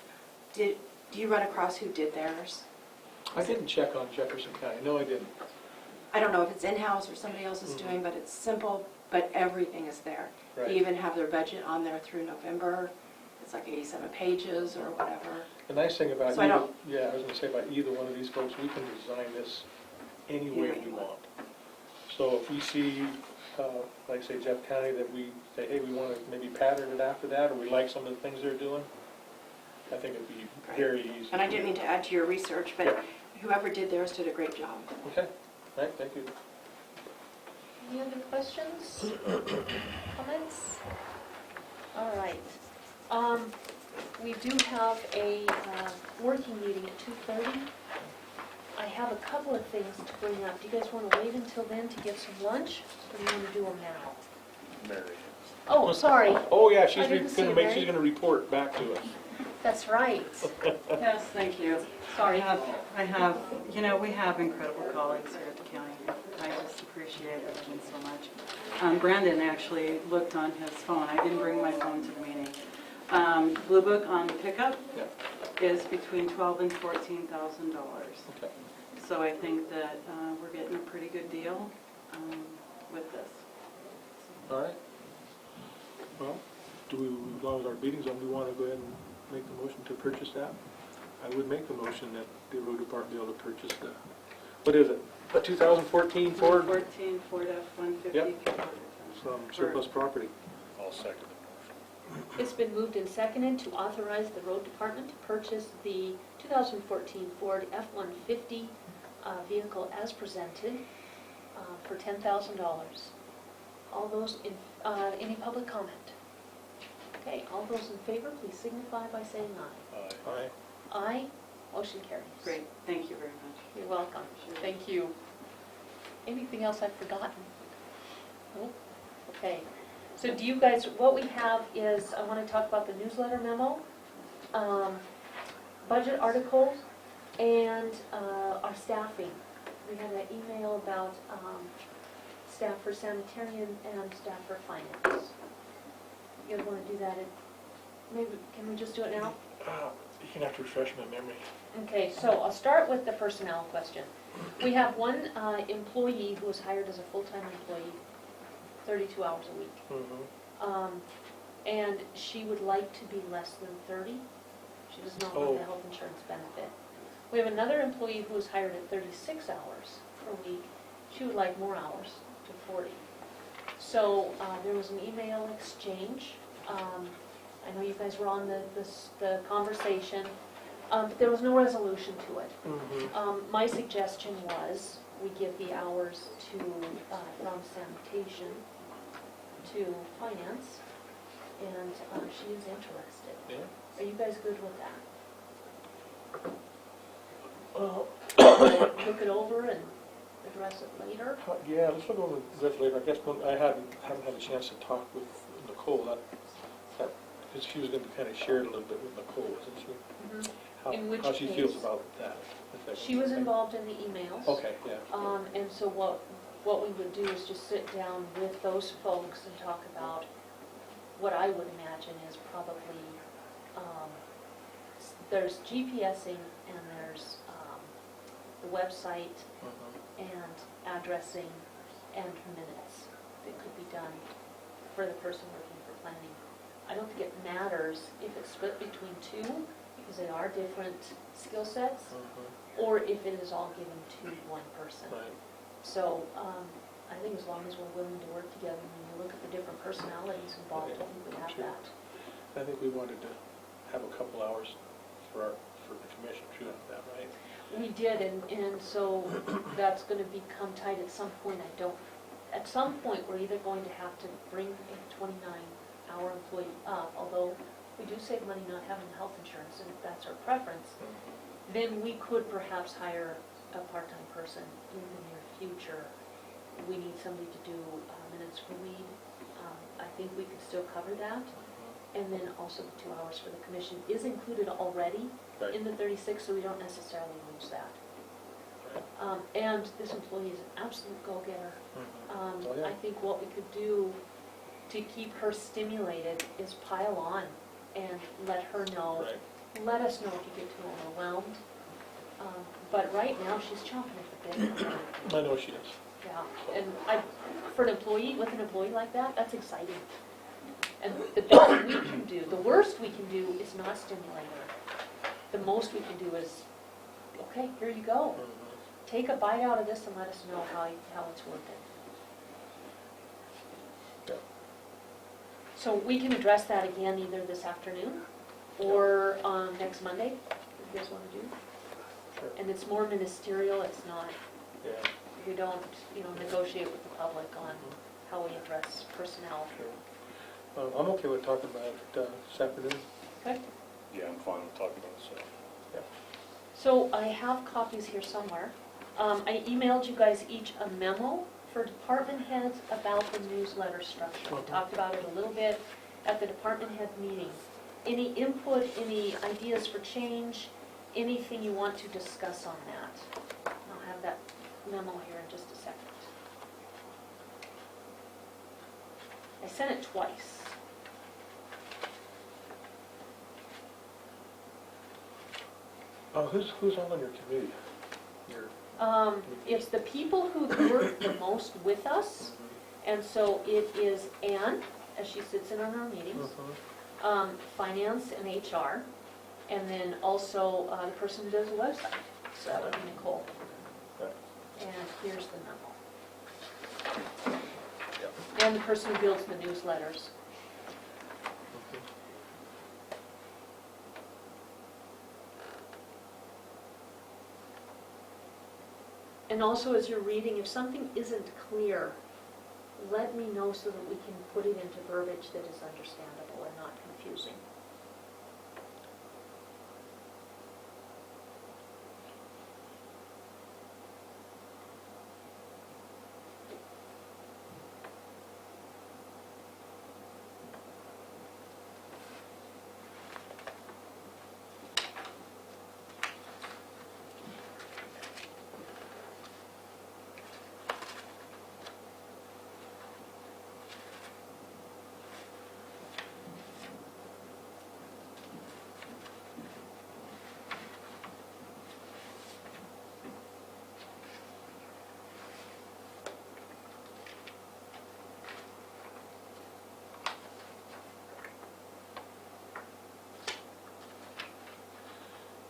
do you run across who did theirs? I didn't check on Jefferson County. No, I didn't. I don't know if it's in-house or somebody else is doing, but it's simple, but everything is there. Right. They even have their budget on there through November. It's like 87 pages or whatever. The nice thing about So I either, don't- yeah, I was gonna say about either one of these folks, we can design this any way we want. So if we see, like say Jeff County, that we say, hey, we wanna maybe pattern it after that, or we like some of the things they're doing, I think it'd be very easy. And I didn't mean to add to your research, but whoever did theirs did a great job. Okay, all right, thank you. Any other questions? Comments? All right. We do have a working meeting at 2:30. I have a couple of things to bring up. Do you guys want to wait until then to get some lunch, or do you want to do them now? Mary. Oh, sorry. Oh, yeah, I she's didn't see gonna you, make, Mary. she's gonna report back to us. That's right. Yes, thank you. Sorry. I have, you know, we have incredible colleagues here at the county. I just appreciate everything so much. Brandon actually looked on his phone. I didn't bring my phone to the meeting. Blue Book on the pickup Yeah. is between $12,000 and $14,000. Okay. So I think that we're getting a pretty good deal with this. All right. Well, do we, as long as our meeting's on, do we want to go ahead and make the motion to purchase that? I would make the motion that the road department be able to purchase the, what is it? A 2014 Ford 14 Ford F-150. Yep. from surplus property. I'll second the motion. It's been moved and seconded to authorize the road department to purchase the 2014 Ford F-150 vehicle as presented for $10,000. All those in, any public comment? Okay, all those in favor, please signify by saying aye. Aye. Aye, motion carries. Great, thank you very much. You're welcome. Thank you. Anything else I've forgotten? Nope. Okay. So do you guys, what we have is, I want to talk about the newsletter memo, budget articles, and our staffing. We had an email about staff for sanitarian and staff for finance. You guys want to do that in, maybe, can we just do it now? You're gonna have to refresh my memory. Okay, so I'll start with the personnel question. We have one employee who was hired as a full-time employee, 32 hours a week. Mm-hmm. And she would like to be less than 30. She does not want the health insurance benefit. We have another employee who was hired at 36 hours per week. She would like more hours, to 40. So there was an email exchange. I know you guys were on the conversation, but there was no resolution to it. Mm-hmm. My suggestion was we give the hours to, from sanitation to finance, and she is interested. Yeah. Are you guys good with that? Well, Look it over and address it later? yeah, let's look over this later. I guess I haven't had a chance to talk with Nicole. she was gonna kind of share it a little bit with Nicole, wasn't she? In which How she feels case- about that. if that She was okay. involved in the emails. Okay, yeah. And so what we would do is just sit down with those folks and talk about what I would imagine is probably, there's GPSing and there's the website and addressing and minutes that could be done for the person working for planning. I don't think it matters if it's split between two, because they are different skill sets, or if it is all given to one person. Right. So I think as long as we're willing to work together, and you look at the different personalities involved, I think we have Sure. that. I think we wanted to have a couple hours for the commission too, on that, right? We did, and so that's going to become tight at some point. At some point, we're either going to have to bring a 29-hour employee up, although we do save money not having health insurance, and if that's our preference, then we could perhaps hire a part-time person in the near future. We need somebody to do minutes for Weed. I think we could still cover that. And then also the 2 hours for the commission is included already Right. in the 36, so we don't necessarily lose that. And this employee is an absolute go-getter. Oh, yeah. I think what we could do to keep her stimulated is pile on and let her know. Right. Let us know if you get too overwhelmed. But right now, she's chomping at the bit. I know she is. Yeah, and for an employee, with an employee like that, that's exciting. And the best we can do, the worst we can do is not stimulate her. The most we can do is, okay, here you go. Take a bite out of this and let us know how it's working. Yeah. So we can address that again either this afternoon or next Monday, if you guys want to do. Sure. And it's more ministerial, it's not, Yeah. we don't, negotiate with the public on how we address personnel. Sure. I'm okay with talking about it this afternoon. Okay? Yeah, I'm fine with talking about it, so. Yeah. So I have copies here somewhere. I emailed you guys each a memo for department heads about the newsletter structure. We talked about it a little bit at the department head meeting. Any input, any ideas for change, anything you want to discuss on that? I'll have that memo here in just a second. I sent it twice. Who's all on your committee? Your It's the people who work the most with us, and so it is Ann, as she sits in on our meetings, finance and HR, and then also the person who does the website, so that would be Nicole. Okay. And here's the memo. And the person who builds the newsletters. And also, as you're reading, if something isn't clear, let me know so that we can put it into verbiage that is understandable and not confusing.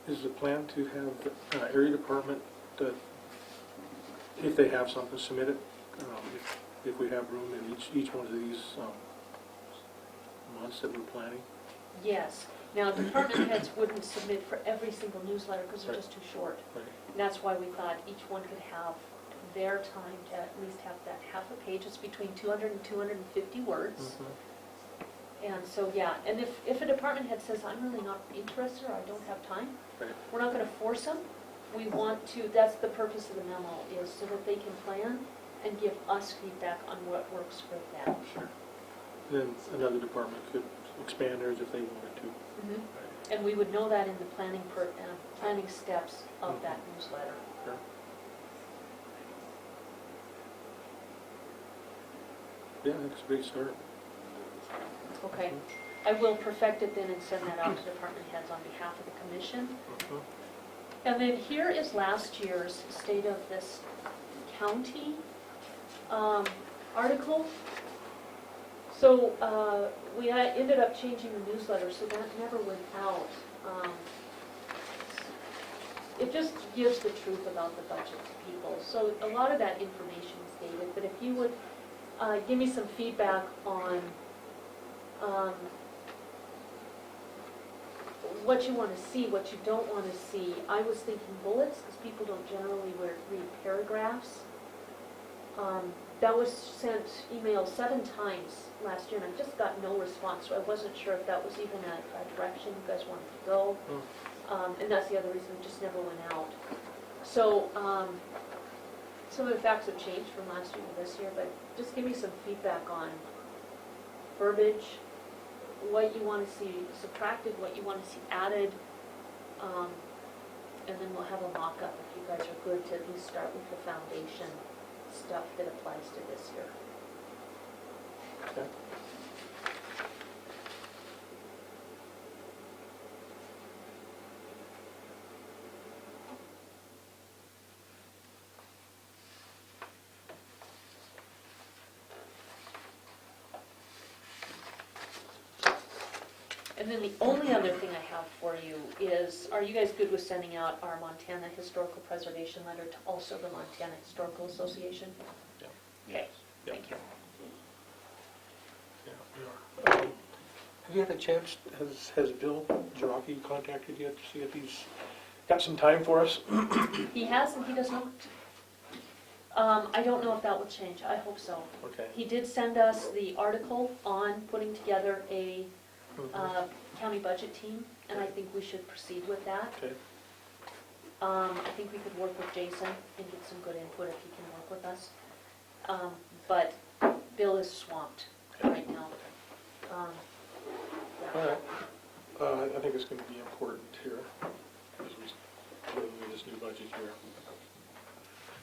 Is the plan to have the area department, if they have something, submit it? If we have room in each one of these months that we're planning? Yes. Now, department heads wouldn't submit for every single newsletter because they're Right. just too short. Right. And that's why we thought each one could have their time to at least have that half a page. It's between 200 and 250 words. And so, yeah, and if a department head says, I'm really not interested or I don't have time, Right. we're not going to force them. We want to, that's the purpose of the memo, is so that they can plan and give us feedback on what works for them. Sure. Then another department could expand theirs if they wanted to. Mhm. And we would know that in the planning steps of that newsletter. Sure. Yeah, that's a great start. Okay. I will perfect it then and send that out to department heads on behalf of the commission. Mhm. And then here is last year's State of this County article. So we ended up changing the newsletter, so that never went out. It just gives the truth about the budget to people. So a lot of that information is dated, but if you would give me some feedback on what you want to see, what you don't want to see. I was thinking bullets, because people don't generally read paragraphs. That was sent email 7 times last year, and I just got no response, so I wasn't sure if that was even a direction you guys wanted to go. And that's the other reason it just never went out. So some of the facts have changed from last year to this year, but just give me some feedback on verbiage, what you want to see subtracted, what you want to see added, and then we'll have a mock-up if you guys are good to at least start with the foundation stuff that applies to this year. Okay. And then the only other thing I have for you is, are you guys good with sending out our Montana Historical Preservation Letter to also the Montana Historical Association? Yeah. Okay, Yeah. thank you. Yeah, we are. Have you had a chance, has Bill Jarocki contacted you to see if he's got some time for us? He has and he does not. I don't know if that will change, I hope so. Okay. He did send us the article on putting together a county budget team, and I think we should proceed with that. Okay. I think we could work with Jason and get some good input if he can work with us. But Bill is swamped right now. Yeah. All right. I think it's going to be important here as we go through this new budget here.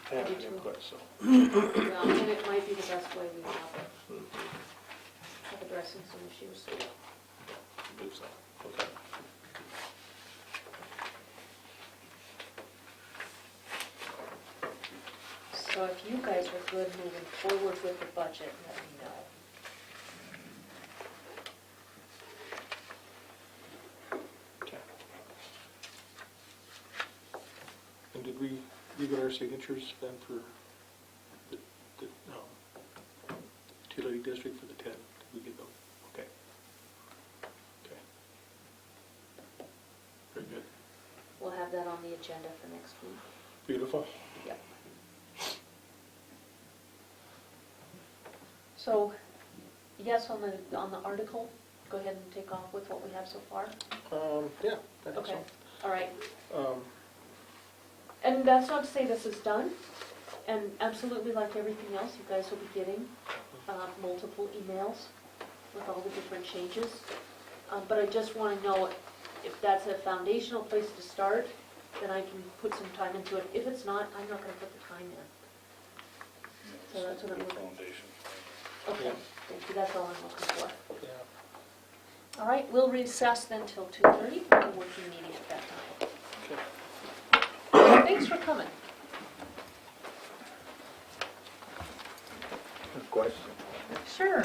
I Have do the too. input, so. Well, and it might be the best way we have addressing some issues. I believe so. Okay. So if you guys are good moving forward with the budget, let me know. Okay. And did we get our signatures then for the utility district for the 10? Did we get those? Okay. Okay. Very good. We'll have that on the agenda for next week. Beautiful. Yep. So, yes, on the article, go ahead and take off with what we have so far. Yeah, I think Okay, so. all right. And that's not to say this is done, and absolutely like everything else, you guys will be getting multiple emails with all the different changes. But I just want to know if that's a foundational place to start, then I can put some time into it. If it's not, I'm not going to put the time in. So that's what I'm looking for. Foundation. Okay, thank you, that's all I'm looking for. Yeah. All right, we'll recess then till 2:30, for the working meeting at that time. Okay. Thanks for coming. Question. Sure.